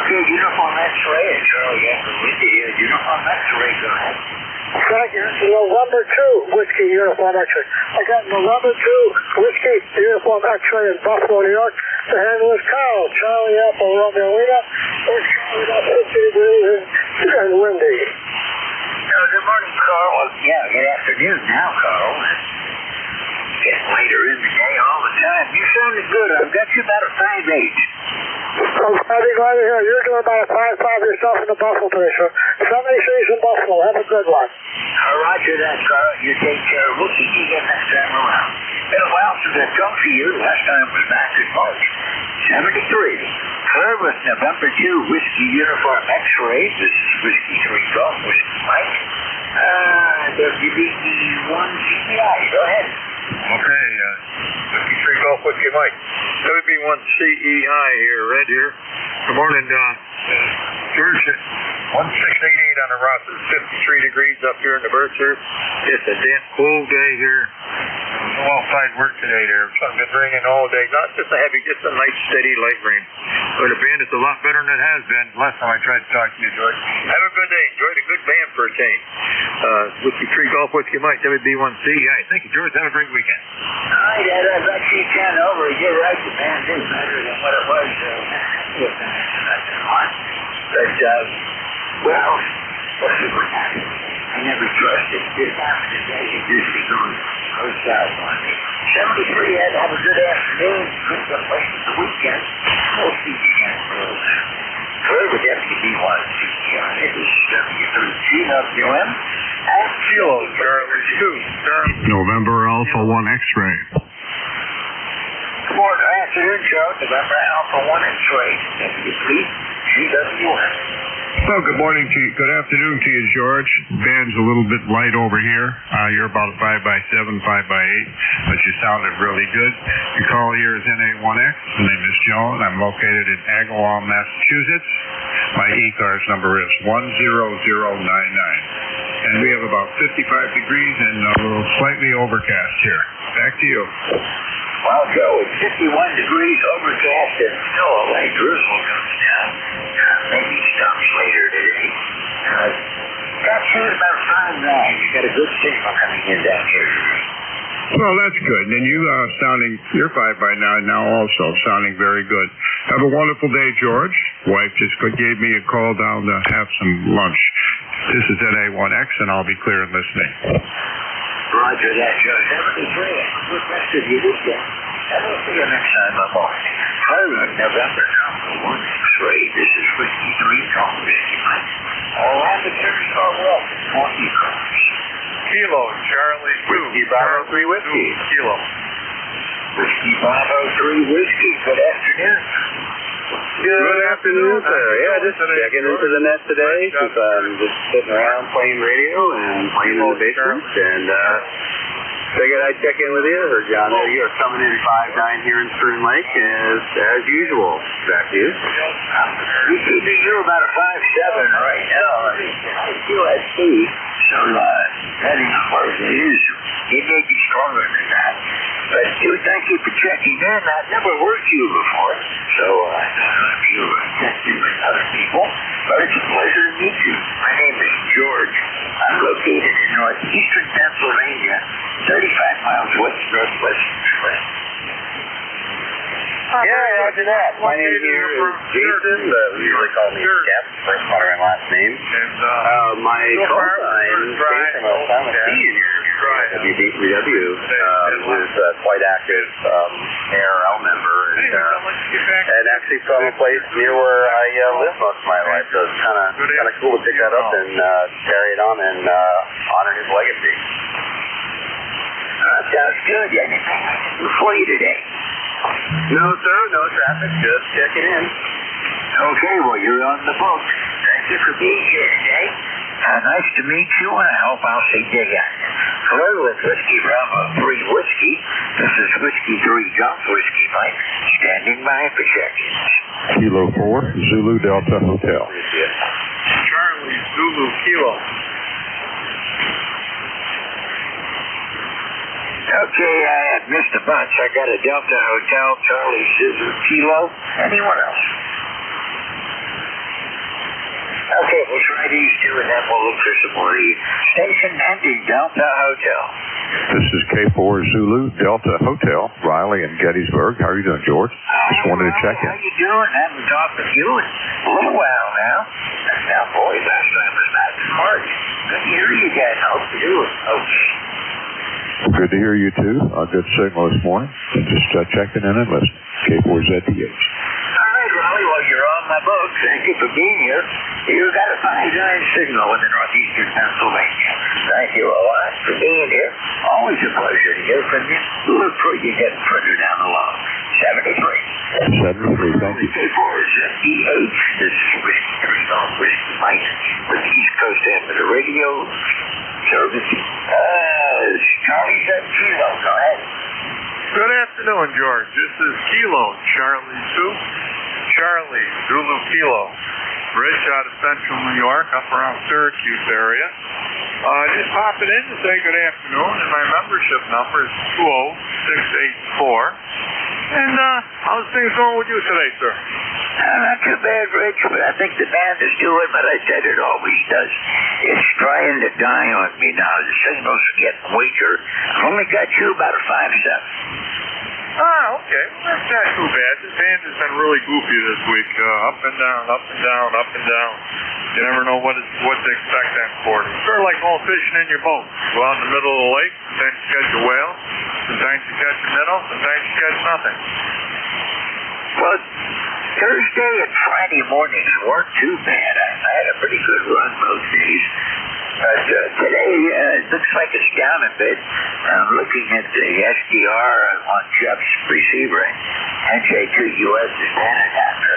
Okay, uniform X-ray and Charlie Alpha Whiskey here. Uniform X-ray, go ahead. Thank you. November 2 Whiskey uniform X-ray. I got November 2 Whiskey uniform X-ray in Buffalo, New York. The handle is Carl. Charlie Alpha Romeo Lima. It's about 50 degrees and windy. Good morning, Carl. Well, yeah, good afternoon now, Carl. Getting later in the day all the time. You sounded good. I've got you about a 5'8". I'm glad to hear. You're doing about a 5'5" yourself in the Buffalo place. So 76 in Buffalo. Have a good one. Roger that, Carl. You take care. We'll see you again next time around. Been a while since I've talked to you. Last time was back in March. 73. Clear with November 2 Whiskey uniform X-ray. This is Whiskey 3 Golf Whiskey Mike. WBD1 CPI. Go ahead. Okay, Whiskey 3 Golf Whiskey Mike. WB1 CEI here, red here. Good morning, George. 1688 on the roster, 53 degrees up here in the Berkshire. It's a damp cool day here. No outside work today there. It's been raining all day. Not just a heavy, just a nice, steady, light rain. But the band is a lot better than it has been last time I tried to talk to you, George. Have a good day. Enjoyed a good band for a change. Whiskey 3 Golf Whiskey Mike, WB1C. Thank you, George. Have a great weekend. All right, Ed. I've got you 10 over. You're right. The band is better than what it was. But, well, what's the good happening? I never trusted this happened today. It usually goes south on me. 73, Ed. Have a good afternoon. Good place for the weekend. We'll see you again for a little bit. Clear with WB1 CPI. It is WM. Kilo, Charlie 2. November Alpha 1 X-ray. Good morning, afternoon, Joe. November Alpha 1 X-ray. GWM. Well, good morning to you. Good afternoon to you, George. Band's a little bit light over here. You're about 5x7, 5x8, but you sounded really good. Your call here is NA1X. My name is Joan. I'm located in Agawam, Massachusetts. My ECARS number is 10099. And we have about 55 degrees and a little slightly overcast here. Back to you. Well, Joe, it's 51 degrees overcast and still a light drizzle comes down. Maybe stops later today. Got you at about 5'9". You got a good signal coming in down here today. Well, that's good. And you you're 5x9 now also, sounding very good. Have a wonderful day, George. Wife just gave me a call down to have some lunch. This is NA1X, and I'll be clear and listening. Roger that, Joe. 73. Good rest of your weekend. And we'll see you next time I'm on. November 1 X-ray. This is Whiskey 3 Golf Whiskey Mike. All amateurs are welcome on ECARS. Kilo, Charlie 2. Whiskey Bravo 3 Whiskey. Kilo. Whiskey Bravo 3 Whiskey. Good afternoon. Good afternoon, sir. Yeah, just checking into the net today since I'm just sitting around playing radio and playing in the basement. And figured I'd check in with you. Heard you on there. You're coming in 5'9" here in Spring Lake as usual. Back to you. You see me, you're about a 5'7" right now. USC. So, depending on where it is, it may be stronger than that. But, thank you for checking in. I've never worked you before, so I don't know if you tested with other people, but it's a pleasure to meet you. My name is George. I'm located in northeastern Pennsylvania, 35 miles west-northwest of Trenton. Yeah, roger that. My name here is Jason, but we usually call me Jeff, first letter and last name. My call sign came from a family here at WDW, who's quite active ARL member, and actually from a place near where I live most of my life, so it's kind of cool to pick that up and carry it on and honor his legacy. Sounds good. Anything I can do for you today? No, sir. No traffic. Just checking in. Okay, well, you're on the book. Thank you for being here today. Nice to meet you, and I hope I'll see you again. Hello, it's Whiskey Bravo 3 Whiskey. This is Whiskey 3 Golf Whiskey Mike, standing by for check-ins. Kilo 4, Zulu Delta Hotel. Charlie Zulu Kilo. Okay, I had missed a bunch. I got a Delta Hotel, Charlie Zulu Kilo. Anyone else? Okay, we'll try these two and then we'll look for some more. Station ending, Delta Hotel. This is K4 Zulu Delta Hotel, Riley and Gettysburg. How are you doing, George? Just wanted to check in. How you doing? I haven't talked with you in a little while now. Now, boy, last time was back in March. Good to hear you again. How are you doing? Okay. Good to hear you, too. Good signal this morning. Just checking in and listening. K4ZDH. All right, Raleigh, well, you're on my book. Thank you for being here. You got a 5-9 signal in the northeastern Pennsylvania. Thank you a lot for being here. Always a pleasure to hear from you. Look for you getting further down the line. 73. 73, thank you. K4ZDH. This is Whiskey 3 Golf Whiskey Mike with the East Coast end of the radio service. Charlie's at Kilo. Go ahead. Good afternoon, George. This is Kilo, Charlie Charlie Zulu Kilo. Rich out of central New York, up around Syracuse area. Just popping in to say good afternoon, and my membership number is 20684. And how's things going with you today, sir? Not too bad, Rich, but I think the band is doing what I said it always does. It's trying to die on me now. The signals are getting weaker. I've only got you about a 5-7. Okay. Well, that's not too bad. This band has been really goofy this week. Up and down, up and down, up and down. You never know what to expect that quarter. It's sort of like going fishing in your boat. Go out in the middle of the lake, sometimes you catch a whale, sometimes you catch a minnow, sometimes you catch nothing. Well, Thursday and Friday mornings weren't too bad. I had a pretty good run both days. But today, it looks like it's down a bit. I'm looking at the SDR on Jeff's receiver. NJ2US is down an after.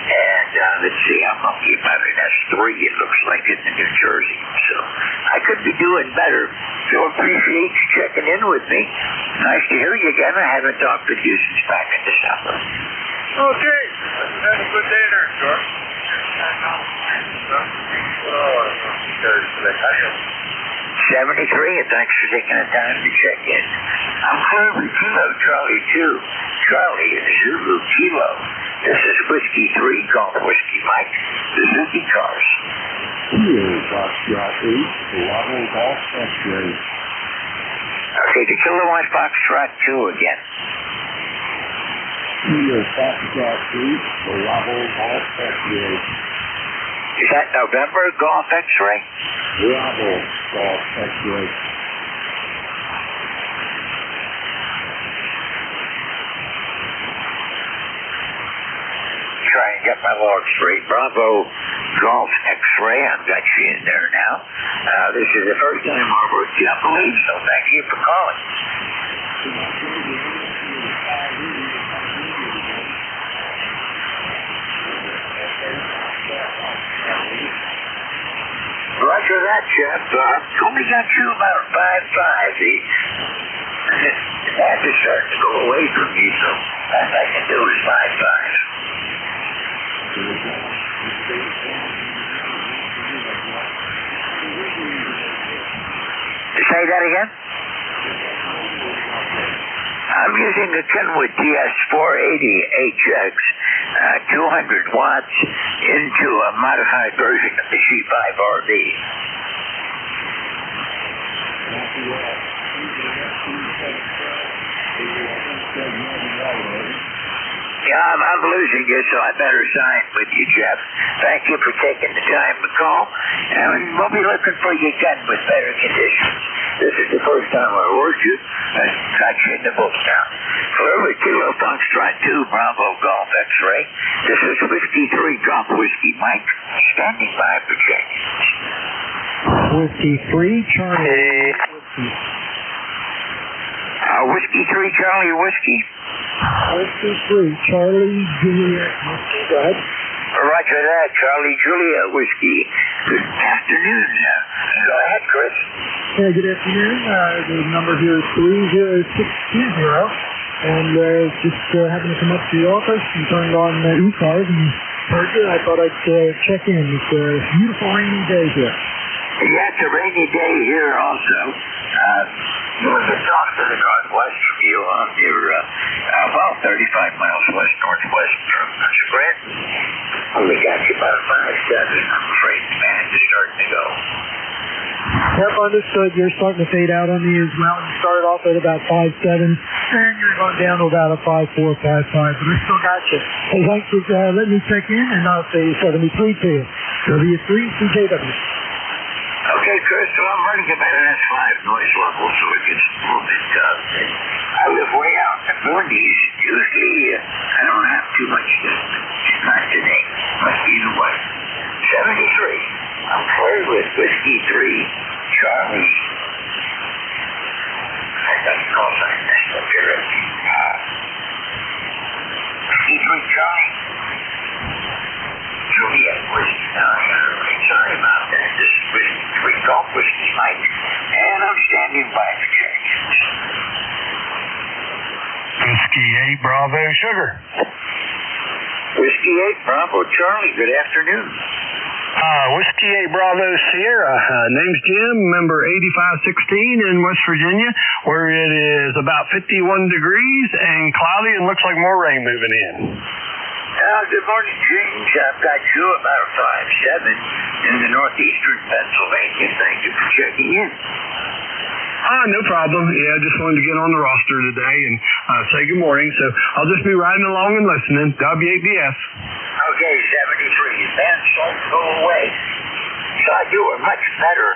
And let's see, I'm lucky about an S3, it looks like, in the New Jersey. So I could be doing better. So appreciate you checking in with me. Nice to hear you again. I haven't talked with you since back in December. Okay. Have a good day there, George. 73, and thanks for taking the time to check in. I'm Clearly Kilo, Charlie 2. Charlie is Zulu Kilo. This is Whiskey 3 Golf Whiskey Mike. This is ECARS. Here, Foxtrot 8, Bravo Golf X-Ray. Okay, the Kilowatt Foxtrot 2 again. Here, Foxtrot 8, Bravo Golf X-Ray. Is that November Golf X-Ray? Bravo Golf X-Ray. Try and get my log straight. Bravo Golf X-Ray. I've got you in there now. This is the first time I've worked you, I believe, so thank you for calling. Roger that, Jeff. Only got you about 5'5". The band is starting to go away from me, so all I can do is 5'5". Say that again? I'm using a Kenwood TS480HX, 200 watts into a modified version of the C5RV. Yeah, I'm losing you, so I better sign with you, Jeff. Thank you for taking the time to call, and we'll be looking for you again with better conditions. This is the first time I worked you. I got you in the book now. Clearly, Kilo Foxtrot 2, Bravo Golf X-Ray. This is Whiskey 3 Golf Whiskey Mike, standing by for check-ins. Whiskey 3, Charlie. Whiskey 3, Charlie Whiskey. Whiskey 3, Charlie Juliet. Go ahead. Roger that, Charlie Juliet Whiskey. Good afternoon. Go ahead, Chris. Yeah, good afternoon. The number here is 30620. And just happened to come up to the office and turned on ECARS and heard you. I thought I'd check in. It's a beautiful rainy day here. Yeah, it's a rainy day here also. It was off to the northwest from you near about 35 miles west-northwest from Scranton. Only got you about 5-7. I'm afraid the band is starting to go. Yep, understood. You're starting to fade out on me as well. You started off at about 5.7, and you're going down to about a 5.4, 5.5, but I still got you. Hey, thanks for letting me check in, and I'll say 73 to you. W3 CKW. Okay, Chris, so I'm running about an S5 noise level, so it gets a little bit tough. I live way out in the boonies. Usually, I don't have too much just not today. Must be the what? 73. I'm clear with Whiskey 3, Charlie. I got the call sign. That's up here. Whiskey 3, Charlie. Juliet Whiskey 9. Sorry about that. This is Whiskey 3, Golf Whiskey Mike. And I'm standing by for changes. Whiskey 8, Bravo, Sugar. Whiskey 8, Bravo, Charlie. Good afternoon. Whiskey 8 Bravo Sierra. Name's Jim, member 8516 in West Virginia, where it is about 51 degrees and cloudy and looks like more rain moving in. Good morning, James. I've got you about 5.7 in the northeastern Pennsylvania. Thank you for checking in. No problem. Yeah, I just wanted to get on the roster today and say good morning. So I'll just be riding along and listening. W8BF. Okay, 73. Then starting to go away. So I do a much better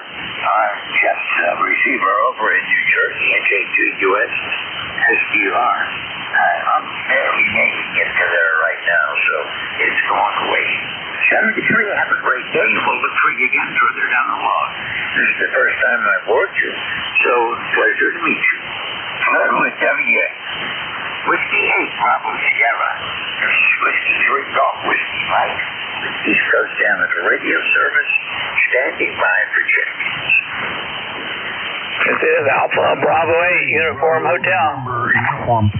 Jeff's receiver over in New Jersey, NJ2US, SDR. I'm barely making it to there right now, so it's going away. 73, have a great day. We'll look for you again further down the log. This is the first time I've worked you, so pleasure to meet you. Hello, it's Whiskey 8, Bravo Sierra. This is Whiskey 3, Golf Whiskey Mike. East Coast Amateur Radio Service, standing by for check-ins. This is Alpha Bravo 8, Uniform Hotel. Uniform.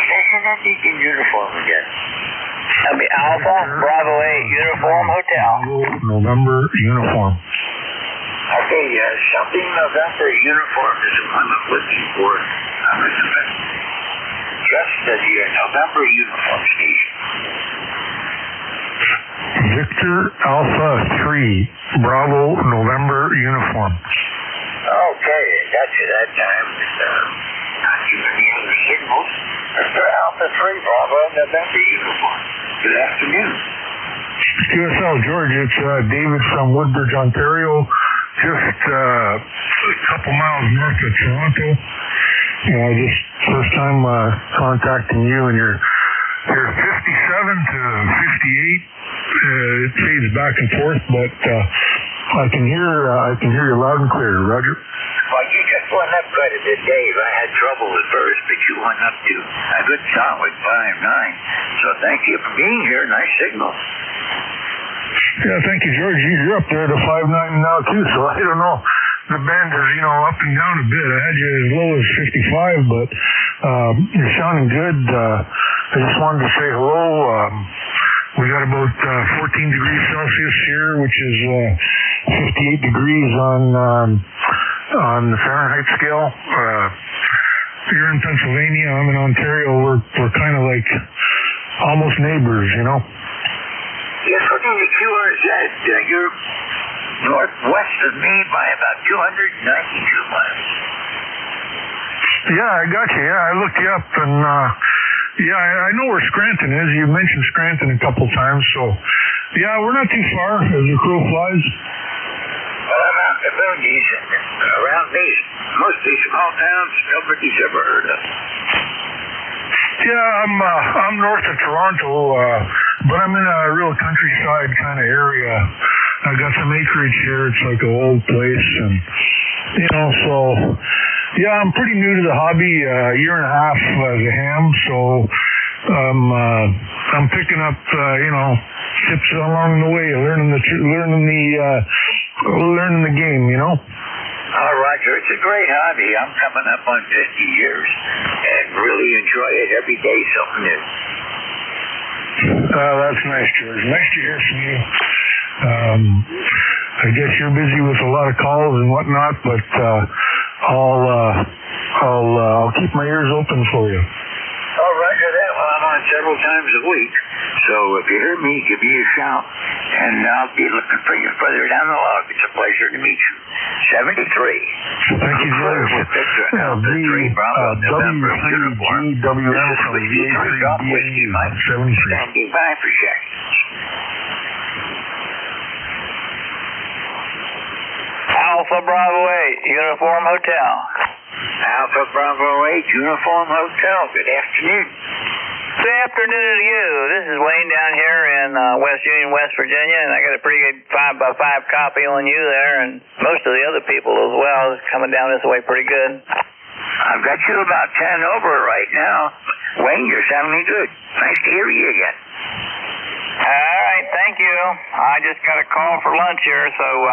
Station in uniform again. That'll be Alpha Bravo 8, Uniform Hotel. November Uniform. Okay, something November uniform is what I'm looking for. Just the November uniform station. Victor Alpha 3, Bravo November Uniform. Okay, got you that time. Not too many other signals. Victor Alpha 3, Bravo November uniform. Good afternoon. QSL, George, it's David from Woodbridge, Ontario. Just a couple miles north of Toronto. Just first time contacting you, and you're 57 to 58. It fades back and forth, but I can hear you loud and clear, Roger. Well, you just went up quite a bit, Dave. I had trouble at first, but you went up to a good solid 5.9. So thank you for being here. Nice signal. Yeah, thank you, George. You're up there to 5.9 now, too, so I don't know. The band is, up and down a bit. I had you as low as 55, but you're sounding good. I just wanted to say hello. We got about 14 degrees Celsius here, which is 58 degrees on the Fahrenheit scale. You're in Pennsylvania. I'm in Ontario. We're kind of like almost neighbors, Yes, according to QRZ, you're northwest of me by about 292 miles. Yeah, I got you. Yeah, I looked you up, and I know where Scranton is. You mentioned Scranton a couple times, so yeah, we're not too far as the crow flies. Well, I'm out in the boonies, and around me, mostly small towns nobody's ever heard of. Yeah, I'm north of Toronto, but I'm in a real countryside kind of area. I got some acreage here. It's like an old place, and so yeah, I'm pretty new to the hobby. A year and a half as a ham, so I'm picking up, tips along the way, learning the game, Oh, Roger, it's a great hobby. I'm coming up on 50 years and really enjoy it every day, something new. That's nice, George. Nice to hear from you. I guess you're busy with a lot of calls and whatnot, but I'll keep my ears open for you. Oh, Roger that. Well, I'm on several times a week, so if you hear me, give me a shout, and I'll be looking for you further down the log. It's a pleasure to meet you. 73. Thank you, George. WCGWM from Whiskey Mike. 73. Standing by for seconds. Alpha Bravo 8, Uniform Hotel. Alpha Bravo 8, Uniform Hotel. Good afternoon. Good afternoon to you. This is Wayne down here in West Union, West Virginia, and I got a pretty good 5x5 copy on you there, and most of the other people as well is coming down this way pretty good. I've got you about 10 over right now. Wayne, you're sounding good. Nice to hear you again. All right, thank you. I just got a call for lunch here, so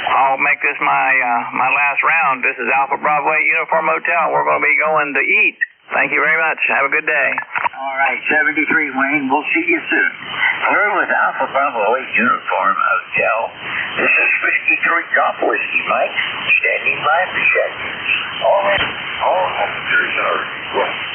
I'll make this my last round. This is Alpha Bravo 8 Uniform Hotel. We're going to be going to eat. Thank you very much. Have a good day. All right, 73, Wayne. We'll see you soon. We're with Alpha Bravo 8 Uniform Hotel. This is Whiskey 3 Golf Whiskey Mike, standing by for seconds. All officers are requested.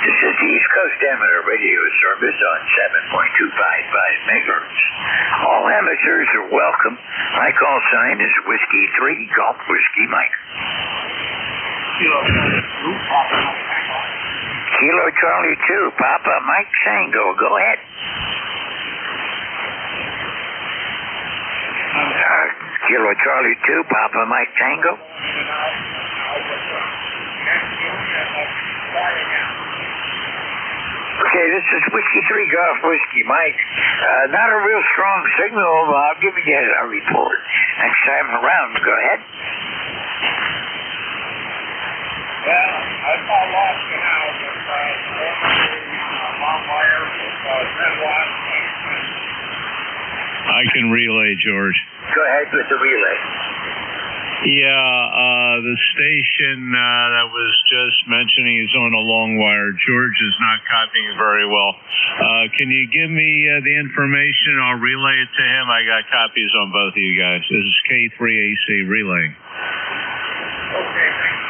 This is the East Coast Amateur Radio Service on 7.255 megahertz. All amateurs are welcome. My call sign is Whiskey 3 Golf Whiskey Mike. Kilo Charlie 2, Papa Mike Tango. Go ahead. Kilo Charlie 2, Papa Mike Tango. Okay, this is Whiskey 3 Golf Whiskey Mike. Not a real strong signal, but I'll give you a report next time around. Go ahead. Well, I saw lost the house with long wire with 10 watts. I can relay, George. Go ahead with the relay. Yeah, the station that was just mentioning is on a long wire. George is not copying very well. Can you give me the information? I'll relay it to him. I got copies on both of you guys. This is K3AC relaying. Okay, thanks.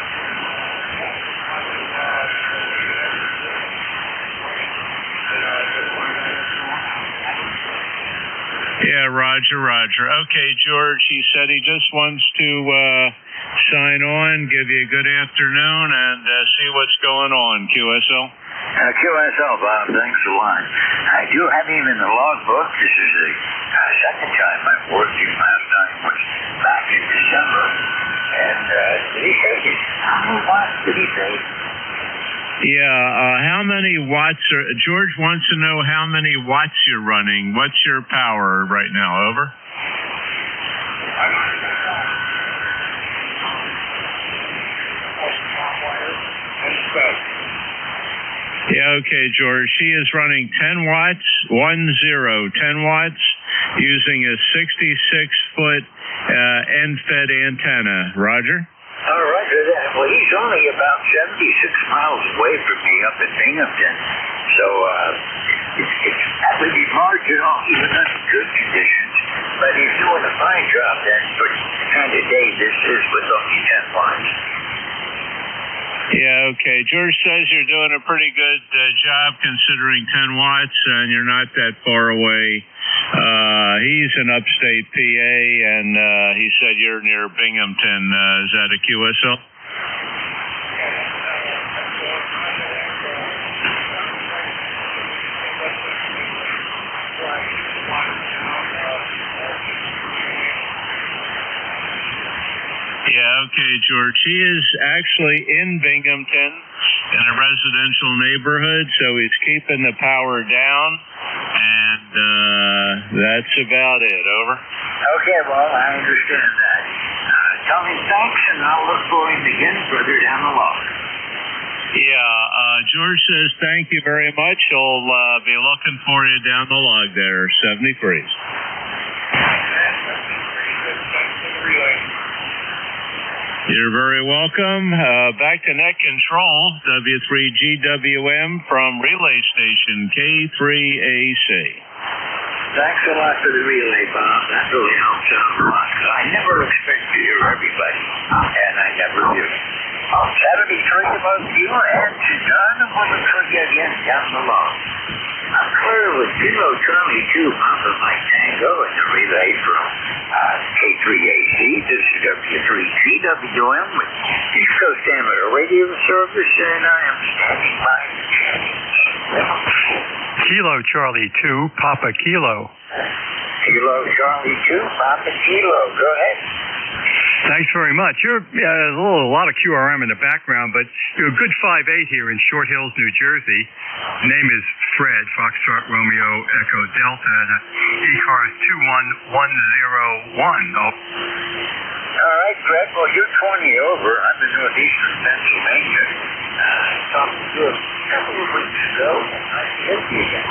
Yeah, Roger. Okay, George, he said he just wants to sign on, give you a good afternoon, and see what's going on. QSL? QSL, Bob, thanks a lot. I do have him in the logbook. This is the second time I've worked him. Last time was back in December. And did he say how many watts did he say? Yeah, how many watts George wants to know how many watts you're running. What's your power right now? Over. Yeah, okay, George. She is running 10 watts, 10 watts, using a 66-foot end-fed antenna. Roger? Roger that. Well, he's only about 76 miles away from me up in Binghamton, so it's probably be marginal even under good conditions. But he's doing a fine job then for the kind of day this is with only 10 watts. Yeah, okay. George says you're doing a pretty good job considering 10 watts and you're not that far away. He's in upstate PA and he said you're near Binghamton. Is that a QSL? Yeah, okay, George. He is actually in Binghamton in a residential neighborhood, so he's keeping the power down. And that's about it. Over. Okay, well, I understand that. Tell me thanks, and I'll look for him again further down the log. Yeah, George says thank you very much. He'll be looking for you down the log there, 73s. You're very welcome. Back to net control, W3GWM from Relay Station K3AC. Thanks a lot for the relay, Bob. That really helps out a lot. I never expect to hear everybody, and I never do. 73 above you, and to John, and we'll look for you again down the log. I'm clear with Kilo Charlie 2, Papa Mike Tango, and the relay from K3AC. This is W3GWM with East Coast Amateur Radio Service, and I am standing by. Kilo Charlie 2, Papa Kilo. Kilo Charlie 2, Papa Kilo. Go ahead. Thanks very much. You're a lot of QRM in the background, but you're a good 5'8" here in Short Hills, New Jersey. Name is Fred, Foxtrot Romeo Echo Delta, and ECARS 21101. All right, Fred. Well, you're 20 over. I'm in northeastern Pennsylvania. Talking to a couple of weeks ago. Nice to hear you again.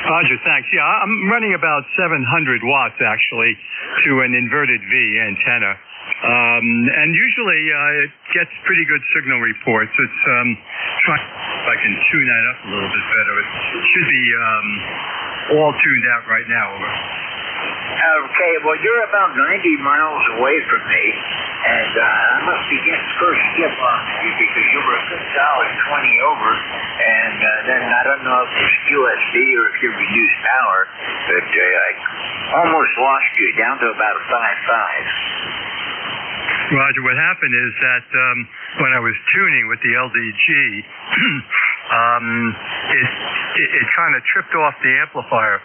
Roger, thanks. Yeah, I'm running about 700 watts, actually, to an inverted V antenna. And usually it gets pretty good signal reports. It's trying if I can tune that up a little bit better. It should be all tuned out right now. Over. Okay, well, you're about 90 miles away from me, and I must be getting first skip on you because you were a good solid 20 over, and then I don't know if it's QSB or if you reduced power, but I almost lost you down to about a 5.5. Roger, what happened is that when I was tuning with the LDG, it kind of tripped off the amplifier.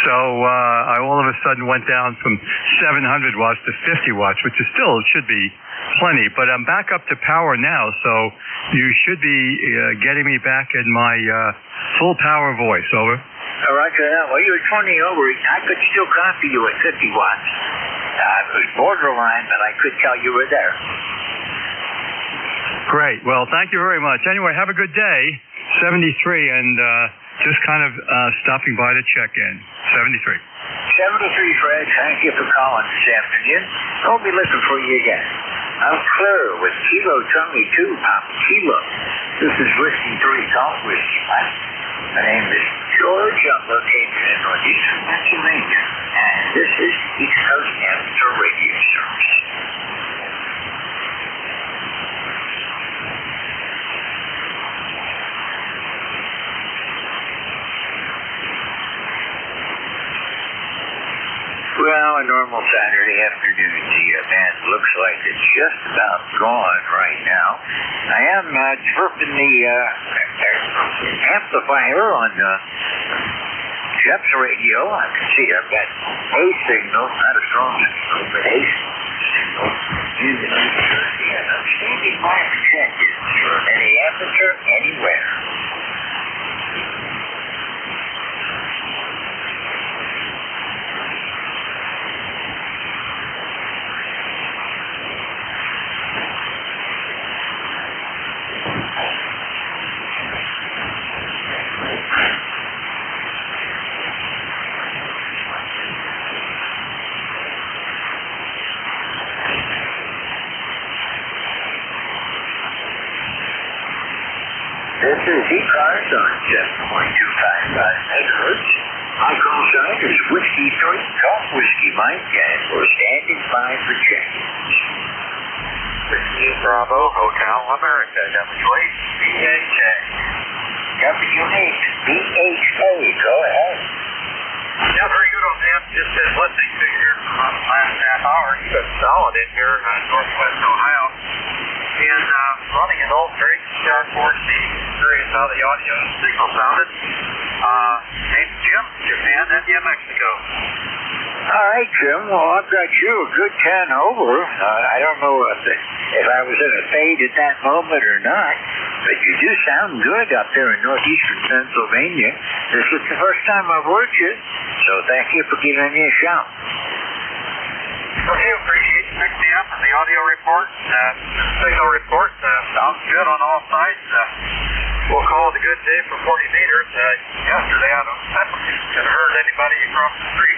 So I all of a sudden went down from 700 watts to 50 watts, which is still should be plenty. But I'm back up to power now, so you should be getting me back in my full power voice. Over. Roger that. Well, you're 20 over. I could still copy you at 50 watts. It was borderline, but I could tell you were there. Great. Well, thank you very much. Anyway, have a good day. 73, and just kind of stopping by to check in. 73. 73, Fred. Thank you for calling this afternoon. I'll be looking for you again. I'm clear with Kilo Charlie 2, Papa Kilo. This is Whiskey 3 Golf Whiskey, Mike. My name is George. I'm located in northeastern Pennsylvania, and this is East Coast Amateur Radio Service. Well, a normal Saturday afternoon. The band looks like it's just about gone right now. I am chirping the amplifier on Jeff's radio. I can see I've got A signal, not a strong signal, but A signal in the New Jersey. And I'm standing by for check-ins for any amateur anywhere. This is ECARS on 7.255 megahertz. Our call sign is Whiskey 3 Golf Whiskey Mike, and we're standing by for check-ins. Whiskey Bravo Hotel America, WH-BHA. WH-BHA, go ahead. Yeah, very good on that. Just been listening to you here for the last half hour. You've been solid in here in northwest Ohio. And running an old very sharp 4C. Curious how the audio signal sounded. Name's Jim, Japan, India, Mexico. All right, Jim. Well, I've got you a good 10 over. I don't know if I was in a fade at that moment or not. But you do sound good up there in northeastern Pennsylvania. This is the first time I've worked you, so thank you for giving me a shout. Okay, appreciate you picking me up on the audio report. Signal report sounds good on all sides. We'll call it a good day for 40 meters. Yesterday, I haven't heard anybody across the street.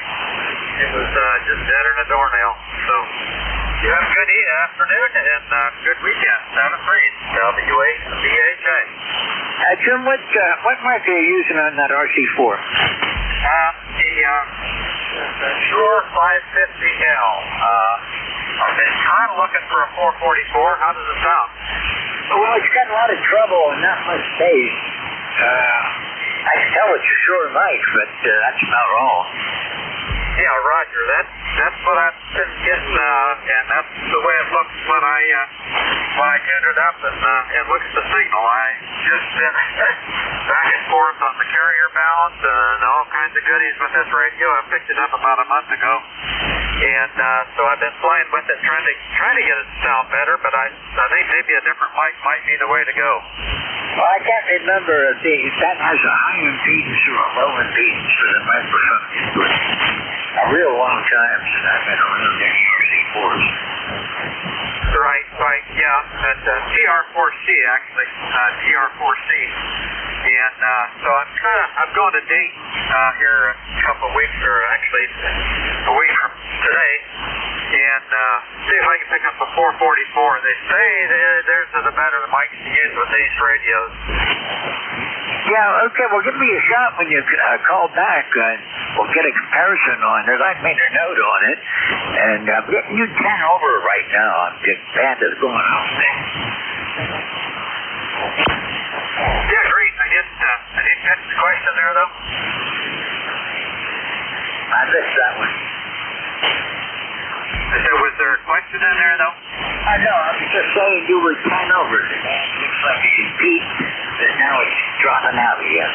It was just deader than a doornail. So, you have a good afternoon and good weekend. Sound freeze. WABHA. Jim, what mic are you using on that RC4? The Shure 550L. I've been kind of looking for a 444. How does it sound? Well, it's got a lot of trouble and not much space. I can tell it's a Shure mic, but that's about all. Yeah, Roger. That's what I've been getting, and that's the way it looks when I tune it up and look at the signal. I just been back and forth on the carrier balance and all kinds of goodies with this radio. I picked it up about a month ago, and so I've been playing with it, trying to get it to sound better. But I think maybe a different mic might be the way to go. Well, I can't remember if that has a high impedance or a low impedance for the microphone input. A real long time since I've been around any RC4s. Right, yeah. That's TR4C, actually. TR4C. And so I'm going to Dayton here a couple of weeks, or actually a week from today, and see if I can pick up a 444. They say there's the better mics to use with these radios. Yeah, okay, well, give me a shot when you call back. We'll get a comparison on it. I made a note on it, and I'm getting you 10 over right now. The band is going off there. Yeah, great. I didn't catch the question there, though. I missed that one. Was there a question in there, though? I know. I was just saying you were 10 over. The band looks like it should peak, but now it's dropping out again.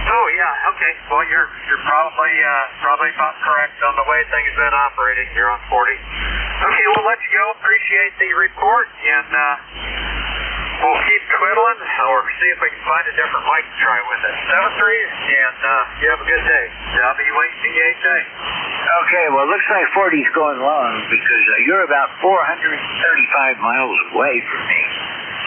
Oh, yeah, okay. Well, you're probably about correct on the way things have been operating here on 40. Okay, we'll let you go. Appreciate the report, and we'll keep twiddling, or see if we can find a different mic to try with it. 7-3, and you have a good day. WABHA. Okay, well, it looks like 40's going long, because you're about 435 miles away from me.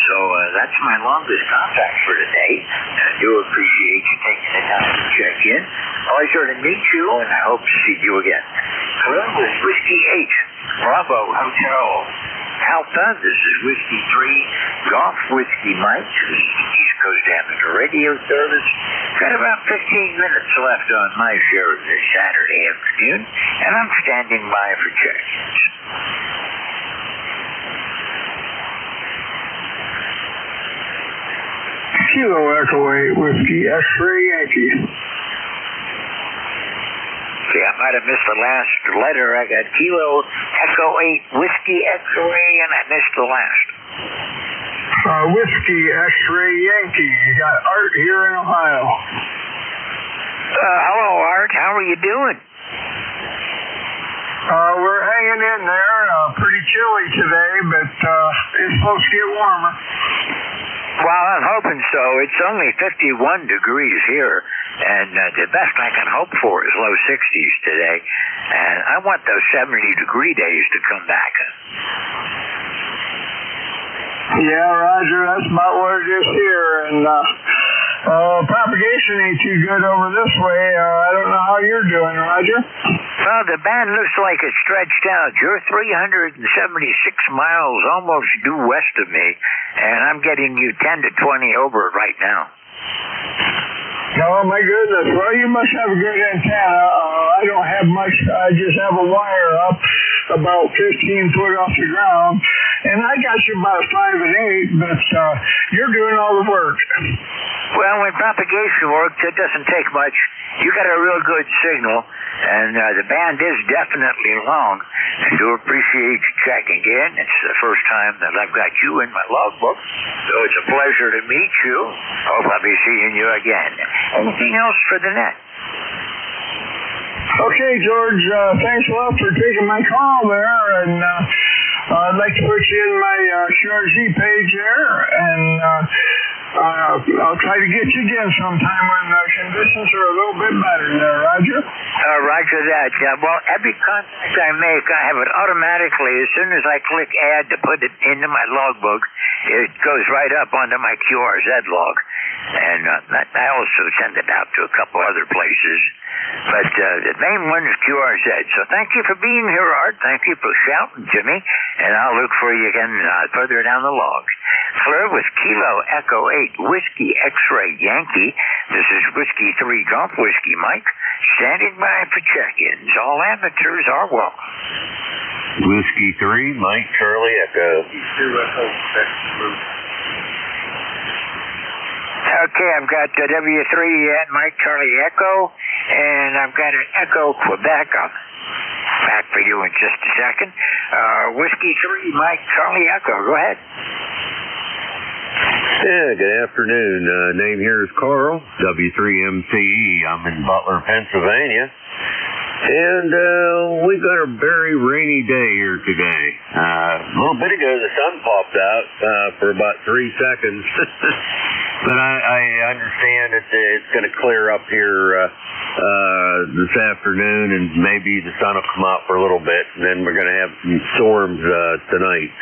So that's my longest contact for today. I do appreciate you taking the time to check in. Always sure to meet you, and I hope to see you again. Columbus Whiskey 8, Bravo Hotel Alpha. This is Whiskey 3, Golf Whiskey Mike. This is the East Coast Amateur Radio Service. Got about 15 minutes left on my share of this Saturday afternoon, and I'm standing by for check-ins. Kilo Echo 8 Whiskey X-Ray Yankee. See, I might have missed the last letter. I got Kilo Echo 8 Whiskey X-Ray, and I missed the last. Whiskey X-Ray Yankee. You got Art here in Ohio. Hello, Art. How are you doing? We're hanging in there. Pretty chilly today, but it's supposed to get warmer. Well, I'm hoping so. It's only 51 degrees here, and the best I can hope for is low 60s today. And I want those 70-degree days to come back. Yeah, Roger, that's about what it is here. And propagation ain't too good over this way. I don't know how you're doing, Roger. Well, the band looks like it's stretched out. You're 376 miles almost due west of me, and I'm getting you 10 to 20 over right now. Oh, my goodness. Well, you must have a good antenna. I don't have much. I just have a wire up about 15 foot off the ground, and I got you about 5 and 8, but you're doing all the work. Well, when propagation works, it doesn't take much. You got a real good signal, and the band is definitely long. I do appreciate you checking in. It's the first time that I've got you in my logbook, so it's a pleasure to meet you. Hope I'll be seeing you again. Anything else for the net? Okay, George, thanks a lot for taking my call there, and I'd like to put you in my Shure Z page there, and I'll try to get you again sometime when conditions are a little bit better there, Roger. Roger that. Yeah. Well, every contact I make, I have it automatically. As soon as I click add to put it into my logbook, it goes right up onto my QRZ log. And I also send it out to a couple other places. But the main one is QRZ. So thank you for being here, Art. Thank you for shouting to me. And I'll look for you again further down the log. Clear with Kilo Echo 8 Whiskey X-Ray Yankee. This is Whiskey 3 Golf Whiskey Mike. Standing by for check-ins. All amateurs are welcome. Whiskey 3 Mike Charlie Echo. Okay, I've got W3 and Mike Charlie Echo, and I've got an Echo Quebec. I'll back for you in just a second. Whiskey 3 Mike Charlie Echo, go ahead. Yeah, good afternoon. Name here is Carl, W3MCE. I'm in Butler, Pennsylvania. And we've got a very rainy day here today. A little bit ago, the sun popped out for about 3 seconds. But I understand it's going to clear up here this afternoon, and maybe the sun will come out for a little bit, and then we're going to have some storms tonight.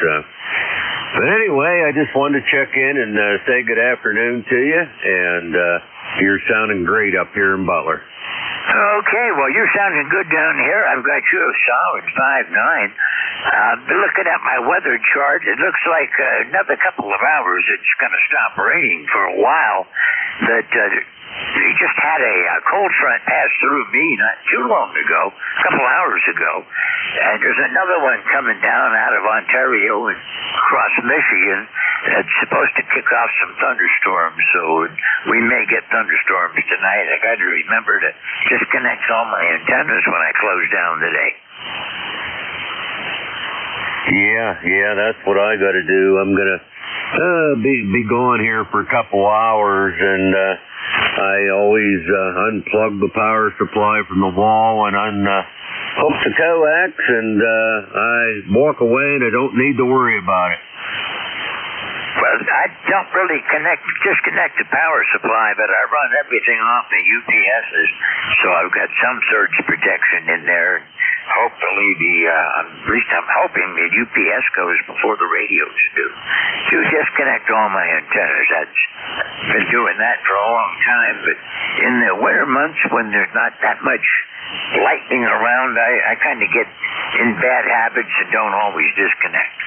But anyway, I just wanted to check in and say good afternoon to you, and you're sounding great up here in Butler. Okay, well, you're sounding good down here. I've got you a solid 5'9". Looking at my weather chart, it looks like another couple of hours it's going to stop raining for a while. But we just had a cold front pass through me not too long ago, a couple hours ago. And there's another one coming down out of Ontario and across Michigan that's supposed to kick off some thunderstorms. So we may get thunderstorms tonight. I got to remember to disconnect all my antennas when I close down today. Yeah, that's what I got to do. I'm going to be gone here for a couple hours, and I always unplug the power supply from the wall and hook the coax, and I walk away, and I don't need to worry about it. Well, I don't really disconnect the power supply, but I run everything off the UPSs, so I've got some surge protection in there. Hopefully, at least I'm hoping the UPS goes before the radios do. To disconnect all my antennas. I've been doing that for a long time, but in the winter months when there's not that much lightning around, I kind of get in bad habits and don't always disconnect.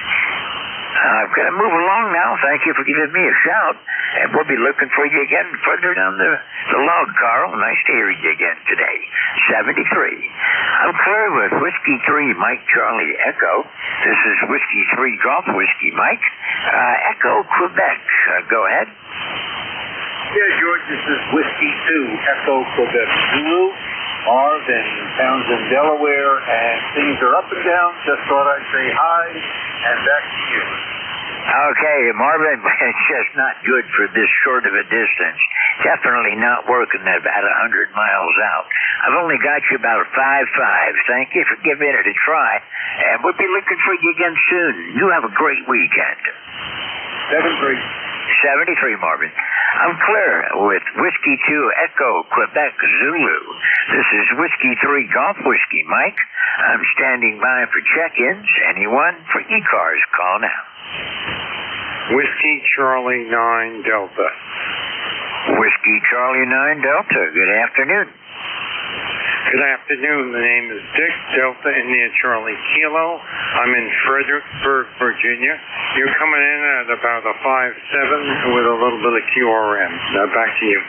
I've got to move along now. Thank you for giving me a shout. And we'll be looking for you again further down the log, Carl. Nice to hear you again today. 73. I'm clear with Whiskey 3 Mike Charlie Echo. This is Whiskey 3 Golf Whiskey Mike. Echo Quebec. Go ahead. Yeah, George, this is Whiskey 2 Echo Quebec Zulu. Marv in Townsend, Delaware, and things are up and down. Just thought I'd say hi, and back to you. Okay, Marvin, it's just not good for this short of a distance. Definitely not working at about 100 miles out. I've only got you about 5'5". Thank you for giving it a try, and we'll be looking for you again soon. You have a great weekend. 73, Marvin. I'm clear with Whiskey 2 Echo Quebec Zulu. This is Whiskey 3 Golf Whiskey Mike. I'm standing by for check-ins. Anyone for ECARS, call now. Whiskey Charlie 9 Delta. Whiskey Charlie 9 Delta. Good afternoon. Good afternoon. The name is Dick, Delta India Charlie Kilo. I'm in Fredericksburg, Virginia. You're coming in at about a 5'7" with a little bit of QRM. Now back to you.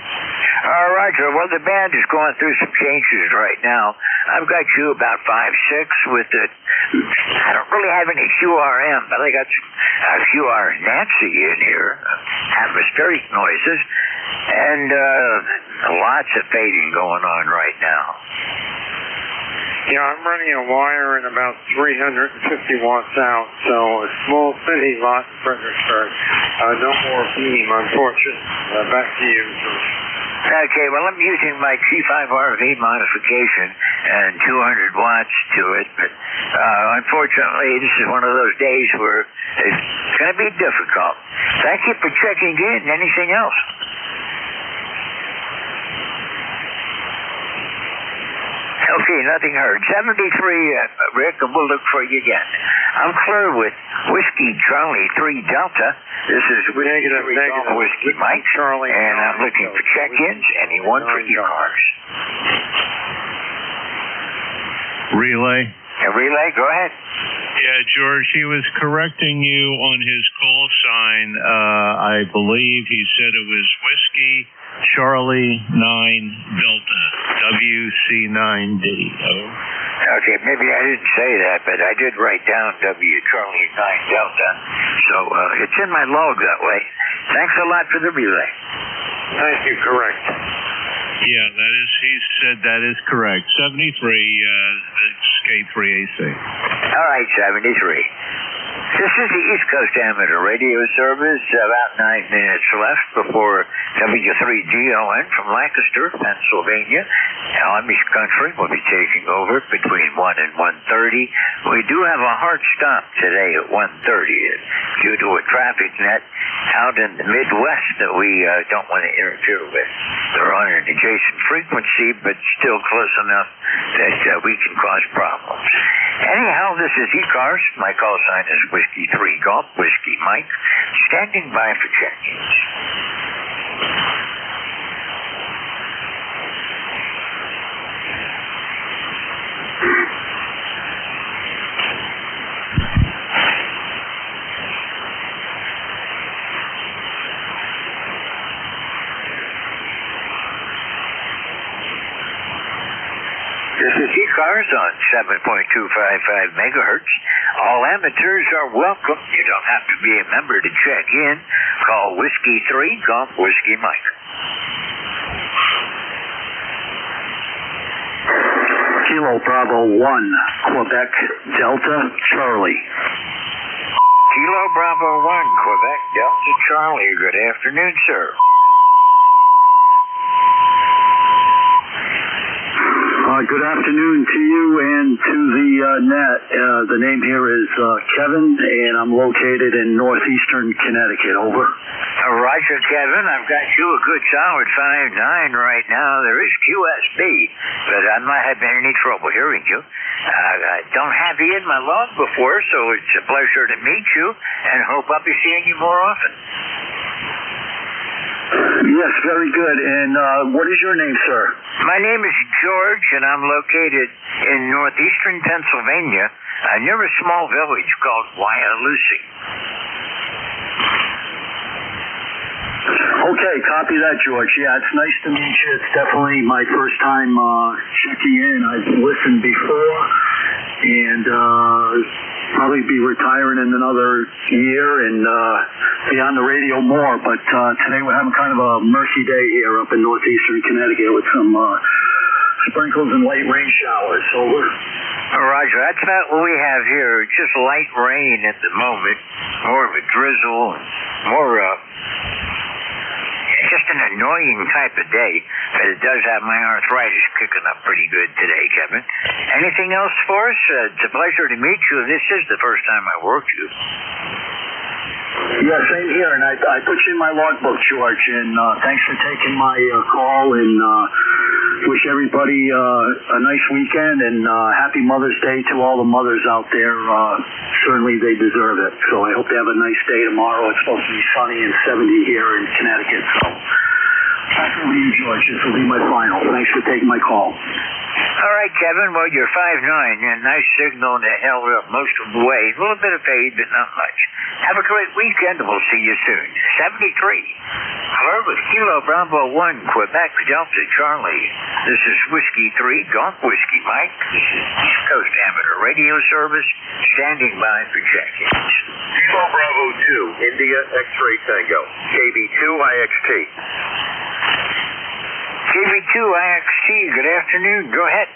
Roger. Well, the band is going through some changes right now. I've got you about 5'6" with the... I don't really have any QRM, but I got some QR Nancy in here. Atmospheric noises. And lots of fading going on right now. Yeah, I'm running a wire in about 350 watts out, so a small city lot in Fredericksburg. No more beam, unfortunately. Back to you. Okay, well, I'm using my T5RV modification and 200 watts to it, but unfortunately, this is one of those days where it's going to be difficult. Thank you for checking in. Anything else? Okay, nothing heard. 73, Rick, and we'll look for you again. I'm clear with Whiskey Charlie 3 Delta. This is Whiskey 3 Delta Whiskey Mike, Charlie, and I'm looking for check-ins. Anyone for ECARS? Relay. Relay, go ahead. Yeah, George, he was correcting you on his call sign. I believe he said it was Whiskey Charlie 9 Delta, WC9D. Okay, maybe I didn't say that, but I did write down W Charlie 9 Delta, so it's in my log that way. Thanks a lot for the relay. Thank you, correct. Yeah, that is, he said that is correct. 73, it's K3AC. All right, 73. This is the East Coast Amateur Radio Service. About 9 minutes left before W3GON from Lancaster, Pennsylvania. Amish Country will be taking over between 1 and 1:30. We do have a hard stop today at 1:30 due to a traffic net out in the Midwest that we don't want to interfere with. They're on an adjacent frequency, but still close enough that we can cause problems. Anyhow, this is ECARS. My call sign is Whiskey 3 Golf, Whiskey Mike, standing by for check-ins. This is ECARS on 7.255 megahertz. All amateurs are welcome. You don't have to be a member to check in. Call Whiskey 3 Golf Whiskey Mike. Kilo Bravo 1, Quebec Delta Charlie. Kilo Bravo 1, Quebec Delta Charlie. Good afternoon, sir. Good afternoon to you and to the net. The name here is Kevin, and I'm located in northeastern Connecticut. Over. Roger, Kevin. I've got you a good solid 5'9" right now. There is QSB, but I'm not having any trouble hearing you. I don't have you in my log before, so it's a pleasure to meet you, and hope I'll be seeing you more often. Yes, very good. And what is your name, sir? My name is George, and I'm located in northeastern Pennsylvania, near a small village called Wyalusing. Okay, copy that, George. Yeah, it's nice to meet you. It's definitely my first time checking in. I've listened before, and probably be retiring in another year and be on the radio more. But today we're having kind of a murky day here up in northeastern Connecticut with some sprinkles and light rain showers. So Roger, that's about what we have here. Just light rain at the moment, more of a drizzle, more just an annoying type of day, but it does have my arthritis kicking up pretty good today, Kevin. Anything else for us? It's a pleasure to meet you. This is the first time I worked you. Yeah, same here, and I put you in my logbook, George, and thanks for taking my call, and wish everybody a nice weekend, and happy Mother's Day to all the mothers out there. Certainly they deserve it, so I hope they have a nice day tomorrow. It's supposed to be sunny and 70 here in Connecticut, so back over to you, George. This will be my final. Thanks for taking my call. All right, Kevin. Well, you're 5'9", and nice signal to held up most of the way. A little bit of fade, but not much. Have a great weekend, and we'll see you soon. 73. Hello, with Kilo Bravo 1, Quebec Delta Charlie. This is Whiskey 3, Golf Whiskey Mike. This is East Coast Amateur Radio Service, standing by for check-ins. Kilo Bravo 2, India X-Ray Tango, KB2IXT. KB2IXT, good afternoon. Go ahead.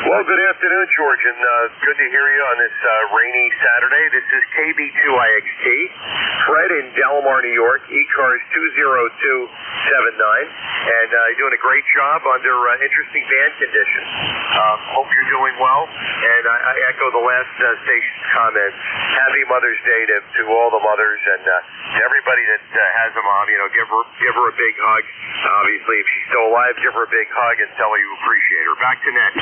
Well, good afternoon, George, and good to hear you on this rainy Saturday. This is KB2IXT, Fred in Delmar, New York, ECARS 20279, and you're doing a great job under interesting band conditions. Hope you're doing well, and I echo the last station's comments. Happy Mother's Day to all the mothers, and everybody that has a mom, give her a big hug. Obviously, if she's still alive, give her a big hug and tell her you appreciate her. Back to Ned.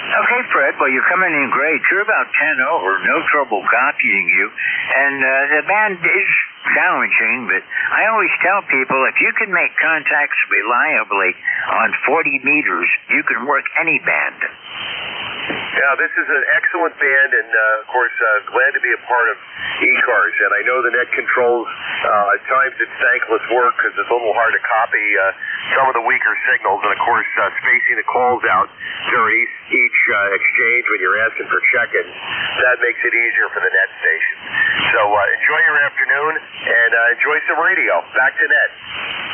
Okay, Fred. Well, you're coming in great. You're about 10 over. No trouble copying you. And the band is challenging, but I always tell people if you can make contacts reliably on 40 meters, you can work any band. Yeah, this is an excellent band, and of course, glad to be a part of ECARS. And I know the net controls, at times it's thankless work because it's a little hard to copy some of the weaker signals, and of course, spacing the calls out during each exchange when you're asking for check-ins, that makes it easier for the net station. So enjoy your afternoon, and enjoy some radio. Back to Ned.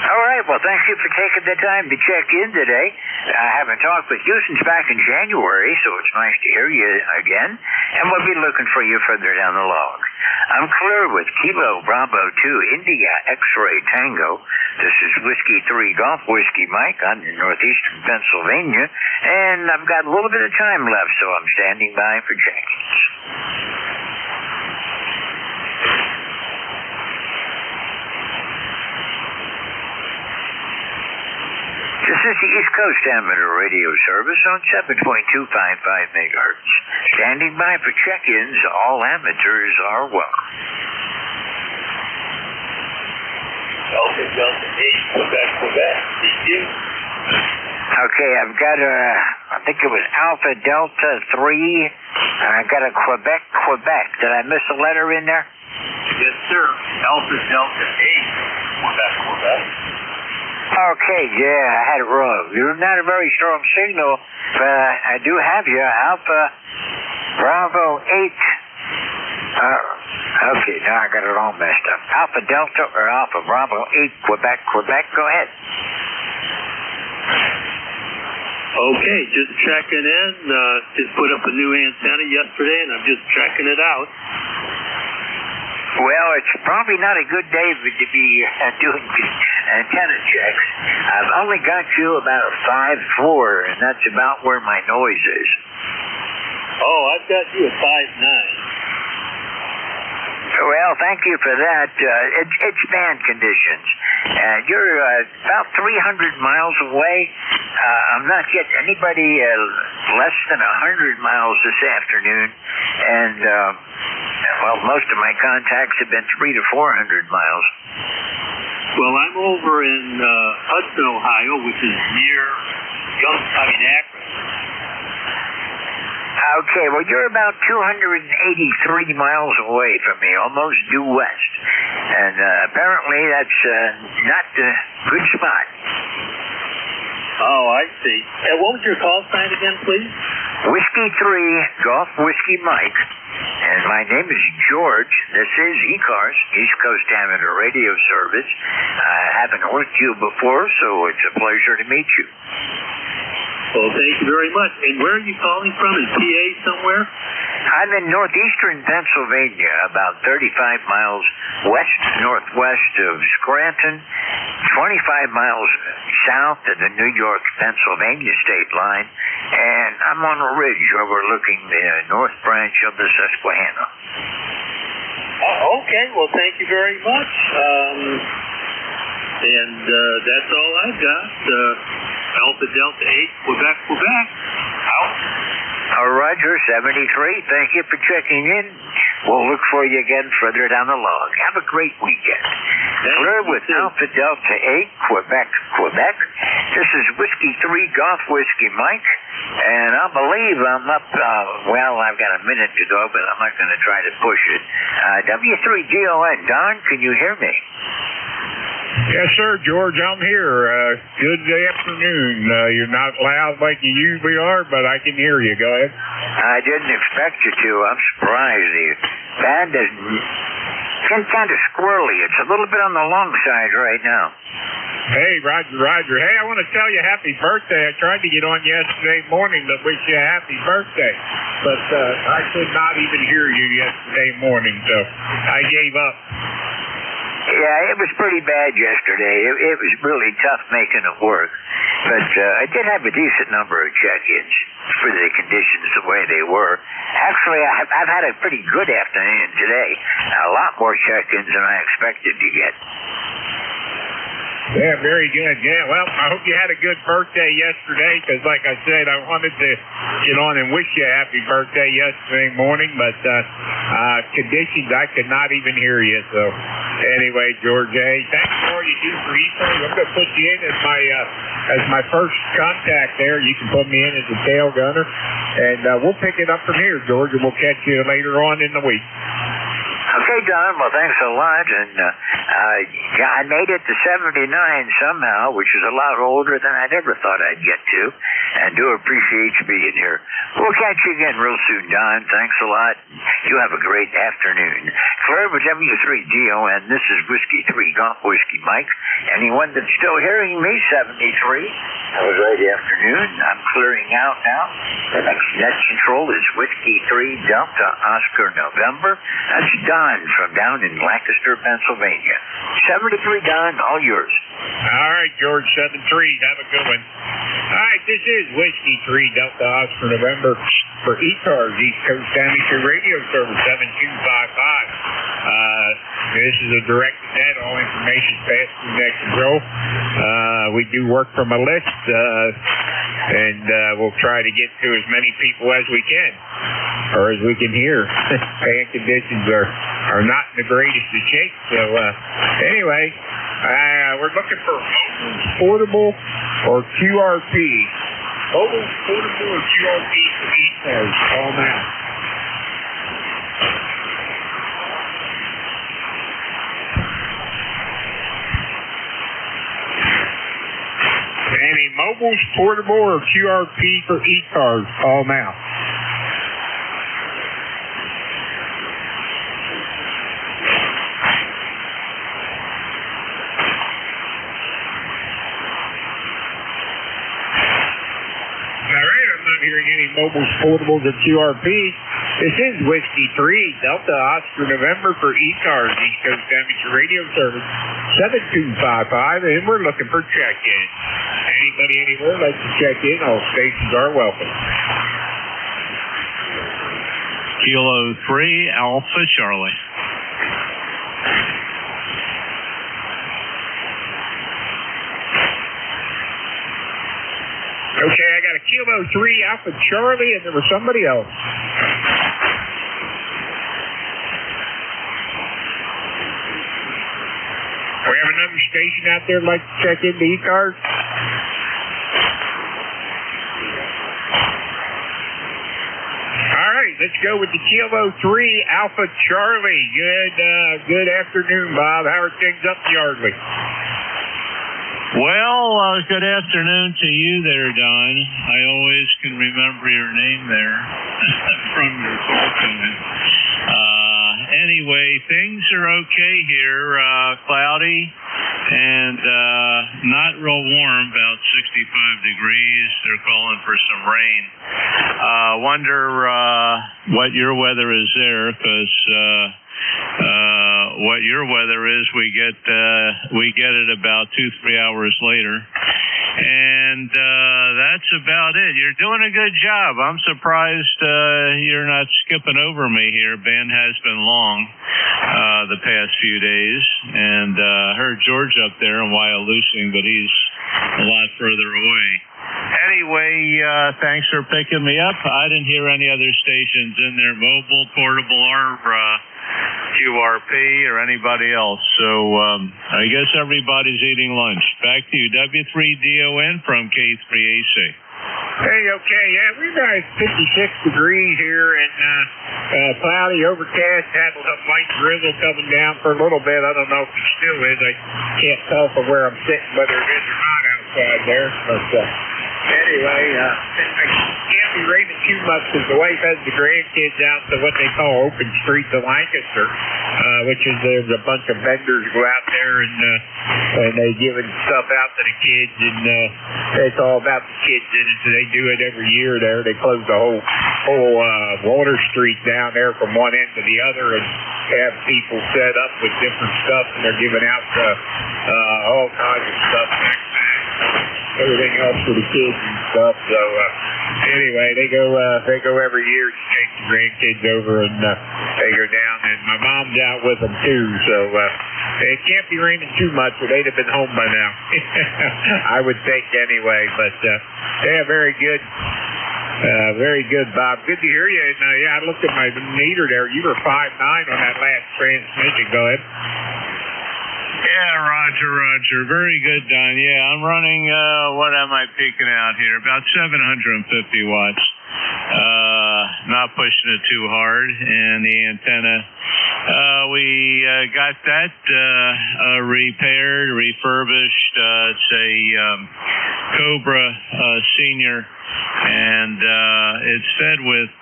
All right, well, thank you for taking the time to check in today. I haven't talked with you since back in January, so it's nice to hear you again, and we'll be looking for you further down the log. I'm clear with Kilo Bravo 2 India X-Ray Tango. This is Whiskey 3 Golf Whiskey Mike. I'm in northeastern Pennsylvania, and I've got a little bit of time left, so I'm standing by for check-ins. This is the East Coast Amateur Radio Service on 7.255 megahertz. Standing by for check-ins. All amateurs are welcome. Alpha Delta 8, Quebec. Okay, I've got I think it was Alpha Delta 3, and I got a Quebec. Did I miss a letter in there? Yes, sir. Alpha Delta 8, Quebec. Okay, yeah, I had it wrong. You're not a very strong signal, but I do have you. Alpha Bravo 8. Okay, now I got it all messed up. Alpha Delta or Alpha Bravo 8, Quebec. Go ahead. Okay, just checking in. Just put up a new antenna yesterday, and I'm just checking it out. Well, it's probably not a good day to be doing antenna checks. I've only got you about a 5.4, and that's about where my noise is. Oh, I've got you a 5.9. Well, thank you for that. It's band conditions. You're about 300 miles away. I'm not getting anybody less than 100 miles this afternoon, and well, most of my contacts have been 300 to 400 miles. Well, I'm over in Hudson, Ohio, which is near Akron. Okay, well, you're about 283 miles away from me, almost due west. And apparently that's not a good spot. Oh, I see. And what was your call sign again, please? Whiskey 3, Golf Whiskey Mike. And my name is George. This is ECARS, East Coast Amateur Radio Service. I haven't worked you before, so it's a pleasure to meet you. Well, thank you very much. And where are you calling from? In PA somewhere? I'm in northeastern Pennsylvania, about 35 miles west-northwest of Scranton, 25 miles south of the New York-Pennsylvania state line, and I'm on a ridge overlooking the north branch of the Susquehanna. Okay, well, thank you very much. And that's all I've got. Alpha Delta 8, Quebec. Out. Roger, 73. Thank you for checking in. We'll look for you again further down the log. Have a great weekend. Clear with Alpha Delta 8, Quebec. This is Whiskey 3 Golf Whiskey Mike. And I believe I'm up, I've got a minute to go, but I'm not going to try to push it. W3GON, Don, can you hear me? Yes, sir, George, I'm here. Good afternoon. You're not loud like you usually are, but I can hear you. Go ahead. I didn't expect you to. I'm surprised. The band is kind of squirrely. It's a little bit on the long side right now. Hey, Roger. Hey, I want to tell you happy birthday. I tried to get on yesterday morning to wish you a happy birthday, but I could not even hear you yesterday morning, so I gave up. Yeah, it was pretty bad yesterday. It was really tough making it work. But I did have a decent number of check-ins for the conditions the way they were. Actually, I've had a pretty good afternoon today. A lot more check-ins than I expected to get. Yeah, very good. Yeah, well, I hope you had a good birthday yesterday, because like I said, I wanted to get on and wish you a happy birthday yesterday morning, but conditions, I could not even hear you. So anyway, George, hey, thanks for all you do for ECARS. I'm going to put you in as my first contact there. You can put me in as a tail gunner, and we'll pick it up from here, George, and we'll catch you later on in the week. Okay, Don. Well, thanks a lot. And I made it to 79 somehow, which is a lot older than I never thought I'd get to. And do appreciate you being here. We'll catch you again real soon, Don. Thanks a lot. You have a great afternoon. Clear with W3DON. This is Whiskey 3 Golf Whiskey Mike. Anyone that's still hearing me, 73. Have a great afternoon. I'm clearing out now. The next net control is Whiskey 3 Delta Oscar November. That's Don from down in Lancaster, Pennsylvania. 73, Don, all yours. All right, George, 73. Have a good one. All right, this is Whiskey 3 Delta Oscar November for ECARS, East Coast Amateur Radio Service 7255. This is a direct net. All information passed through net control. We do work from a list, and we'll try to get to as many people as we can, or as we can hear. Fan conditions are not in the greatest of shape. So anyway, we're looking for mobile, portable, or QRP. Mobile, portable, or QRP for ECARS. Call now. Any mobiles, portable, or QRP for ECARS, call now. All right, I'm not hearing any mobiles, portables, or QRP. This is Whiskey 3 Delta Oscar November for ECARS, East Coast Amateur Radio Service 7255, and we're looking for check-in. Anybody anywhere like to check in, all stations are welcome. Kilo 3 Alpha Charlie. Okay, I got a Kilo 3 Alpha Charlie, and there was somebody else. We have another station out there like to check into ECARS. All right, let's go with the Kilo 3 Alpha Charlie. Good afternoon, Bob. How are things up in Yardley? Well, good afternoon to you there, Don. I always can remember your name there from your call tone. Anyway, things are okay here. Cloudy and not real warm, about 65 degrees. They're calling for some rain. Wonder what your weather is there, because what your weather is, we get it about 2-3 hours later, and that's about it. You're doing a good job. I'm surprised you're not skipping over me here. Ben has been long the past few days, and heard George up there in Wyalusing, but he's a lot further away. Anyway, thanks for picking me up. I didn't hear any other stations in there, mobile, portable, or QRP or anybody else. So I guess everybody's eating lunch. Back to you, W3DON from K3AC. Hey, okay, yeah, we've got 56 degrees here and cloudy, overcast, had a light drizzle coming down for a little bit. I don't know if it still is. I can't tell from where I'm sitting whether it is or not outside there. But anyway, I can't be raining too much because the wife has the grandkids out to what they call open streets of Lancaster, which is there's a bunch of vendors go out there and they giving stuff out to the kids, and it's all about the kids in it. So they do it every year there. They close the whole Water Street down there from one end to the other and have people set up with different stuff, and they're giving out all kinds of stuff, everything else for the kids and stuff. So anyway, they go every year to take the grandkids over, and they go down, and my mom's out with them too. So it can't be raining too much, or they'd have been home by now. I would think anyway. But yeah, very good. Very good, Bob. Good to hear you. And yeah, I looked at my meter there. You were 5.9 on that last transmission. Go ahead. Yeah, Roger. Very good, Don. Yeah, I'm running, what am I peaking out here? About 750 watts. Not pushing it too hard. And the antenna, we got that repaired, refurbished. It's a Cobra Senior, and it's fed with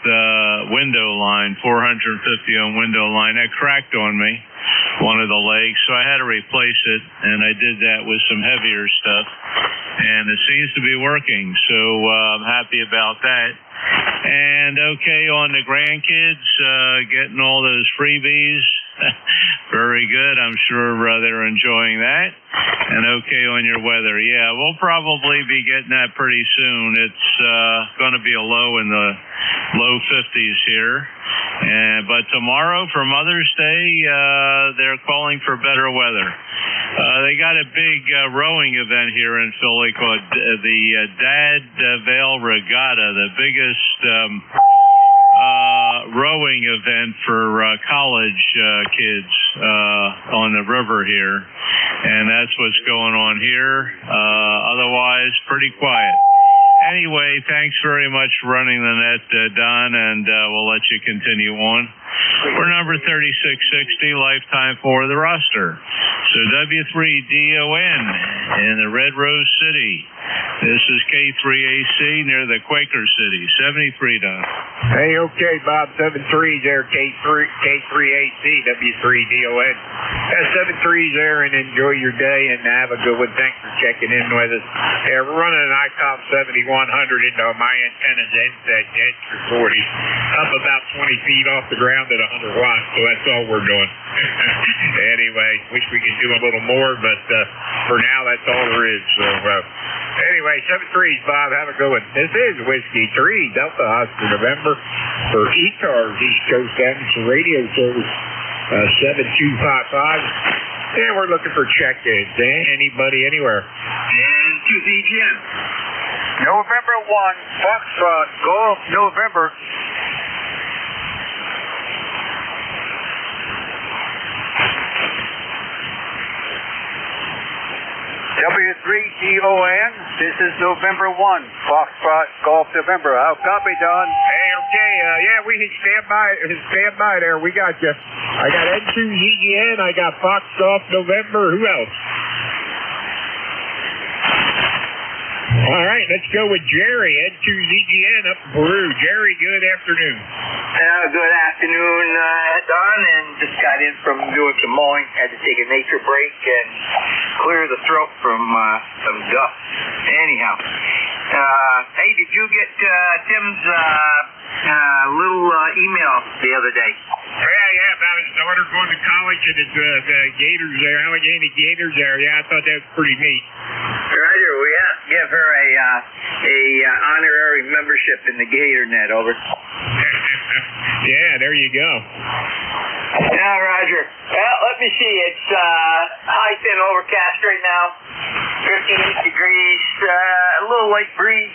window line, 450 on window line. That cracked on me, one of the legs, so I had to replace it, and I did that with some heavier stuff, and it seems to be working, so I'm happy about that. And okay on the grandkids, getting all those freebies. Very good. I'm sure they're enjoying that. And okay on your weather. Yeah, we'll probably be getting that pretty soon. It's going to be a low in the low 50s here. But tomorrow for Mother's Day, they're calling for better weather. They got a big rowing event here in Philly called the Dad Vale Regatta, the biggest rowing event for college kids on the river here, and that's what's going on here. Otherwise, pretty quiet. Anyway, thanks very much for running the net, Don, and we'll let you continue on. We're number 3660, lifetime for the roster. So W3DON in the Red Rose City. This is K3AC near the Quaker City. 73, Don. Hey, okay, Bob. 73 there, K3AC, W3DON. 73 there, and enjoy your day, and have a good one. Thanks for checking in with us. Yeah, we're running an ICOM 7100 into my antenna's NJ2US, up about 20 feet off the ground at 100 watts, so that's all we're doing. Anyway, wish we could do a little more, but for now, that's all there is. So, anyway, 73s, Bob. Have a good one. This is Whiskey 3, Delta Oscar November for ECARS, East Coast Amateur Radio Service, 7255. And we're looking for check-ins. Anybody, anywhere. And to ZGM. November 1, Foxtrot, Golf, November. W3DON, this is November 1, Foxtrot, Golf, November. How copy, Don? Hey, okay, yeah, we can stand by there. We got you. I got N2ZGN, I got Foxtrot, November. Who else? All right, let's go with Jerry, N2ZGN up in Peru. Jerry, good afternoon. Good afternoon, Don, and just got in from doing some mowing. Had to take a nature break and clear the throat from some dust. Anyhow, hey, did you get Tim's little email the other day? Yeah, about his daughter going to college and his gators there, Allegheny Gators there. Yeah, I thought that was pretty neat. Roger, we have to give her a honorary membership in the Gator Net, over. Yeah, there you go. Yeah, Roger. Well, let me see. It's high thin overcast right now. 58 degrees, a little light breeze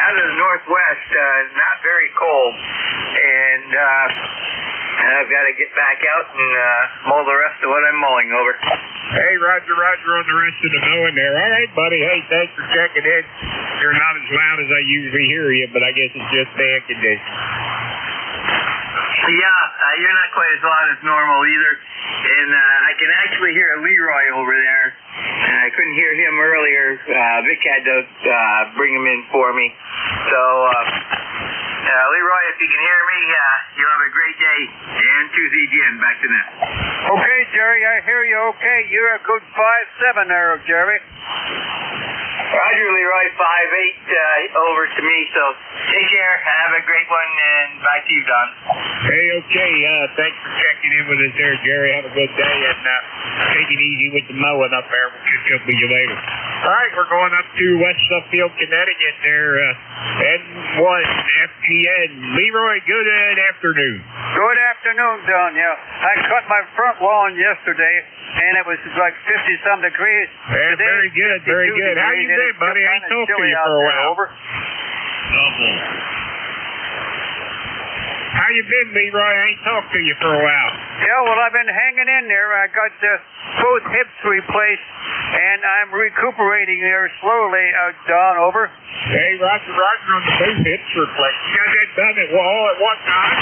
out of the northwest, not very cold. And I've got to get back out and mow the rest of what I'm mowing, over. Hey, Roger on the rest of the mowing there. All right, buddy. Hey, thanks for checking in. You're not as loud as I usually hear you, but I guess it's just bad conditions. Yeah, you're not quite as loud as normal either. And I can actually hear Leroy over there. I couldn't hear him earlier. Vic had to bring him in for me. So you can hear me, you have a great day. And to the again, back to net. Okay, Jerry, I hear you. Okay, you're a good 5'7" there, Jerry. Roger, Leroy, 5'8", over to me. So take care. Have a great one, and back to you, Don. Hey, okay. Thanks for checking in with us there, Jerry. Have a good day, and take it easy with the mowing up there. We'll catch up with you later. All right, we're going up to West Suffield, Connecticut there. N1 FGN. Leroy, good afternoon. Good afternoon, Don. Yeah, I cut my front lawn yesterday, and it was like 50-some degrees. Yeah, Today, very good, very good. How you been, buddy? I ain't talked to you for a while. Double. How you been, Leroy? I ain't talked to you for a while. Yeah, well, I've been hanging in there. I got both hips replaced, and I'm recuperating there slowly, Don, over. Hey, Roger on the both hips replaced. You got that done all at one time?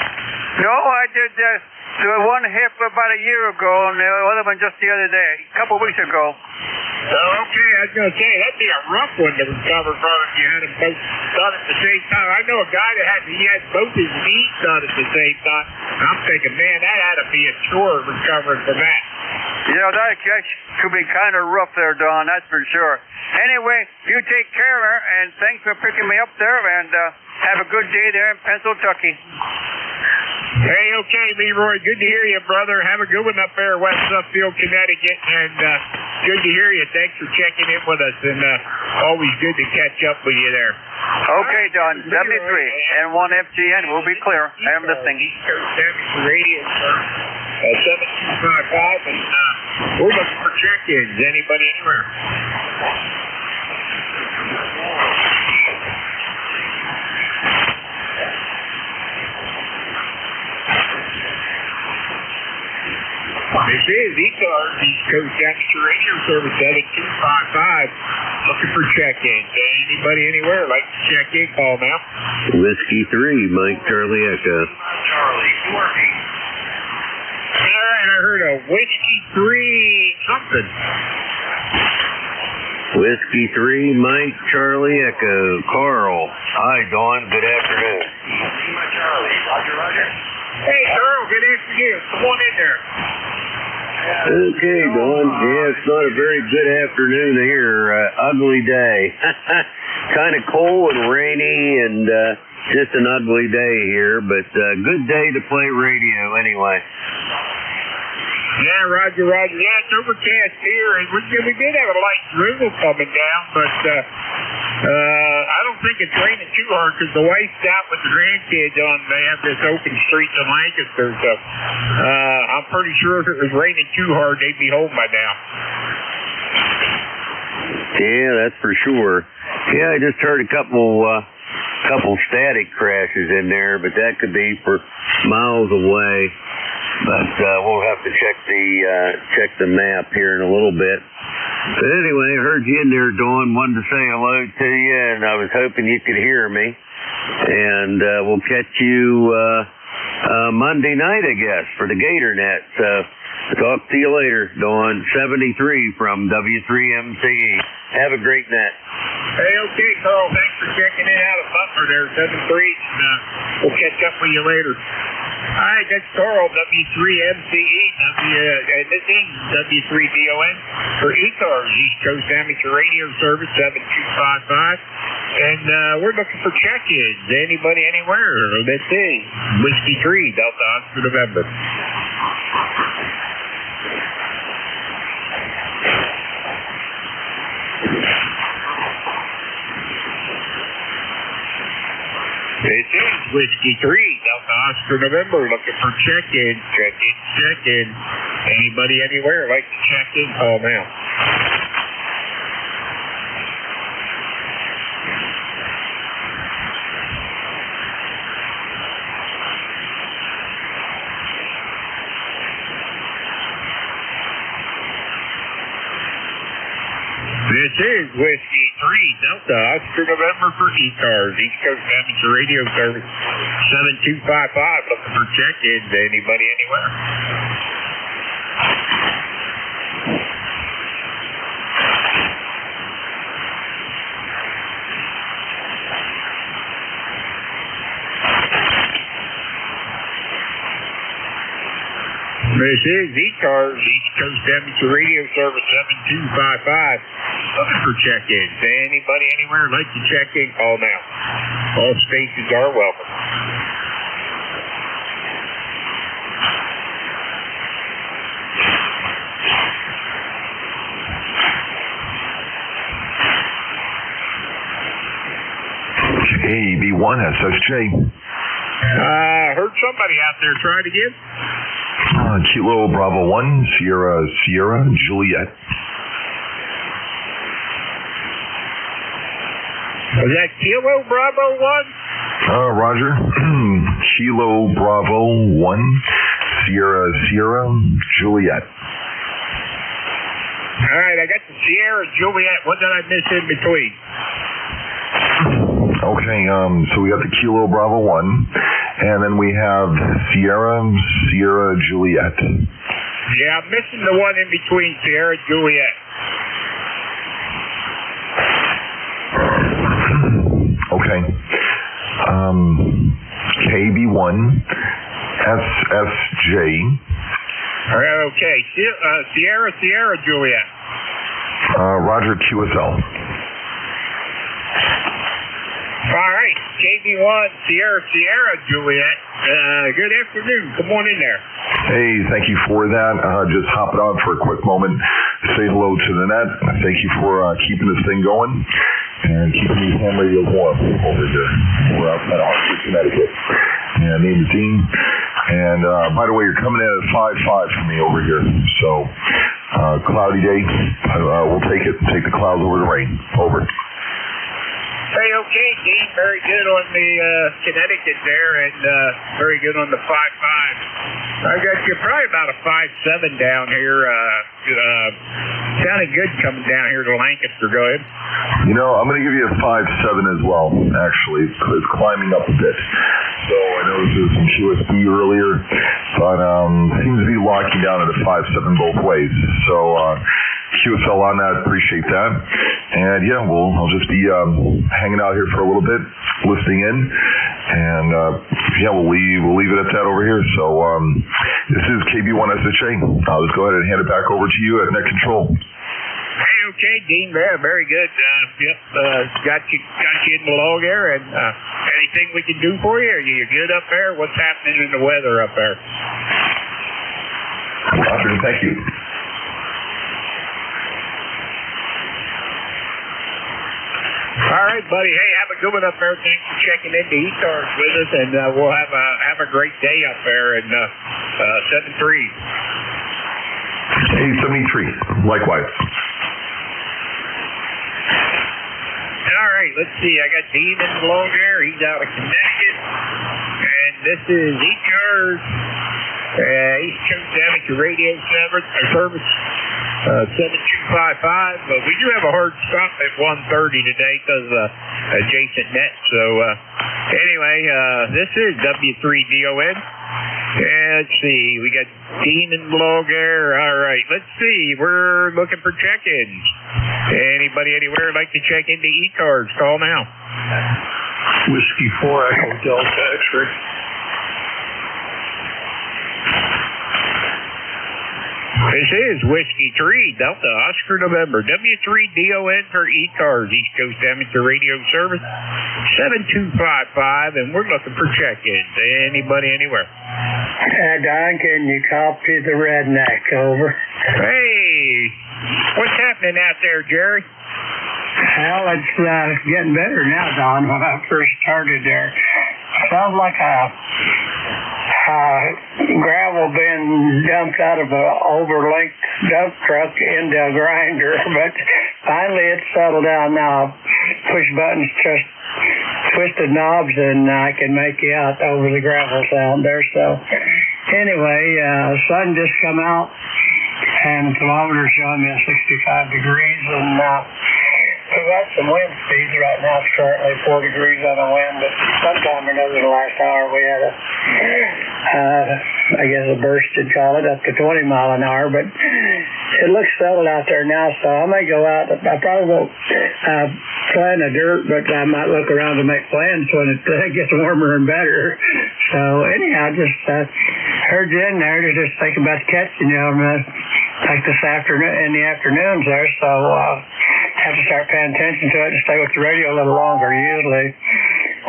No, I did the one hip about a year ago, and the other one just the other day, a couple of weeks ago. Oh, okay, I was going to say, that'd be a rough one to recover from if you had them both done at the same time. I know a guy that had both his knees done at the same time, and I'm thinking, man, that had to be a chore recovering from that. Yeah, that could be kind of rough there, Don, that's for sure. Anyway, you take care of her, and thanks for picking me up there, and have a good day there in Pennsylvania. Hey, okay, Leroy, good to hear you, brother. Have a good one up there, West Suffield, Connecticut, and good to hear you. Thanks for checking in with us, and always good to catch up with you there. Okay, Don, 73 and 1 FGN, we'll be clear. I am listening. East Coast Amateur Radio, 7255, and we're looking for check-ins. Anybody anywhere? This is ECARS, East Coast Amateur Radio Service 7255. Looking for check-ins. Anybody anywhere like to check in? Call now. Whiskey 3, Mike Charlie Echo. Charlie, working. All right, I heard a Whiskey 3 something. Whiskey 3, Mike Charlie Echo. Carl. Hi, Dawn. Good afternoon. Charlie, Roger. Hey, Carl, good afternoon. Come on in there. Okay, Dawn. Yeah, it's not a very good afternoon here. Ugly day. Kind of cold and rainy and just an ugly day here, but good day to play radio anyway. Yeah, Roger. Yeah, it's overcast here, and we did have a light drizzle coming down, but I don't think it's raining too hard because the wife's out with the grandkids on. They have this open street in Lancaster, so I'm pretty sure if it was raining too hard, they'd be home by now. Yeah, that's for sure. Yeah, I just heard a couple static crashes in there, but that could be for miles away. But we'll have to check the map here in a little bit. But anyway, I heard you in there, Dawn. Wanted to say hello to you, and I was hoping you could hear me. And we'll catch you Monday night, I guess, for the Gator Net. So talk to you later, Dawn. 73 from W3MCE. Have a great net. Hey, okay, Carl. Thanks for checking in out of Butler there, 73. And we'll catch up with you later. All right, that's Carl, W3MCE, and this is W3DON for ECARS, East Coast Amateur Radio Service, 7255. And we're looking for check-ins. Anybody, anywhere? Let's see. Whiskey 3, Delta Oscar November. This is Whiskey 3, Delta Oscar November, looking for check-in. Anybody anywhere like to check in? Call now. This is Whiskey 3, Delta Oscar November for ECARS, East Coast Amateur Radio Service, 7255, looking for check-ins. Anybody anywhere? This is ECARS, East Coast Amateur Radio Service 7255. Looking for check-ins. Anybody anywhere like to check in, call now. All stations are welcome. KB1 SSJ. Heard somebody out there trying again. Kilo Bravo 1, Sierra Juliet. Was that Kilo Bravo 1? Roger. Kilo Bravo 1, Sierra Juliet. All right, I got the Sierra Juliet. What did I miss in between? Okay, so we got the Kilo Bravo 1, and then we have Sierra Juliet. Yeah, I'm missing the one in between Sierra Juliet. Okay. KB1 SSJ. Okay, Sierra Juliet. Roger QSL. All right, KB1 Sierra Juliet. Good afternoon. Come on in there. Hey, thank you for that. Just hopping on for a quick moment. Say hello to the net. Thank you for keeping this thing going and keeping these ham radios warm over here. We're outside of Hartford, Connecticut. And my name is Dean. And by the way, you're coming in at 5.5 for me over here. So cloudy day. We'll take it. Take the clouds over the rain. Over. Hey, okay, Dean. Very good on the Connecticut there, and very good on the 5.5. I got you probably about a 5.7 down here. Sounded good coming down here to Lancaster. Go ahead. You know, I'm going to give you a 5.7 as well, actually. It's climbing up a bit. So I know there was some QSB earlier, but seems to be locking down at a 5.7 both ways. So QSL on that, appreciate that. And yeah, I'll just be hanging out here for a little bit, listening in, and yeah, we'll leave it at that over here. So this is KB1 SHA. I'll just go ahead and hand it back over to you at Net Control. Hey, okay, Dean. Very good. Got you in the log there, and anything we can do for you? Are you good up there? What's happening in the weather up there? Roger, thank you. All right, buddy. Hey, have a good one up there. Thanks for checking into ECARS with us, and we'll have a great day up there in 73. Hey, 73. Likewise. All right, let's see. I got Dean in the log there. He's out of Connecticut, and this is ECARS, East Coast Amateur Radio Service. 7255. We do have a hard stop at 1:30 today because adjacent net. So anyway, this is W3DON. And let's see, we got Dean and Log there. All right, let's see. We're looking for check-ins. Anybody anywhere like to check into ECARS? Call now. Whiskey 4 Echo Delta X-ray. This is Whiskey 3 Delta Oscar November W3DON for ECARS, East Coast Amateur Radio Service 7255, and we're looking for check-ins. Anybody anywhere? Don, can you copy the redneck? Over. Hey, what's happening out there, Jerry? Well, it's getting better now, Don. When I first started there, sounds like gravel being dumped out of an overlinked dump truck into a grinder, but finally it settled down now. Push buttons, just twisted knobs, and I can make you out over the gravel sound there. So anyway, sun just come out, and thermometer's showing me at 65 degrees, and we've got some wind speeds right now. It's currently 4 degrees on the wind, but sometime or another the last hour we had a burst, you'd call it, up to 20 mile an hour, but it looks settled out there now, so I may go out. I probably won't play in the dirt, but I might look around to make plans when it gets warmer and better. So anyhow, just heard you in there to just think about catching you like this afternoon, in the afternoons there, so have to start paying attention to it and stay with the radio a little longer. Usually,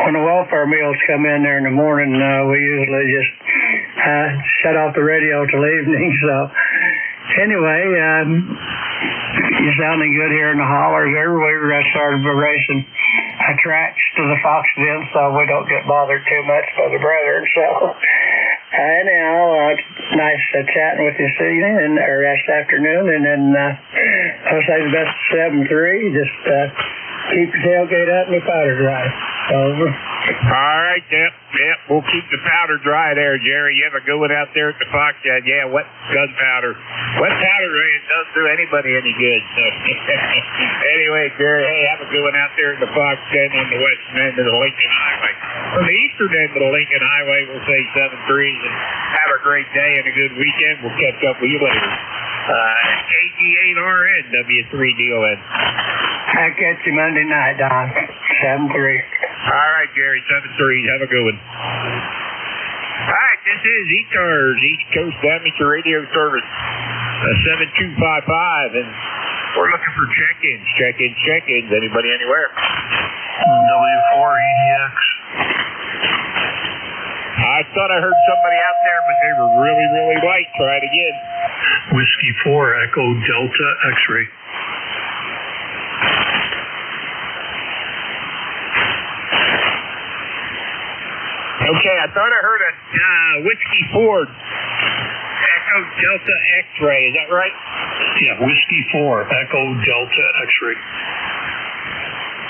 when the welfare meals come in there in the morning, we usually just shut off the radio till evening. So anyway, you're sounding good here in the hollers. We started racing tracks to the fox den, so we don't get bothered too much by the brethren. So anyhow, it's nice chatting with you this evening or this afternoon, and then I'll say the best 7-3. Just keep your tailgate up and your powder dry. Over. All right, yep. We'll keep the powder dry there, Jerry. You have a good one out there at the fox den. Yeah, wet gunpowder. Wet powder doesn't do anybody any good. So. Anyway, Jerry, hey, have a good one out there at the fox den on the western end of the Lincoln Highway. On the eastern end of the Lincoln Highway, we'll say 7-3, and have a great day and a good weekend. We'll catch up with you later. KG8RN, W3DON. I'll catch you Monday night, Don. 7-3. All right, Jerry, 7-3. Have a good one. All right, this is ECARS, East Coast Amateur Radio Service, 7255, and we're looking for check-ins. Anybody anywhere? W4EDX. I thought I heard somebody out there, but they were really, really light. Try it again. Whiskey 4, Echo Delta X-ray. Okay, I thought I heard a Whiskey 4, Echo Delta X-ray. Is that right? Yeah, Whiskey 4, Echo Delta X-ray.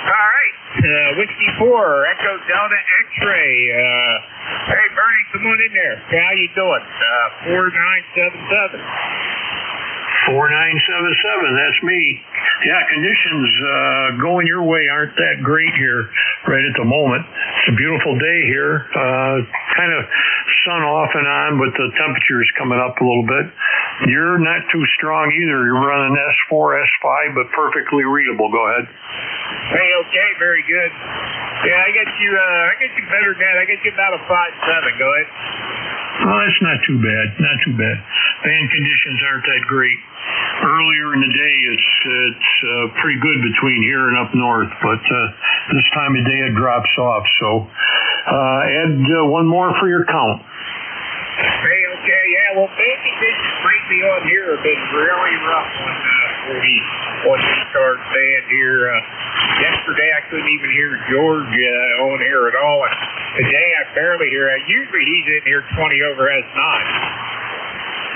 All right, Whiskey 4, Echo Delta X-ray. Hey, Bernie, come on in there. How you doing? 4977. 4977, that's me. Yeah, conditions going your way aren't that great here right at the moment. It's a beautiful day here. Kind of sun off and on, but the temperature is coming up a little bit. You're not too strong either. You're running S4, S5, but perfectly readable. Go ahead. Hey, okay, very good. Yeah, I get you better than that. I get you about a 5.7. Go ahead. Well, that's not too bad. Not too bad. Band conditions aren't that great. Earlier in the day, it's pretty good between here and up north, but this time of day it drops off. So add one more for your count. Hey, okay, yeah. Well, band conditions lately on here have been really rough on the ECARS band here. Yesterday I couldn't even hear George on here at all. And today I barely hear. Usually he's in here 20 over S9.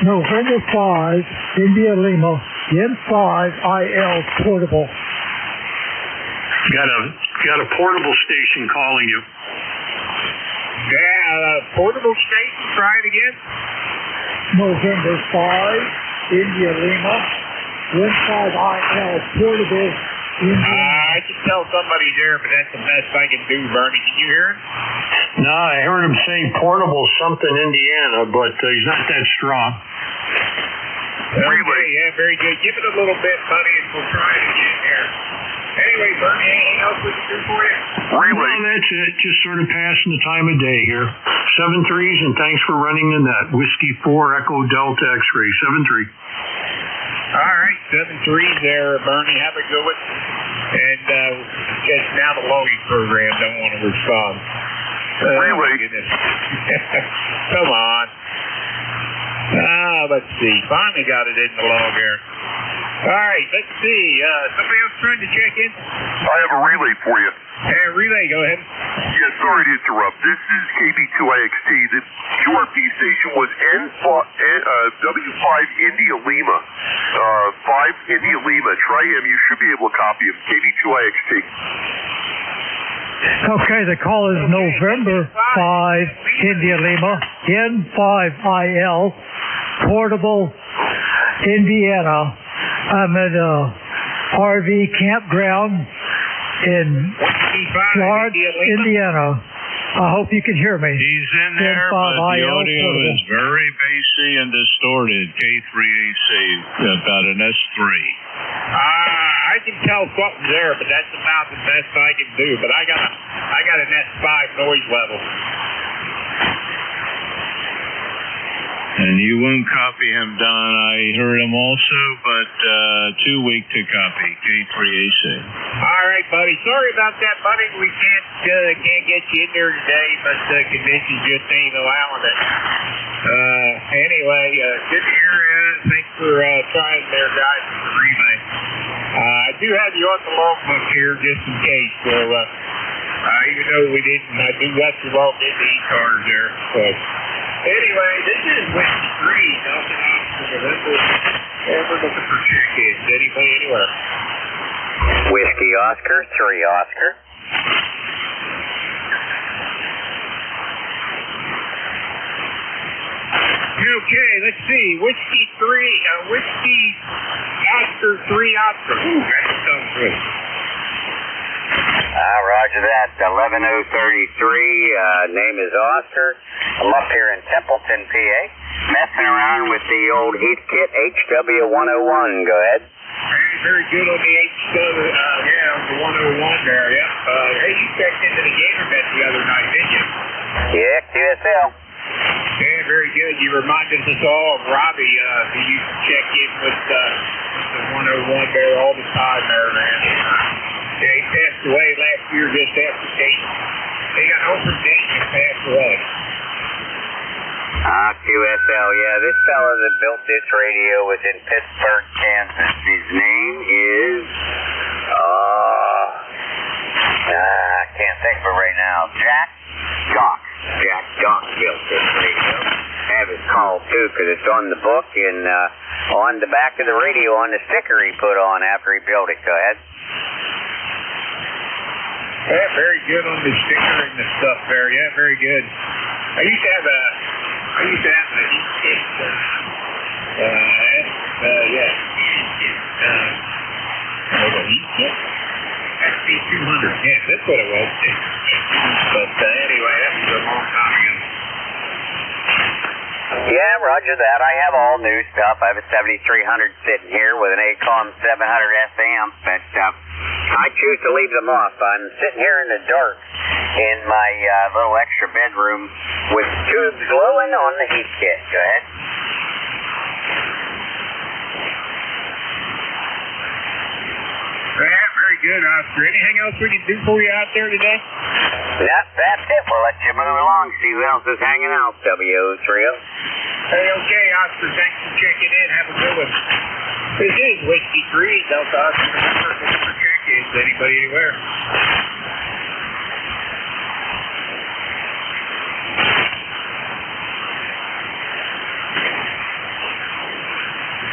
November 5, India Lima, N5IL portable. Got a portable station calling you. Yeah, portable station. Try it again. November 5, India Lima, N5IL portable. I can tell somebody's there, but that's the best I can do, Bernie. Can you hear him? No, I heard him saying portable something Indiana, but he's not that strong. Okay, yeah, very good. Give it a little bit, buddy, and we'll try it again here. Anyway, Bernie, anything else we can do for you? No, that's it. Just sort of passing the time of day here. 7-3s, and thanks for running the net. Whiskey 4, Echo Delta X-ray, 7-3. All right, 7-3s there, Bernie. Have a good one. And it's now the logging program. Don't want to respond. Really? Goodness. Come on. Let's see. Finally got it in the log here. All right, let's see. Somebody else trying to check in? I have a relay for you. Hey, relay, go ahead. Yeah, sorry to interrupt. This is KB2IXT. The QRP station was W5 India Lima. 5 India Lima. Try him. You should be able to copy him. KB2IXT. Okay, the call is November 5, India Lima, N5IL, portable, Indiana. I'm at a RV campground in Florence, Indiana. I hope you can hear me. He's in there, but the audio is very bassy and distorted. K3AC, about an S3. I can tell something's there, but that's about the best I can do. But I got an S5 noise level. And you won't copy him, Don. I heard him also, but too weak to copy. K3AC. All right, buddy. Sorry about that, buddy. We can't get you in there today, but conditions just ain't allowing it. Anyway, good to hear you. Thanks for trying there, guys, for the relay. I do have you on the logbook here just in case. So, even though we didn't, I do got you logged into ECARS there. So, anyway, this is Whiskey 3, Delta Oscar November. And we're looking for check-ins. Anybody anywhere? Whiskey Oscar, 3 Oscar. Okay, let's see. Whiskey Oscar 3 Oscar. Ooh, that sounds good. Roger that. 11033. Name is Oscar. I'm up here in Templeton, PA. Messing around with the old Heathkit HW101. Go ahead. Very good on the the 101 there, yeah. Hey, you checked into the Gator Bet the other night, didn't you? Yeah, QSL. Yeah, very good. You reminded us all of Robbie, who used to check in with the 101 there all the time there, man. Yeah, he passed away last year just after Dayton. He got home from Dayton and passed away. QSL, yeah. This fellow that built this radio was in Pittsburgh, Kansas. His name is, I can't think of it right now. Jack Gock. Jack Gock built this radio. I have his call, too, because it's on the book and on the back of the radio on the sticker he put on after he built it. Go ahead. Yeah, very good on the sticker and the stuff there. Yeah, very good. I used to have a Heathkit, Heathkit? XP200. Yeah, that's what it was. But anyway, that was a long time ago. Yeah, roger that. I have all new stuff. I have a 7300 sitting here with an ACOM 700 SM, but I choose to leave them off. I'm sitting here in the dark in my little extra bedroom with tubes glowing on the Heathkit. Go ahead. Yeah, very good, Oscar. Anything else we can do for you out there today? Yep, that's it. We'll let you move along. See who else is hanging out, W030. Hey, okay, Oscar. Thanks for checking in. Have a good one. This is Whiskey 3, Delta Oscar November. Looking for check-ins. Anybody anywhere?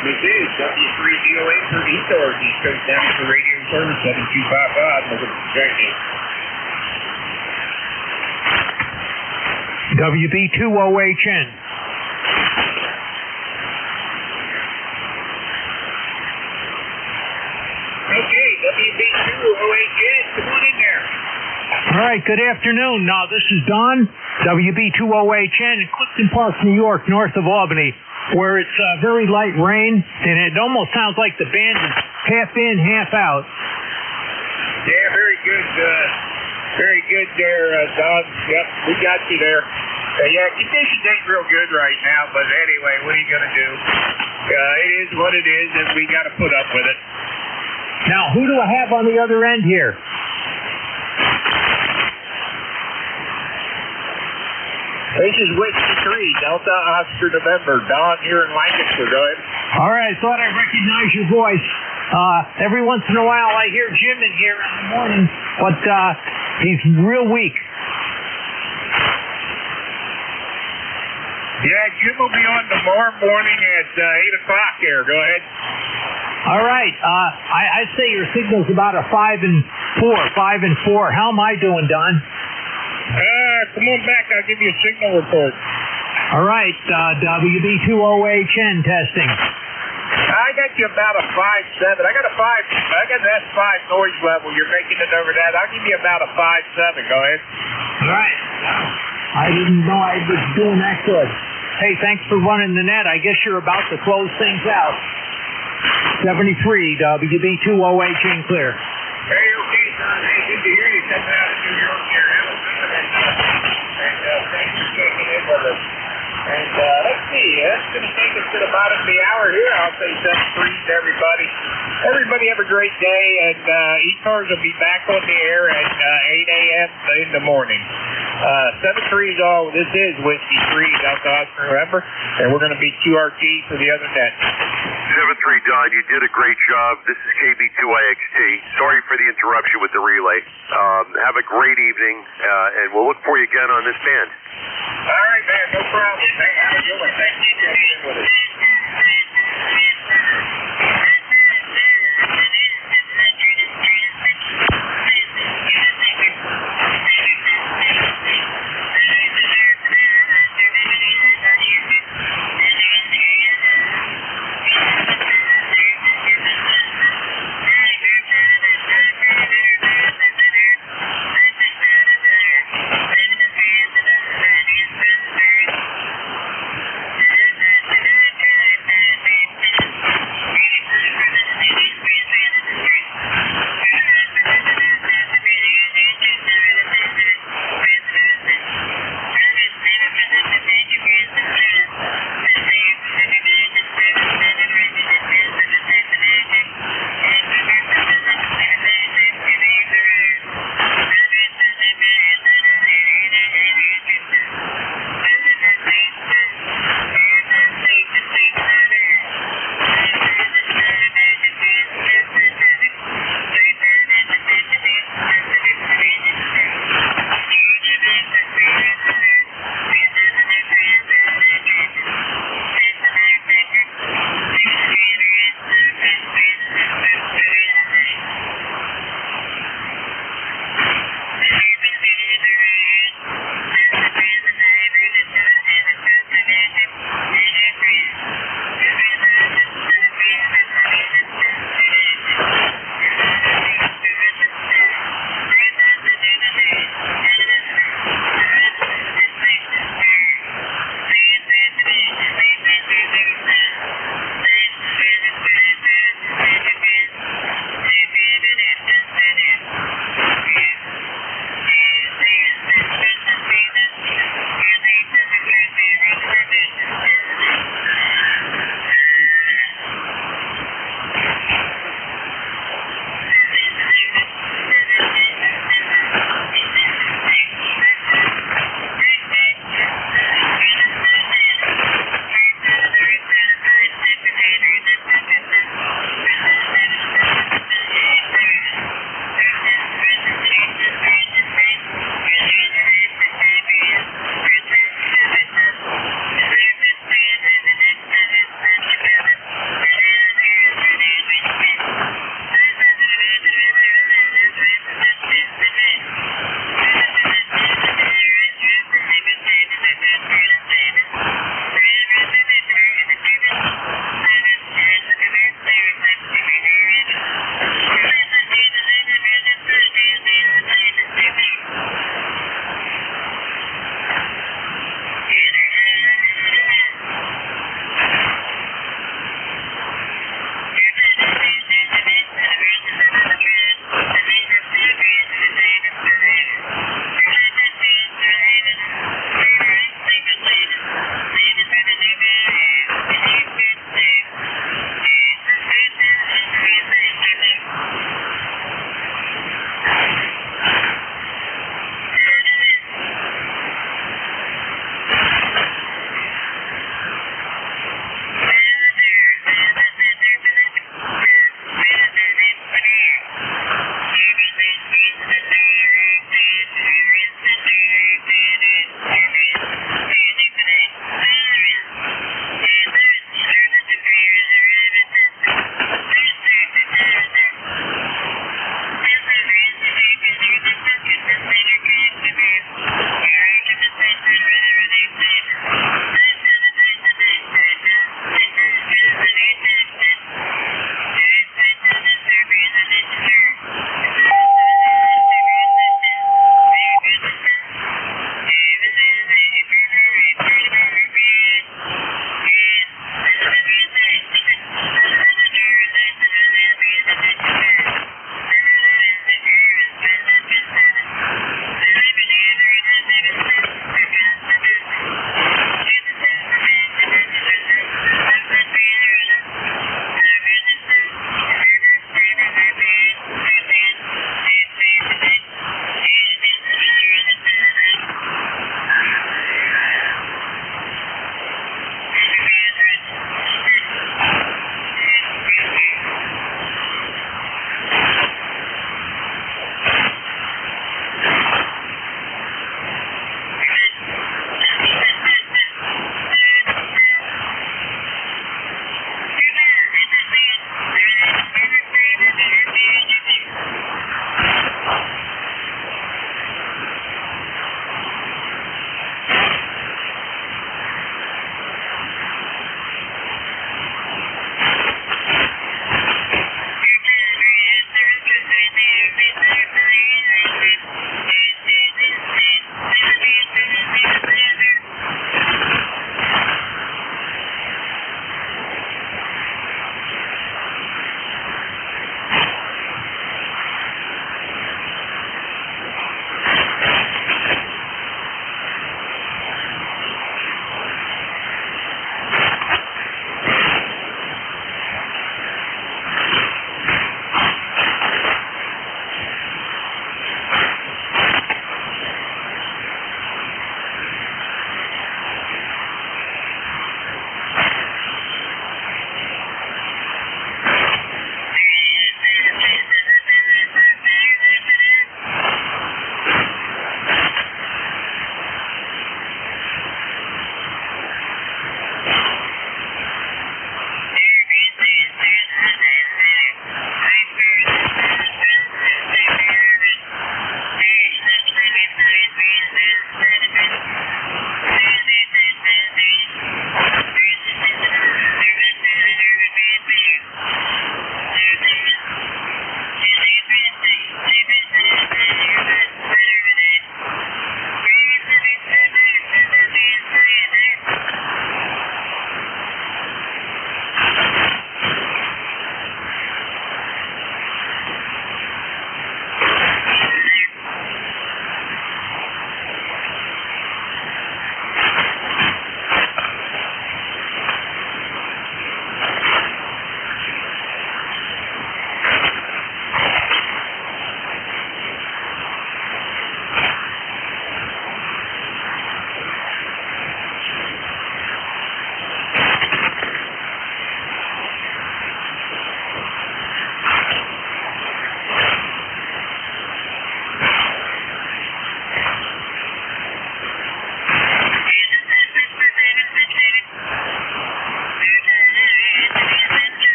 This is W3DOA for ECARS, East Coast National Radio Service 7255. Looking for check-in. WB2OHN. Okay, WB2OHN, come on in there. All right, good afternoon. Now, this is Don, WB2OHN in Clifton Park, New York, north of Albany, where it's very light rain, and it almost sounds like the band is half in, half out. Yeah, very good. Very good there, Don. Yep, we got you there. Yeah, conditions ain't real good right now, but anyway, what are you going to do? It is what it is, and we got to put up with it. Now, who do I have on the other end here? This is Whiskey 3, Delta Oscar November. Don here in Lancaster. Go ahead. All right, I thought I recognized your voice. Every once in a while I hear Jim in here in the morning, but he's real weak. Yeah, Jim will be on tomorrow morning at 8 o'clock here. Go ahead. All right. I'd say your signal's about a 5 and 4. How am I doing, Don? Come on back. I'll give you a signal report. All right. WB2OHN testing. I got you about a 5.7. I got that 5 noise level. You're making it over that. I'll give you about a 5.7. Go ahead. All right. I didn't know I was doing that good. Hey, thanks for running the net. I guess you're about to close things out. 73, WB2OHN clear. Hey, okay, son. Hey, good to hear you coming out of New York here. Have a good one. And thanks for checking in with us. And let's see, That's going to take us to the bottom of the hour here. I'll say 7-3 to everybody. Everybody have a great day, and ECARS will be back on the air at 8 a.m. in the morning. 7-3 is all. This is Whiskey 3, Delta Oscar November, and we're going to be QRT for the other net. 7-3, Don, you did a great job. This is KB2IXT. Sorry for the interruption with the relay. Have a great evening, and we'll look for you again on this band. All right, man, no problem. Have a good one. Thank you for tuning in with us.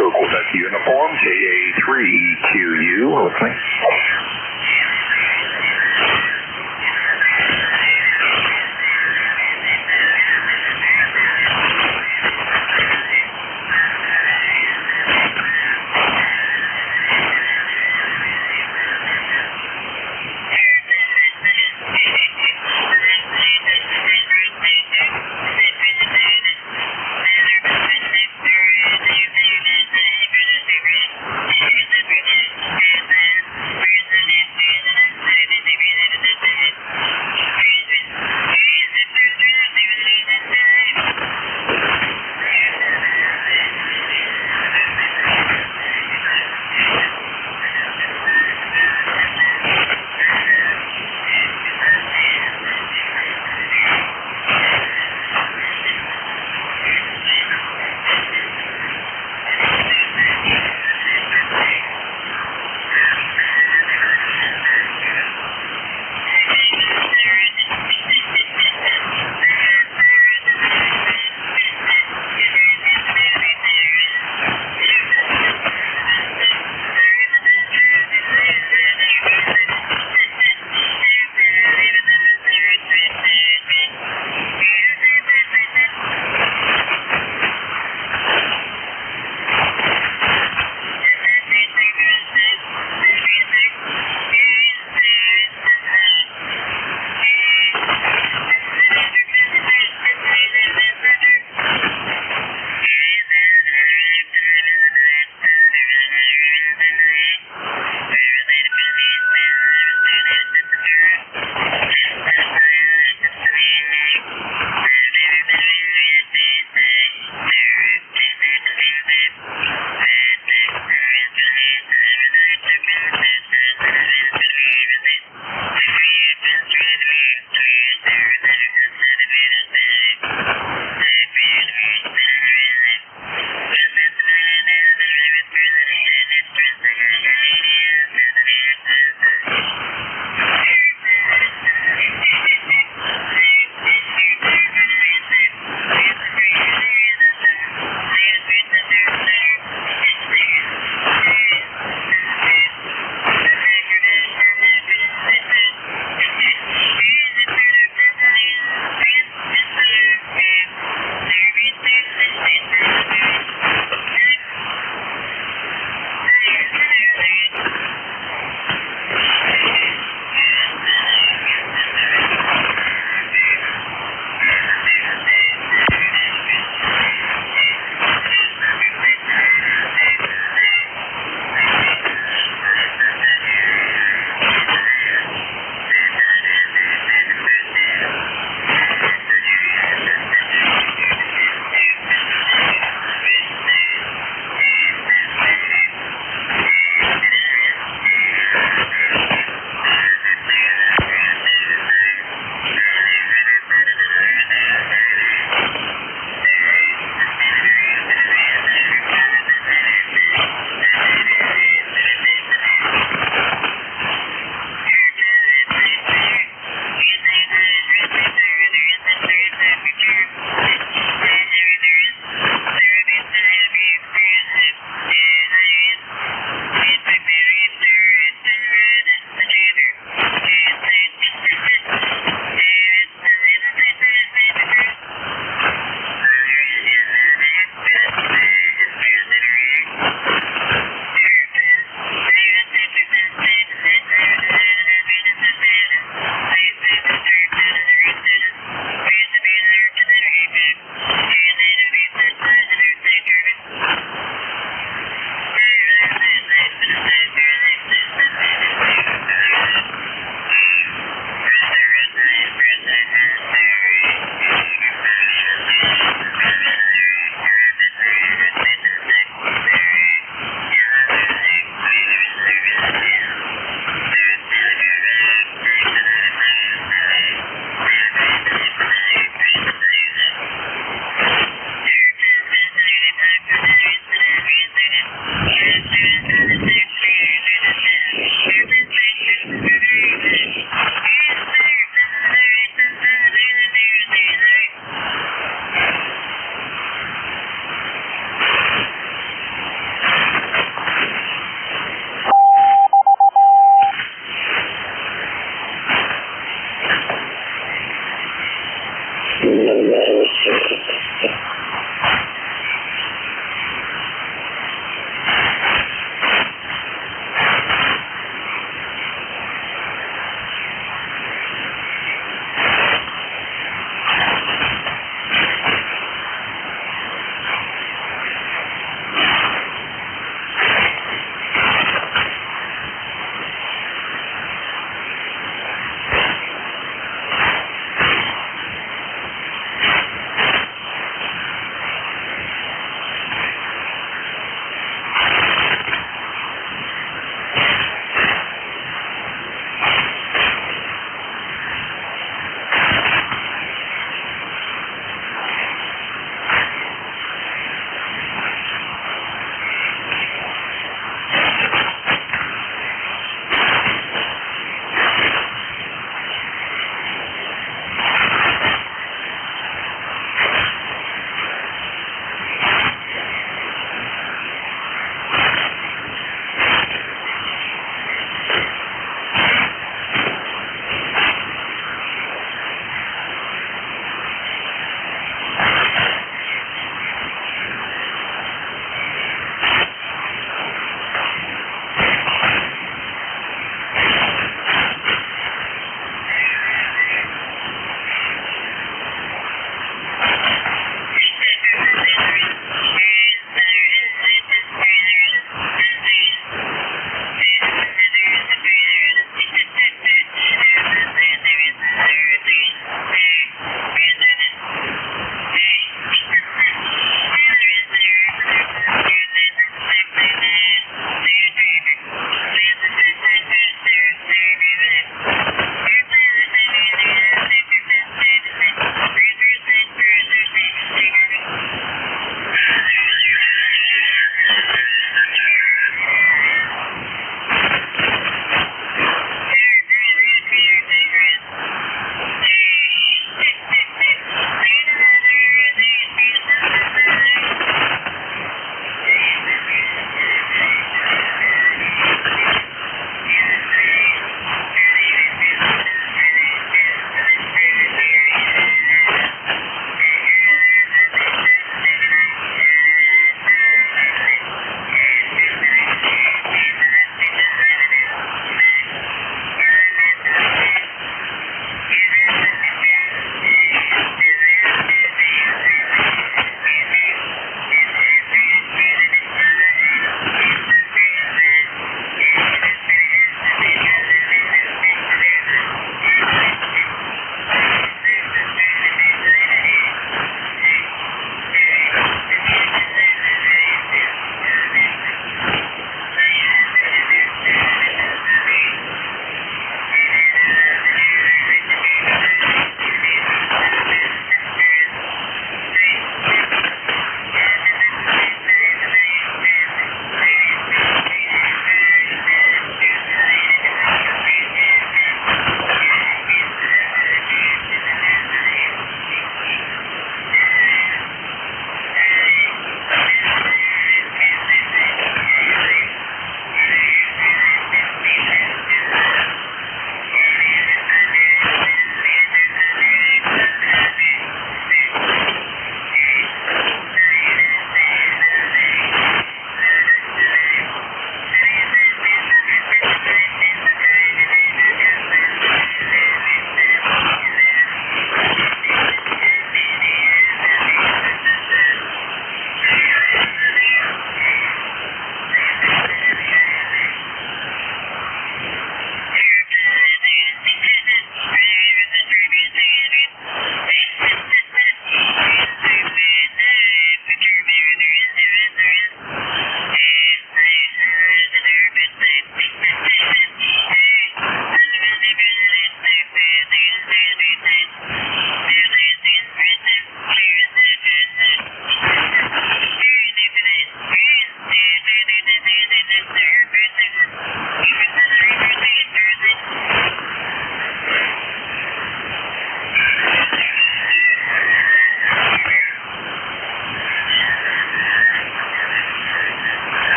Mexico Quebec uniform, KA3EQU, with me.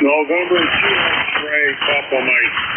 November 2 X-ray, couple nights.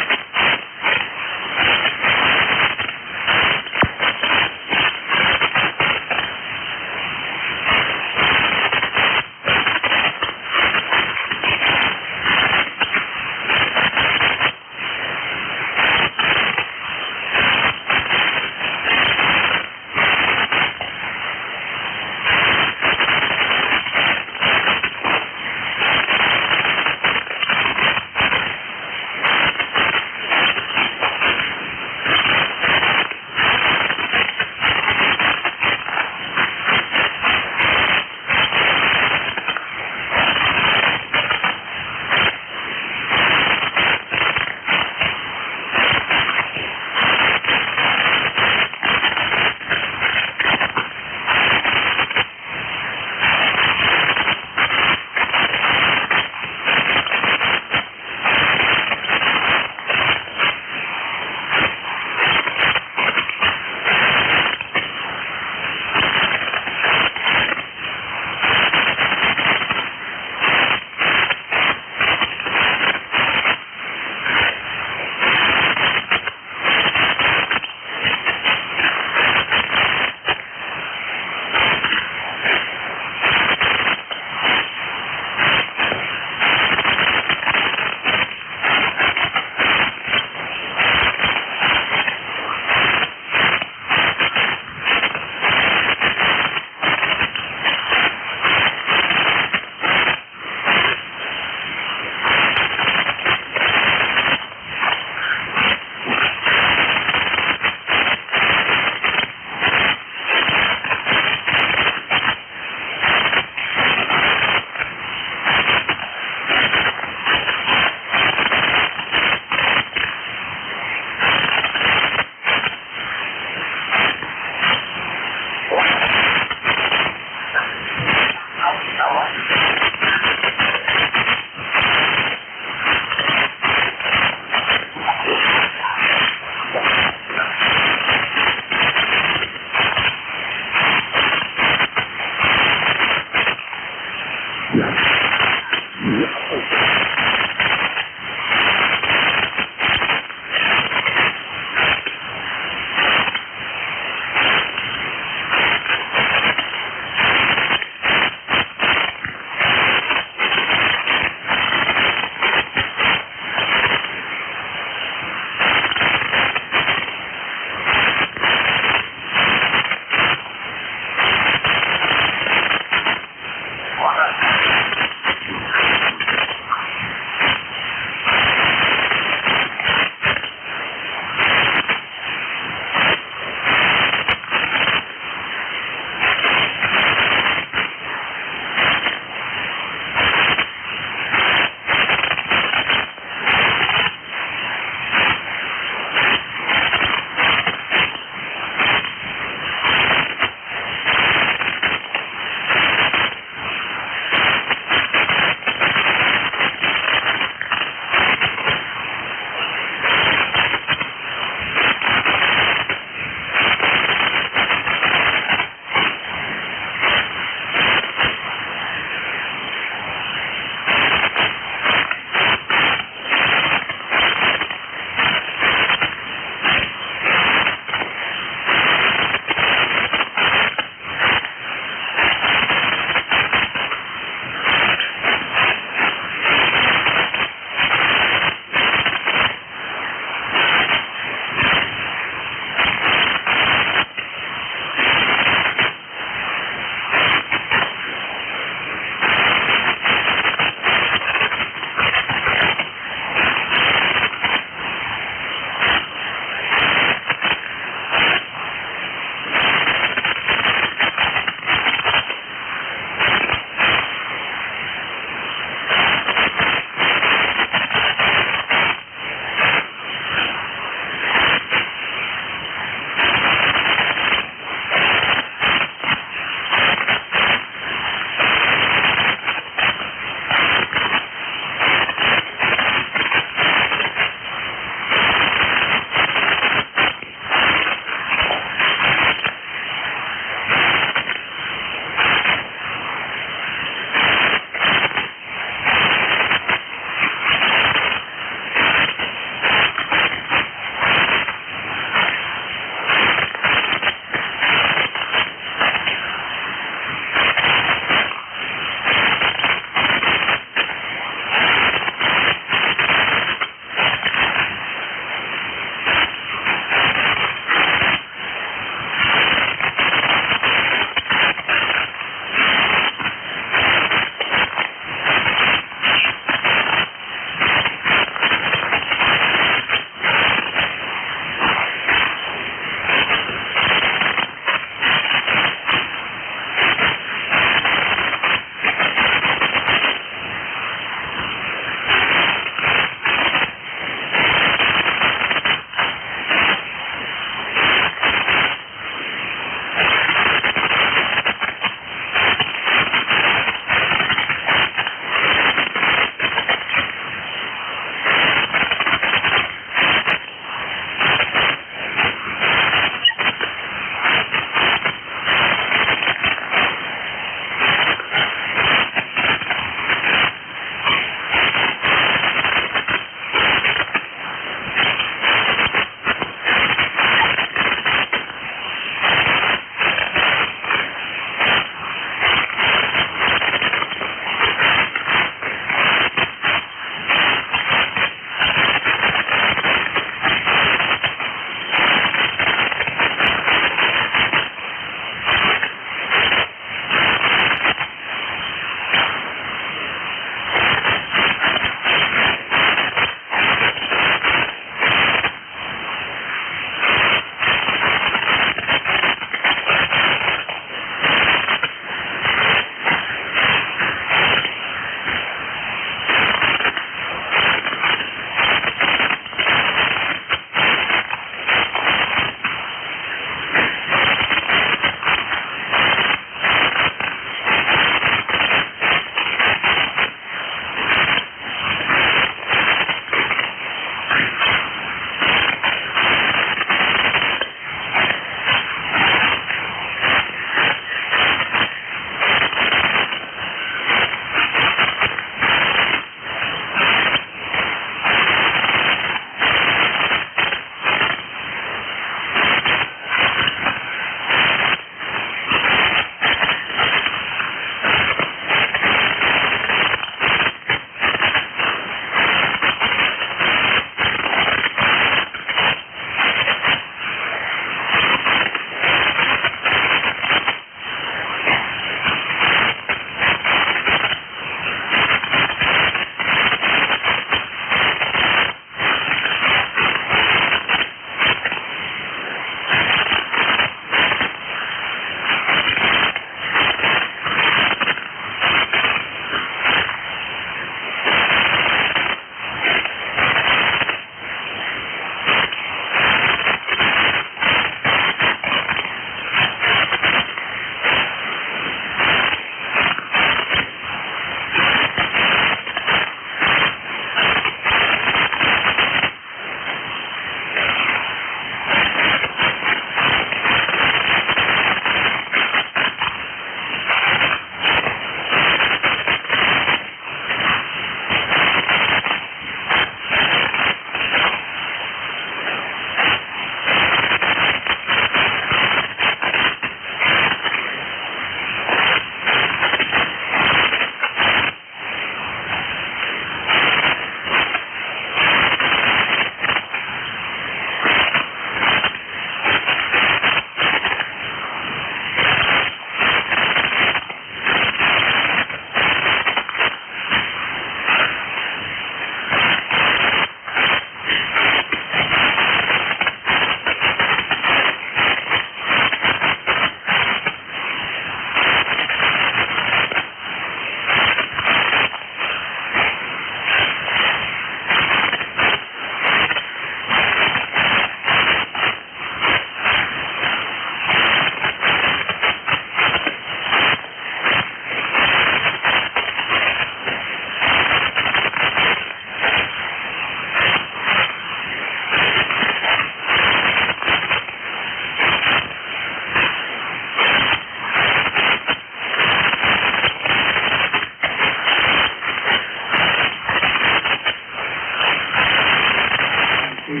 Hello.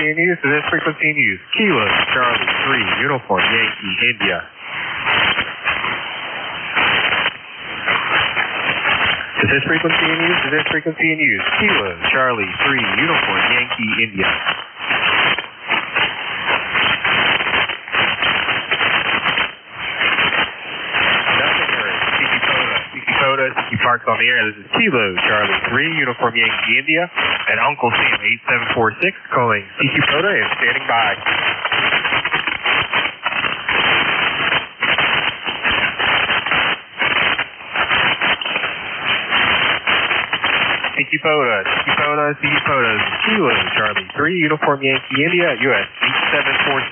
frequency in use? Is this frequency in use? Kilo Charlie 3 Uniform Yankee India. Is this frequency in use? Is this frequency in use? Kilo Charlie 3 Uniform Yankee India. He parks on the air. This is Kilo Charlie 3 Uniform Yankee India and Uncle Sam 8746 calling CQ Poda and standing by. CQ Poda, CQ Poda, CQ Poda. This is Kilo Charlie 3 Uniform Yankee India US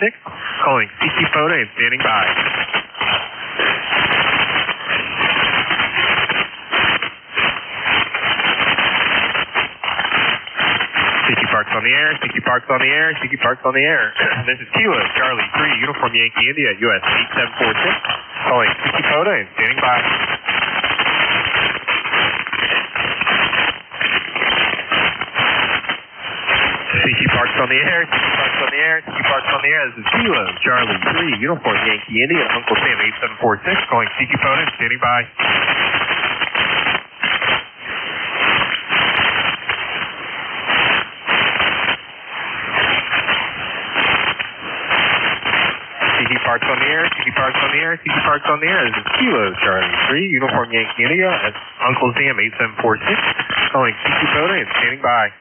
8746 calling CQ Poda and standing by. CQ Parks on the air, CQ Parks on the air, CQ Parks on the air. This is Kilo Charlie 3 Uniform Yankee India US 8746 calling CQ Poda and standing by. CQ Parks on the air, CQ Parks on the air, CQ Parks on the air. This is Kilo Charlie 3 Uniform Yankee India and Uncle Sam 8746 calling CQ Poda and standing by. CQ Parks on the air, CQ Parks on the air, CQ Parks on the air. This is Kilo Charlie 3 Uniform Yankee India and Uncle Sam 8746 calling CQ Poda and standing by.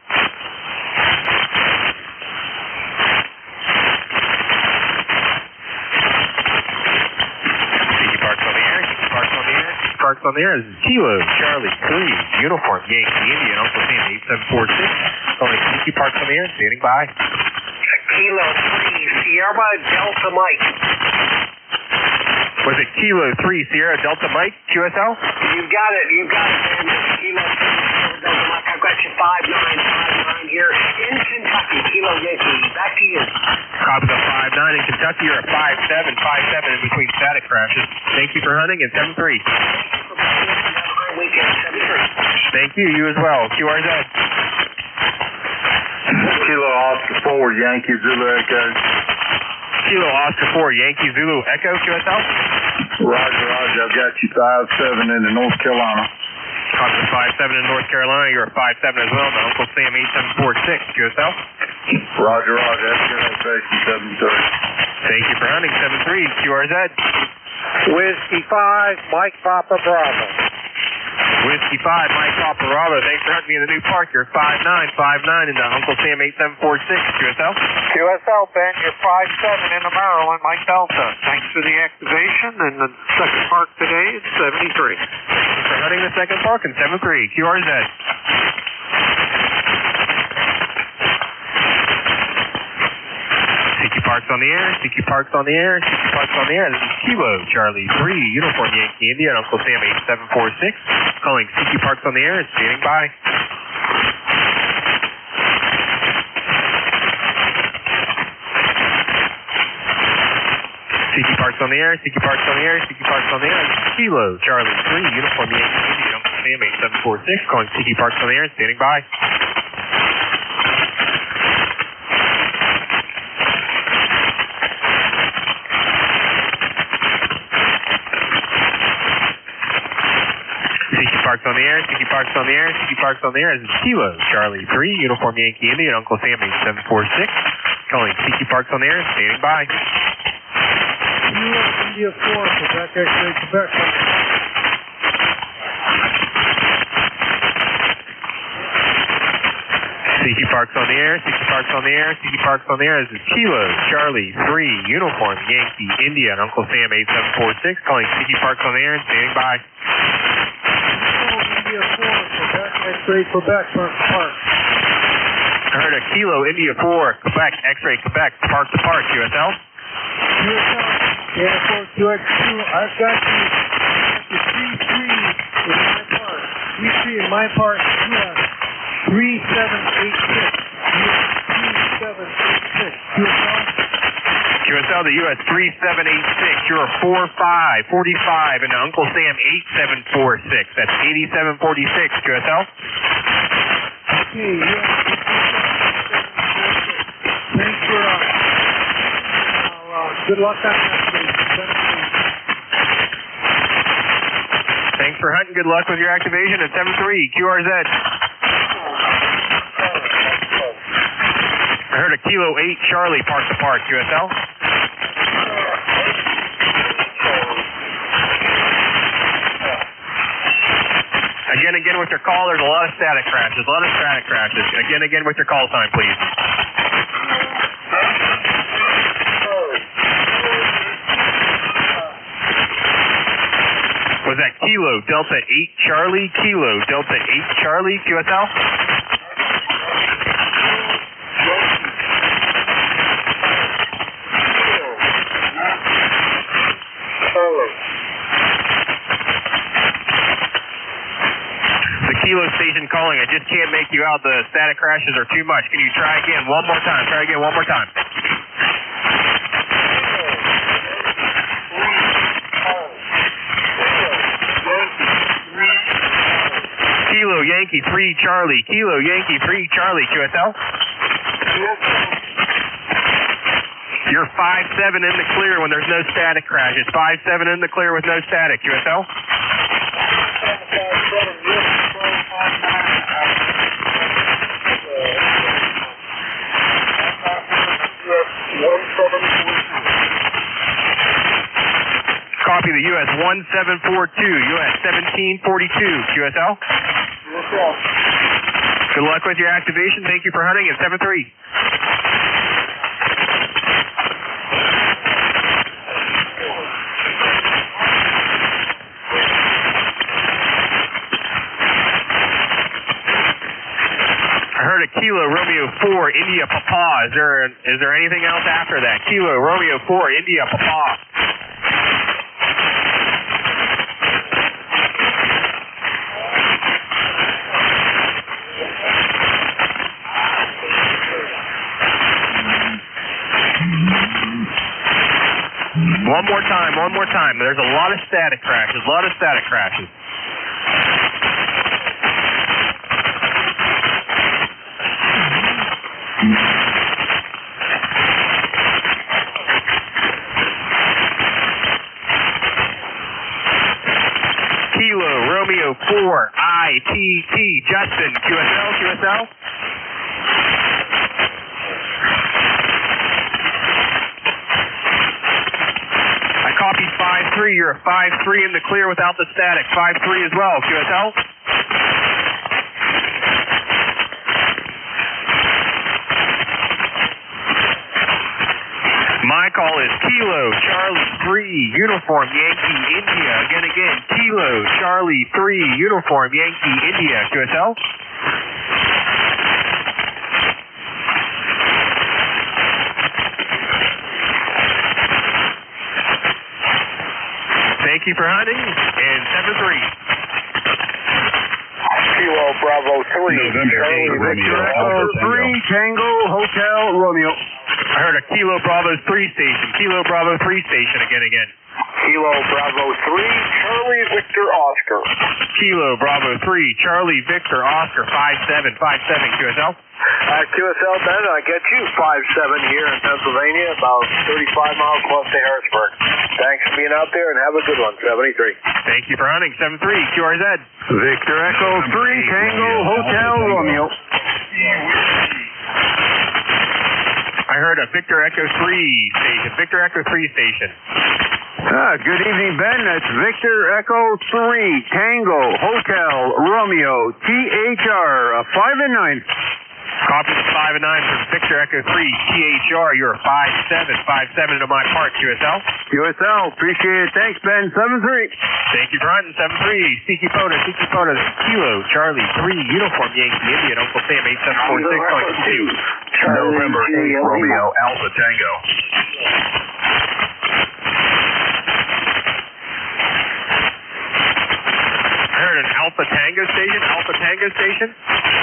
Parks on the air. This is Kilo Charlie 3 Uniform Yankee India and Uncle Sam 8746 calling CQ Parks on the air standing by. Kilo 3 Sierra Delta Mike. Was it Kilo 3 Sierra Delta Mike QSL? You got it, man. Kilo 3 Sierra Delta Mike. I've got you 5959 here in Kentucky. Kilo Yankee. Back to you. Copy the 59 in Kentucky. You're at 57 in between static crashes. Thank you for hunting and 7-3. Weekend 7-3. Thank you. You as well. QRZ. Kilo Oscar 4 Yankee Zulu Echo. Kilo Oscar 4 Yankee Zulu Echo QSL. Roger. I've got you 57 in North Carolina. Copy the 57 in North Carolina. You're at 57 as well. The Uncle Sam 8746 QSL. Roger. That's your location 73. Thank you for hunting 7-3 QRZ. Whiskey 5 Mike Papa Bravo. Whiskey 5 Mike Papa Bravo. Thanks for hunting me in the new park. You're 59 into Uncle Sam 8746 QSL. QSL, Ben, you're 57 into Maryland, Mike Delta. Thanks for the activation and the second park today. It's 73. Thanks for hunting the second park in 7-3 QRZ. CQ Parks on the air, CQ Parks on the air, CQ Parks on the air. This is Kilo Charlie 3 Uniform Yankee India and Uncle Sam 8746 calling CQ Parks on the air and standing by. CQ Parks on the air, CQ Parks on the air, CQ Parks on the air. This is Kilo Charlie 3 Uniform Yankee India and Uncle Sam 8746 calling CQ Parks on the air and standing by. CQ Parks on the air, CQ Parks on the air, CQ Parks on the air. This is Kilo Charlie 3 Uniform Yankee India and Uncle Sam 8746 calling CQ Parks on the air and standing by. India 4, Quebec X-ray, Quebec. CQ Parks on the air, CQ Parks on the air, CQ Parks on the air. This is Kilo Charlie 3 Uniform Yankee India and Uncle Sam 8746 calling CQ Parks on the air and standing by. India 4, Quebec X-ray, Quebec, park. I heard a Kilo India 4 Quebec X-ray Quebec park to park QSL. QSL, yeah, 4QX2. I've got you 3-3 in my park. 3-3 in my park. US 3786. QSL, the US 3786. You're a 45 into Uncle Sam 8746. That's 8746 QSL. Okay, yeah. Good luck on that. Thanks for hunting. Good luck with your activation at 7-3, QRZ. I heard a Kilo 8 Charlie park to park, QSL. Again with your call, there's a lot of static crashes, Again with your call sign, please. Was that Kilo Delta 8 Charlie, Kilo Delta 8 Charlie, QSL? The Kilo station calling, I just can't make you out. The static crashes are too much. Can you try again one more time? Kilo Yankee 3 Charlie, Kilo Yankee 3 Charlie, QSL. You're 5-7 in the clear when there's no static crashes. 5-7 in the clear with no static, QSL. Copy the US 1742, US 1742, QSL. Good luck with your activation. Thank you for hunting at 7-3. I heard a Kilo Romeo 4 India Papa. Is there anything else after that? Kilo Romeo 4 India Papa. One more time. There's a lot of static crashes. Kilo Romeo 4 ITT Justin, QSL. Copied 5-3. You're a 5-3 in the clear without the static. 5-3 as well, QSL. My call is Kilo Charlie 3 Uniform Yankee India. Again, Kilo Charlie 3 Uniform Yankee India, QSL. Thank you for hunting, and 7-3. Kilo Bravo 3. November 8, Romeo, Alpha 3, Tango, Hotel, Romeo. I heard a Kilo Bravo 3 station. Kilo Bravo 3 station again. Kilo Bravo 3, Charlie Victor Oscar. Kilo Bravo 3, Charlie Victor Oscar, 5-7, QSL. QSL, Ben, I get you 5-7 here in Pennsylvania, about 35 miles west of Harrisburg. Thanks for being out there and have a good one, 73. Thank you for hunting, 7-3, QRZ. Victor Echo 3, Tango, Hotel, Romeo. I heard a Victor Echo 3 station. Good evening, Ben. That's Victor Echo 3, Tango, Hotel, Romeo, THR, 5 and 9. Copy the 5 and 9 from Victor Echo 3, THR. You're 5-7 into my part, QSL. QSL, appreciate it. Thanks, Ben. 7-3. Thank you for hunting, 7-3. Siki Poda, Kilo, Charlie 3, Uniform Yankee Indian, Uncle Sam 8746, November 8, Romeo, Alpha Tango. I heard an Alpha Tango station.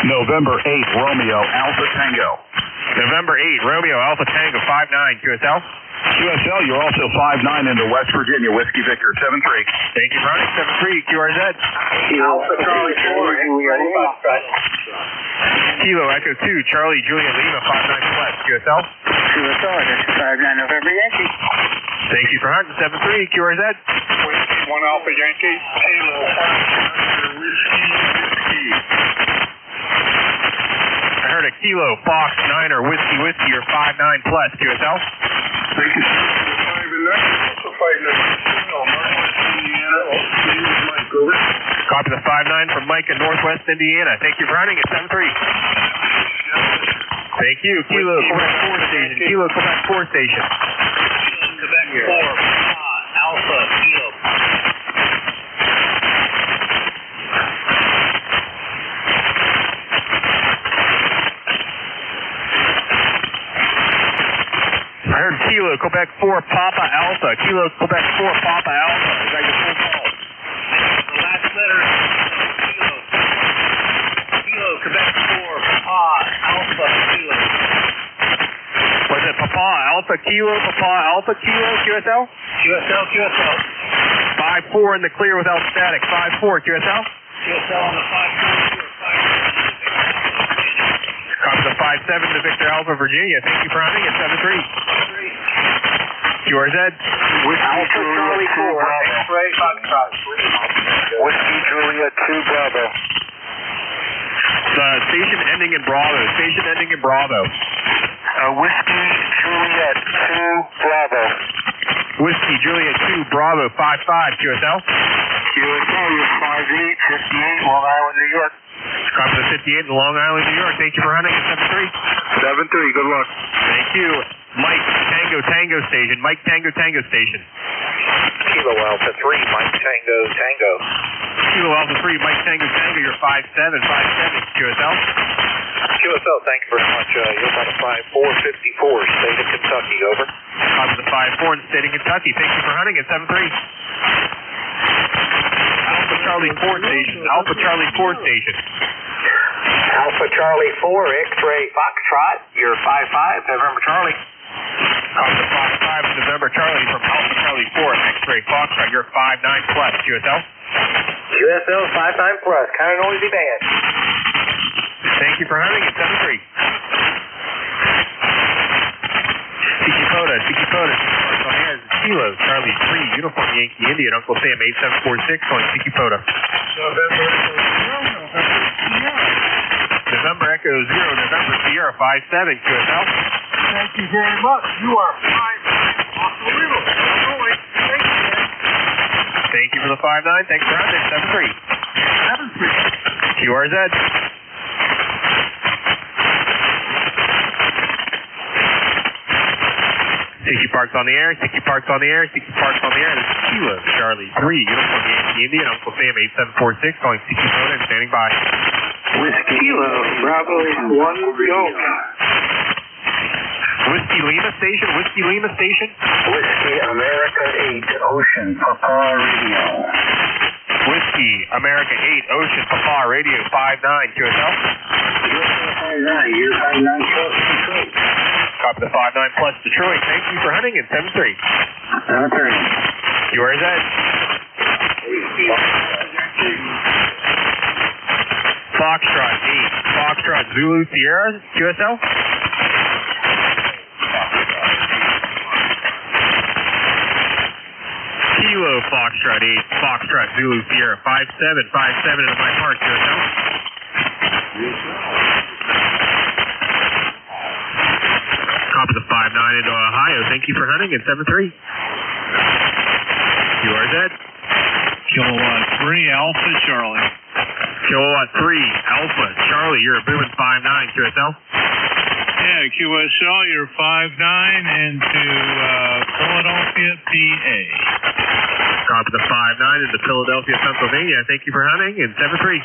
November 8, Romeo, Alpha Tango. November 8, Romeo, Alpha Tango, 5-9, QSL. QSL, you're also 5-9 into West Virginia, Whiskey Victor, 7-3. Thank you for running, 7-3, QRZ. Alpha Charlie 4, Kilo Echo 2, Charlie Juliet Lima, 5-9 West, QSL. QSL, this is 5-9 November Yankee. Thank you for hunting. 7-3, QRZ. Whiskey 1 Alpha Yankee. Kilo Whiskey. I heard a Kilo Fox 9er Whiskey, you're 5-9 plus, QSL. Thank you, sir. 5 and 9. Also fighting at Northwest Indiana. Mike, over. Copy the 5-9 from Mike in Northwest Indiana. Thank you for hunting at 7-3. Thank you. Kilo Quebec 4 station. Kilo Quebec 4 station. Quebec 4, Alpha, Kilo. I heard Kilo Quebec 4 Papa Alpha. Kilo Quebec 4 Papa Alpha. Is that your full call? The last letter is Kilo. Kilo Quebec 4 Papa Alpha Kilo. Was it Papa Alpha Kilo QSL? QSL. 5-4 in the clear without static. 5-4 QSL. QSL on the 5-4. Copy the 5-7 to Victor Alpha, Virginia. Thank you for hunting at 7-3. QRZ. Alpha Charlie 4. X-ray Foxtrot. Whiskey Juliet 2 Bravo. Station ending in Bravo. Whiskey Juliet 2 Bravo. Whiskey Juliet 2 Bravo 5-5 QSL. QSL, you're 5-8, 58, Long Island, New York. Copy the 58 in Long Island, New York. Thank you for hunting at 7-3. 7-3, good luck. Thank you. Mike Tango Station. Kilo Alpha 3, Mike Tango. Kilo Alpha 3, Mike Tango, you're 5-7 QSL. QSL, thank you very much. You're about a 5-4, 54, state of Kentucky, over. Copy the 5-4 in the state of Kentucky. Thank you for hunting at 7-3. Alpha Charlie 4 station. Alpha Charlie 4, X-ray Foxtrot, you're 5-5, November Charlie. Copy the 5-5 November Charlie from Alpha Charlie 4, X-ray Foxtrot, you're 5-9 plus QSL. QSL 5-9 plus, kind of noisy band. Thank you for hunting at 7-3. Tiki Poda, Kilo, Charlie 3, Uniform Yankee Indian, Uncle Sam 8746, calling Tiki Poda. November Echo 0, November Sierra 5-7, QSL. Thank you very much. You are 5-9. Unbelievable. Thank you, man. Thank you for the 5-9. Thanks for hunting. 7-3. QRZ. Tiki Parks on the air. This is Kilo, Charlie 3, Uniform Yankee Indian, Uncle Sam 8746, calling Tiki Poda and standing by. Whiskey Kilo, Bravo 1 Golf. Whiskey Lima Station. Whiskey America 8 Ocean Papa Radio. Whiskey America 8 Ocean Papa Radio 5-9 QSL. 5-9, you're 5-9 plus Detroit. Copy the 5-9 plus Detroit. Thank you for hunting at 7-3. 7-3. QRZ. Foxtrot Zulu Sierra QSL. Kilo Foxtrot 8 Foxtrot Zulu Sierra 5-7 into my park QSL. Copy the 5-9 into Ohio. Thank you for hunting at 7-3. QRZ. Kilowatt 3 Alpha Charlie. Kilowatt 3 Alpha Charlie. You're a booming 5-9 QSL. Yeah, QSL, you're 5-9 into Philadelphia, PA. Copy the 5-9 into Philadelphia, Pennsylvania. Thank you for hunting and 7-3.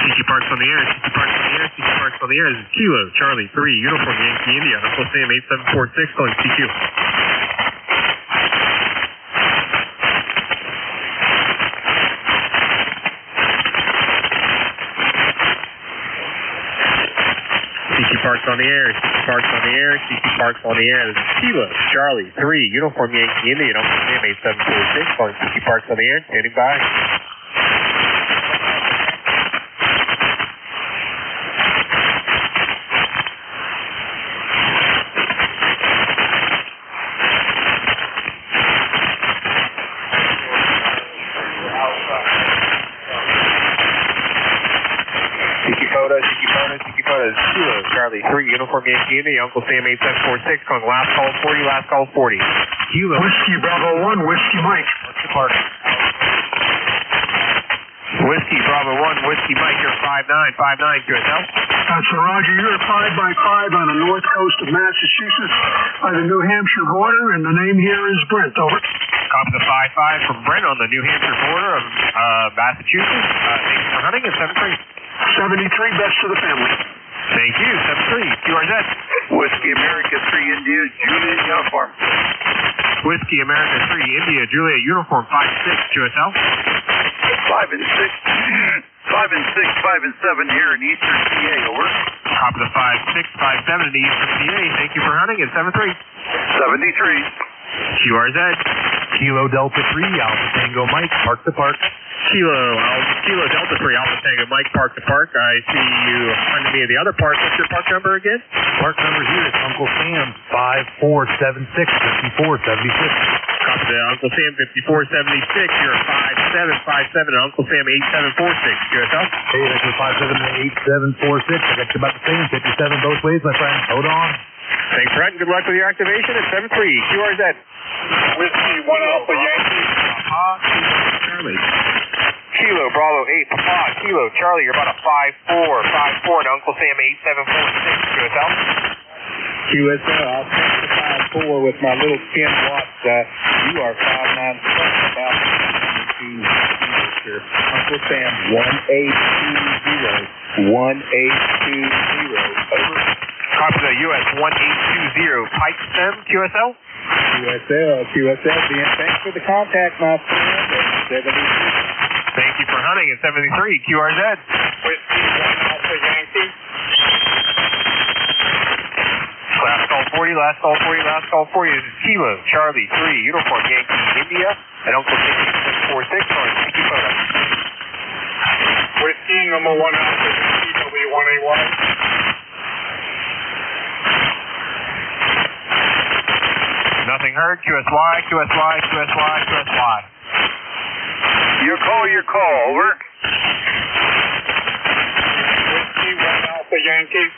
CC Parks on the air. This is Kilo, Charlie 3, Uniform Yankee India. Uncle Sam 8746, calling CQ. CC Parks on the air. This is Kilo, Charlie 3, Uniform Yankee India. Uncle Sam 8746, calling CC Parks on the air. Standing by. Kilo, Charlie 3, Uniform Yankee India, Uncle Sam 8746, calling last call 40, last call 40. Kilo. Whiskey Bravo 1, Whiskey Mike. Park. Whiskey Bravo 1, Whiskey Mike, you're 5959, QSL. So Roger, you're at 5 by 5 on the north coast of Massachusetts by the New Hampshire border, and the name here is Brent, over. Copy the 5-5 from Brent on the New Hampshire border of Massachusetts. Thank you for hunting at 73. 73, best to the family. Thank you, 73, QRZ. Whiskey America 3 India, Juliet Uniform. Whiskey America 3 India, Juliet Uniform 5-6, QSL. 5 and 6. 5 and 6, 5 and 7 here in Eastern PA, over. Copy the 5-6, 5-7 in Eastern PA. Thank you for hunting at 73. 73. QRZ. Kilo Delta 3, Alpha Tango Mike, Park to Park. Kilo Delta 3, Alpha Tango Mike, Park to Park. I see you hunting me at the other park. What's your park number again? Park number here is Uncle Sam 5476 5476. Copy the Uncle Sam 5476. You're 5757 and Uncle Sam 8746. QSL. Hey, that's your 57 8746. I got you about the same. 57 both ways, my friend. Hold on. Thanks, Brett, and good luck with your activation at 73. QRZ. Whiskey 1 Alpha Yankee. Charlie. Kilo Bravo 8 Papa. Kilo Charlie, you're about a 5-4 to Uncle Sam 8746. QSL. QSL, I'll take the 5-4 with my little 10 watts. You are 597 about Uncle Sam 1820. 1820. Over. Copy the US 1820 Pike Stem, QSL. QSL, thanks for the contact, my friend. 73. Thank you for hunting at 73, QRZ. Whiskey 1 Alpha Yankee. Last call 40, last call 40, last call 40. This is Kilo, Charlie 3, Uniform Yankee India, and Uncle Sam 8646 on CQ Photo. Whiskey number 1 Alpha Yankee, W1AY. Nothing heard. QSY, QSY, QSY, QSY. Your call, over. Whiskey 1 Alpha Yankee.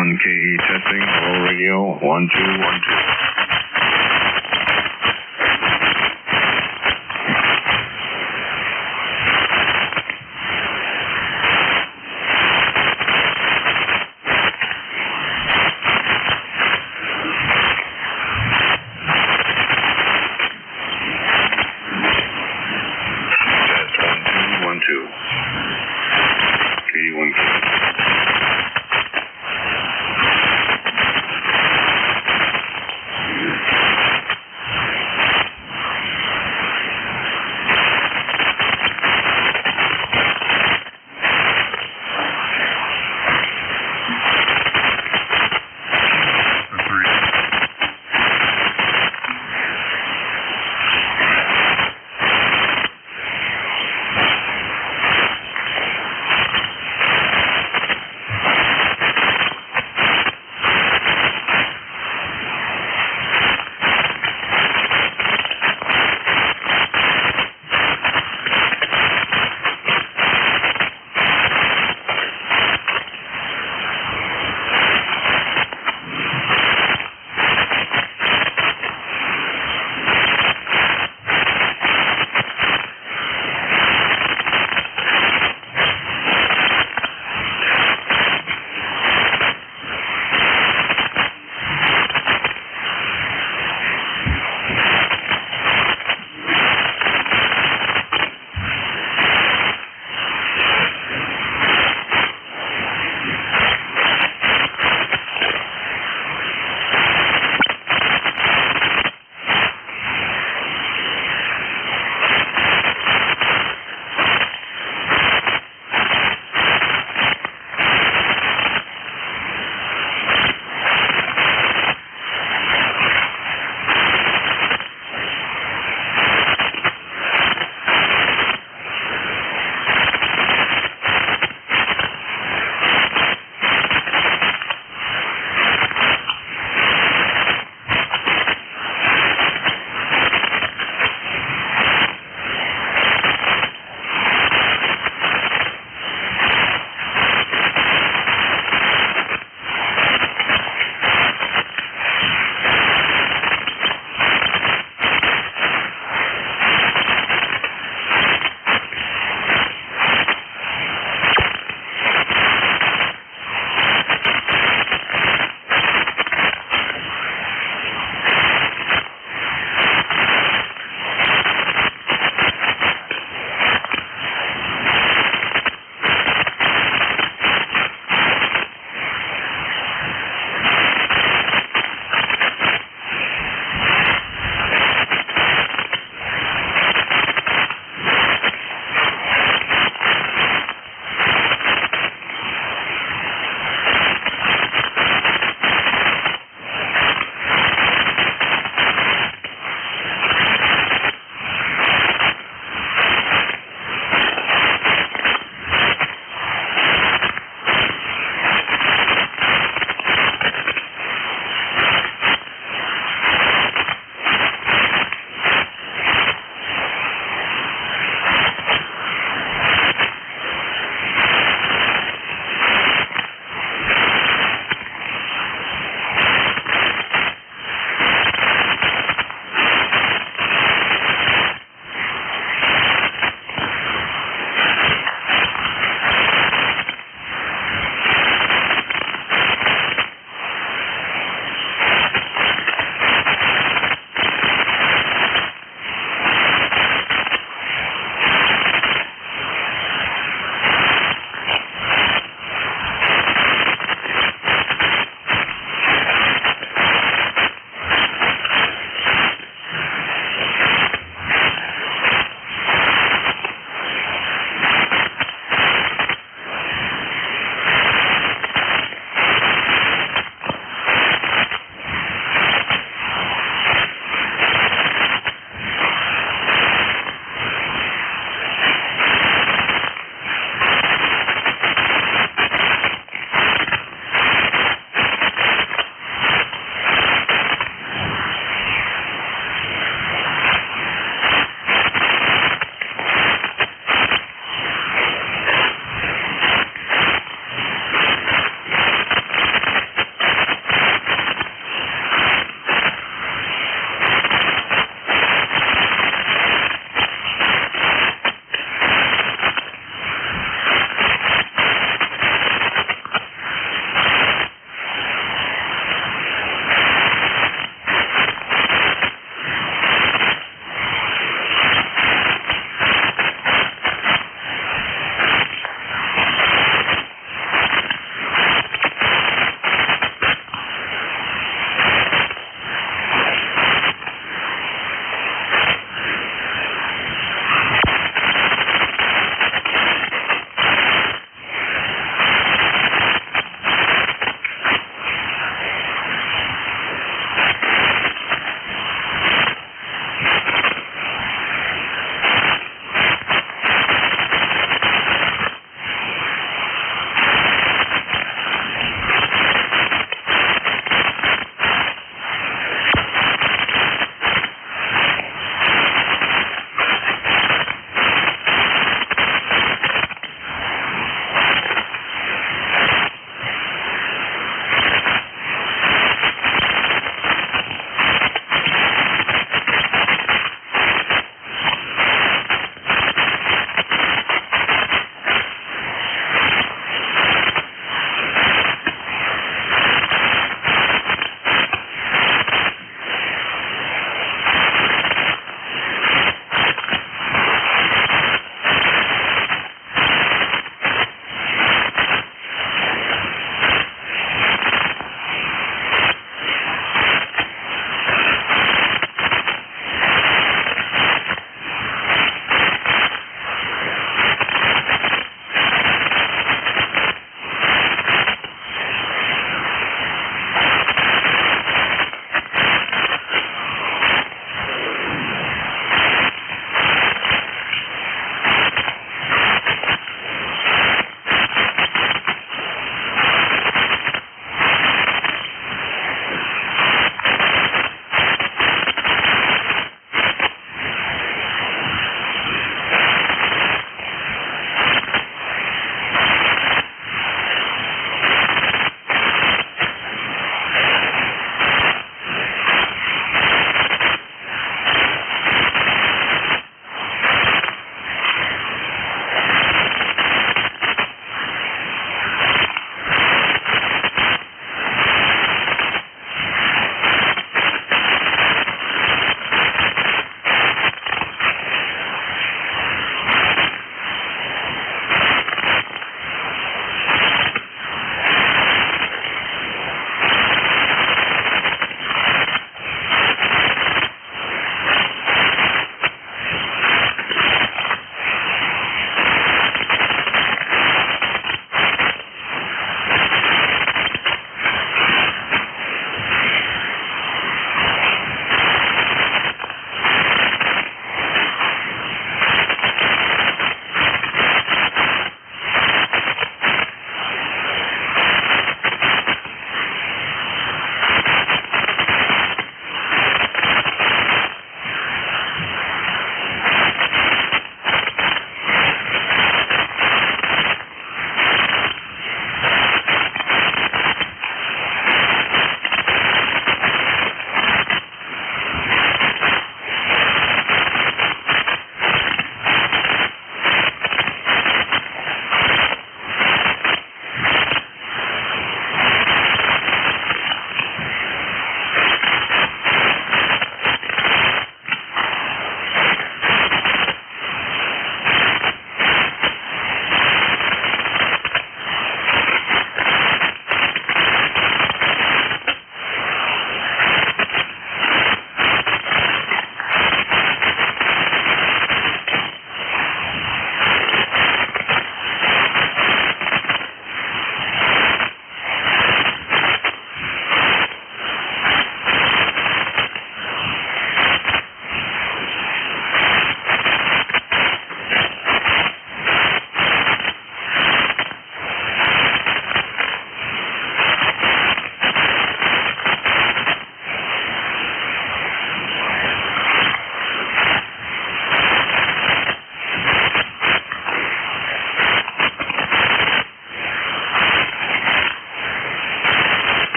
KE testing. Hello, radio. 1212.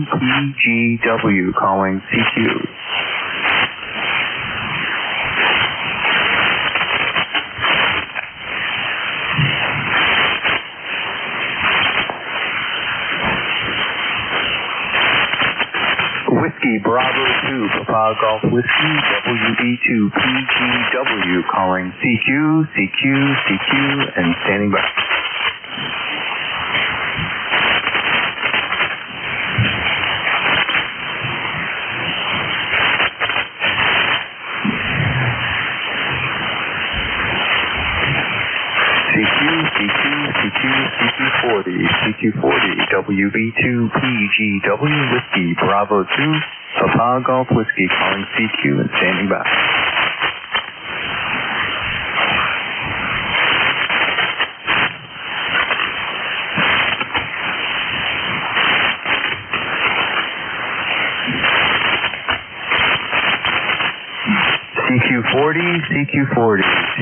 WB2PGW calling CQ. Whiskey Bravo 2, Papa Golf Whiskey, WB2PGW calling CQ, CQ, CQ, and standing by. CQ40, WB2PGW, Whiskey Bravo 2, Papa Golf Whiskey calling CQ and standing by.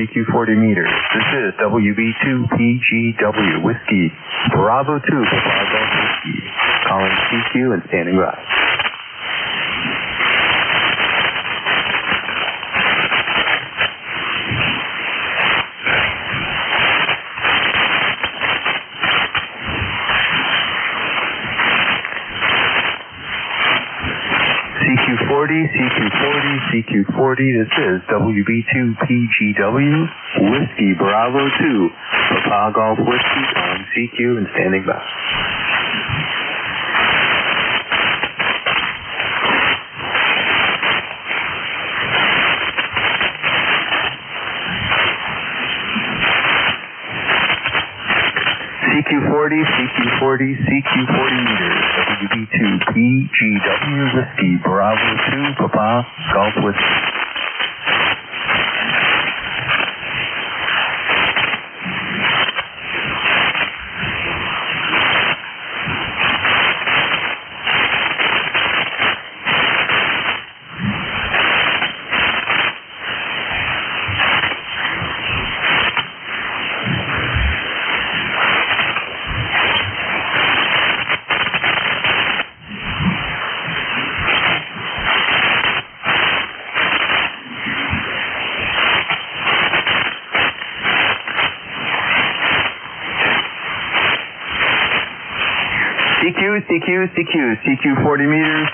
CQ40 meters. This is WB2PGW, Whiskey Bravo 2, Papa Golf Whiskey, calling CQ and standing by. CQ40, this is WB2PGW, Whiskey Bravo 2, Papa Golf Whiskey, calling CQ and standing by. CQ40 meters, WB2PGW, Whiskey Bravo 2, Papa Golf Whiskey.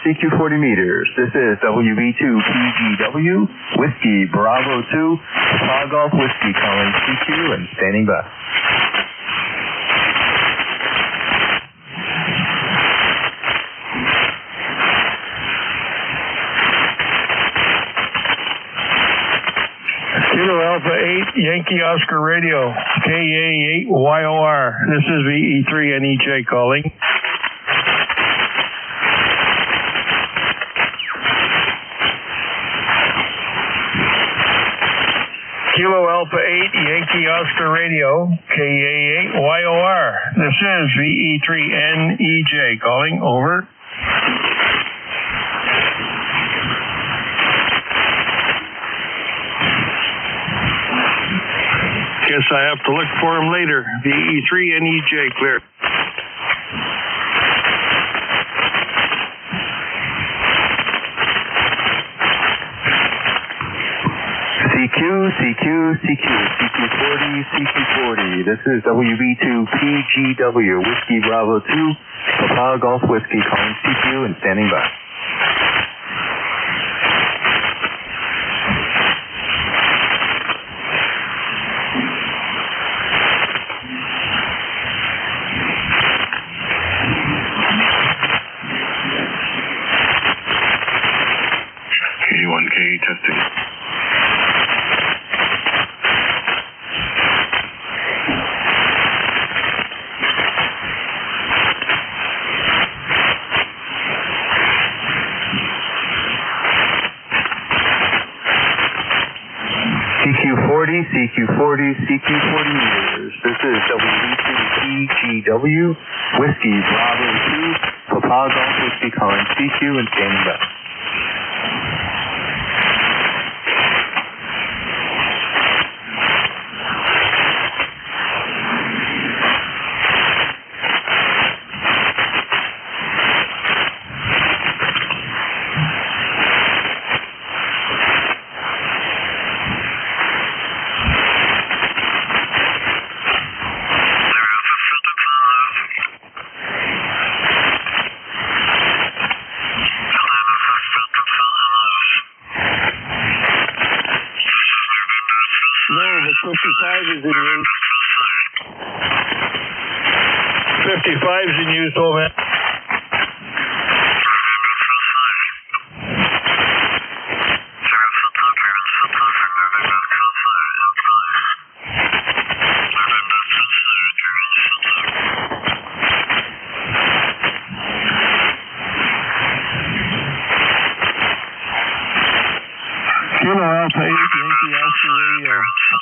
CQ40 meters. This is WB2PGW, Whiskey Bravo 2, Papa Golf Whiskey calling CQ and standing by. Kilo Alpha 8, Yankee Oscar Radio, KA8YOR. This is VE3NEJ calling. Kilo Alpha 8, Yankee Oscar Radio, KA8YOR. This is VE3NEJ calling, over. Guess I have to look for him later. VE3NEJ clear. CQ40. This is WB2PGW, Whiskey Bravo 2, Papa Golf Whiskey calling CQ and standing by. K1K testing. CQ40 meters. This is WB2PGW, Whiskey Bravo 2, Papa Golf Whiskey calling CQ and standing by. 55's in use, over. Kilo Alpha 8, Yankee Oscar Radio,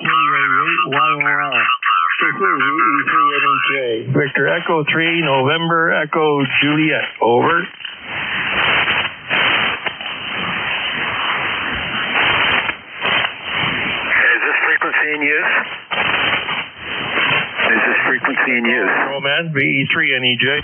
KA8YOR. This is EE3NEJ. Victor Echo 3, November Echo Juliet, over. Is this frequency in use? Is this frequency in use? Oh man, VE3NEJ.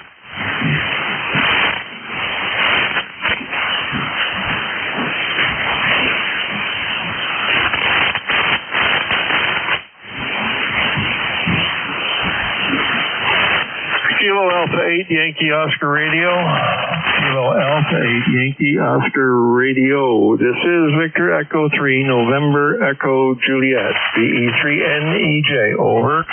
Kilo Alpha 8, Yankee Oscar Radio. Kilo Alpha 8, Yankee Oscar Radio. This is Victor Echo 3, November Echo Juliet, VE3NEJ, over.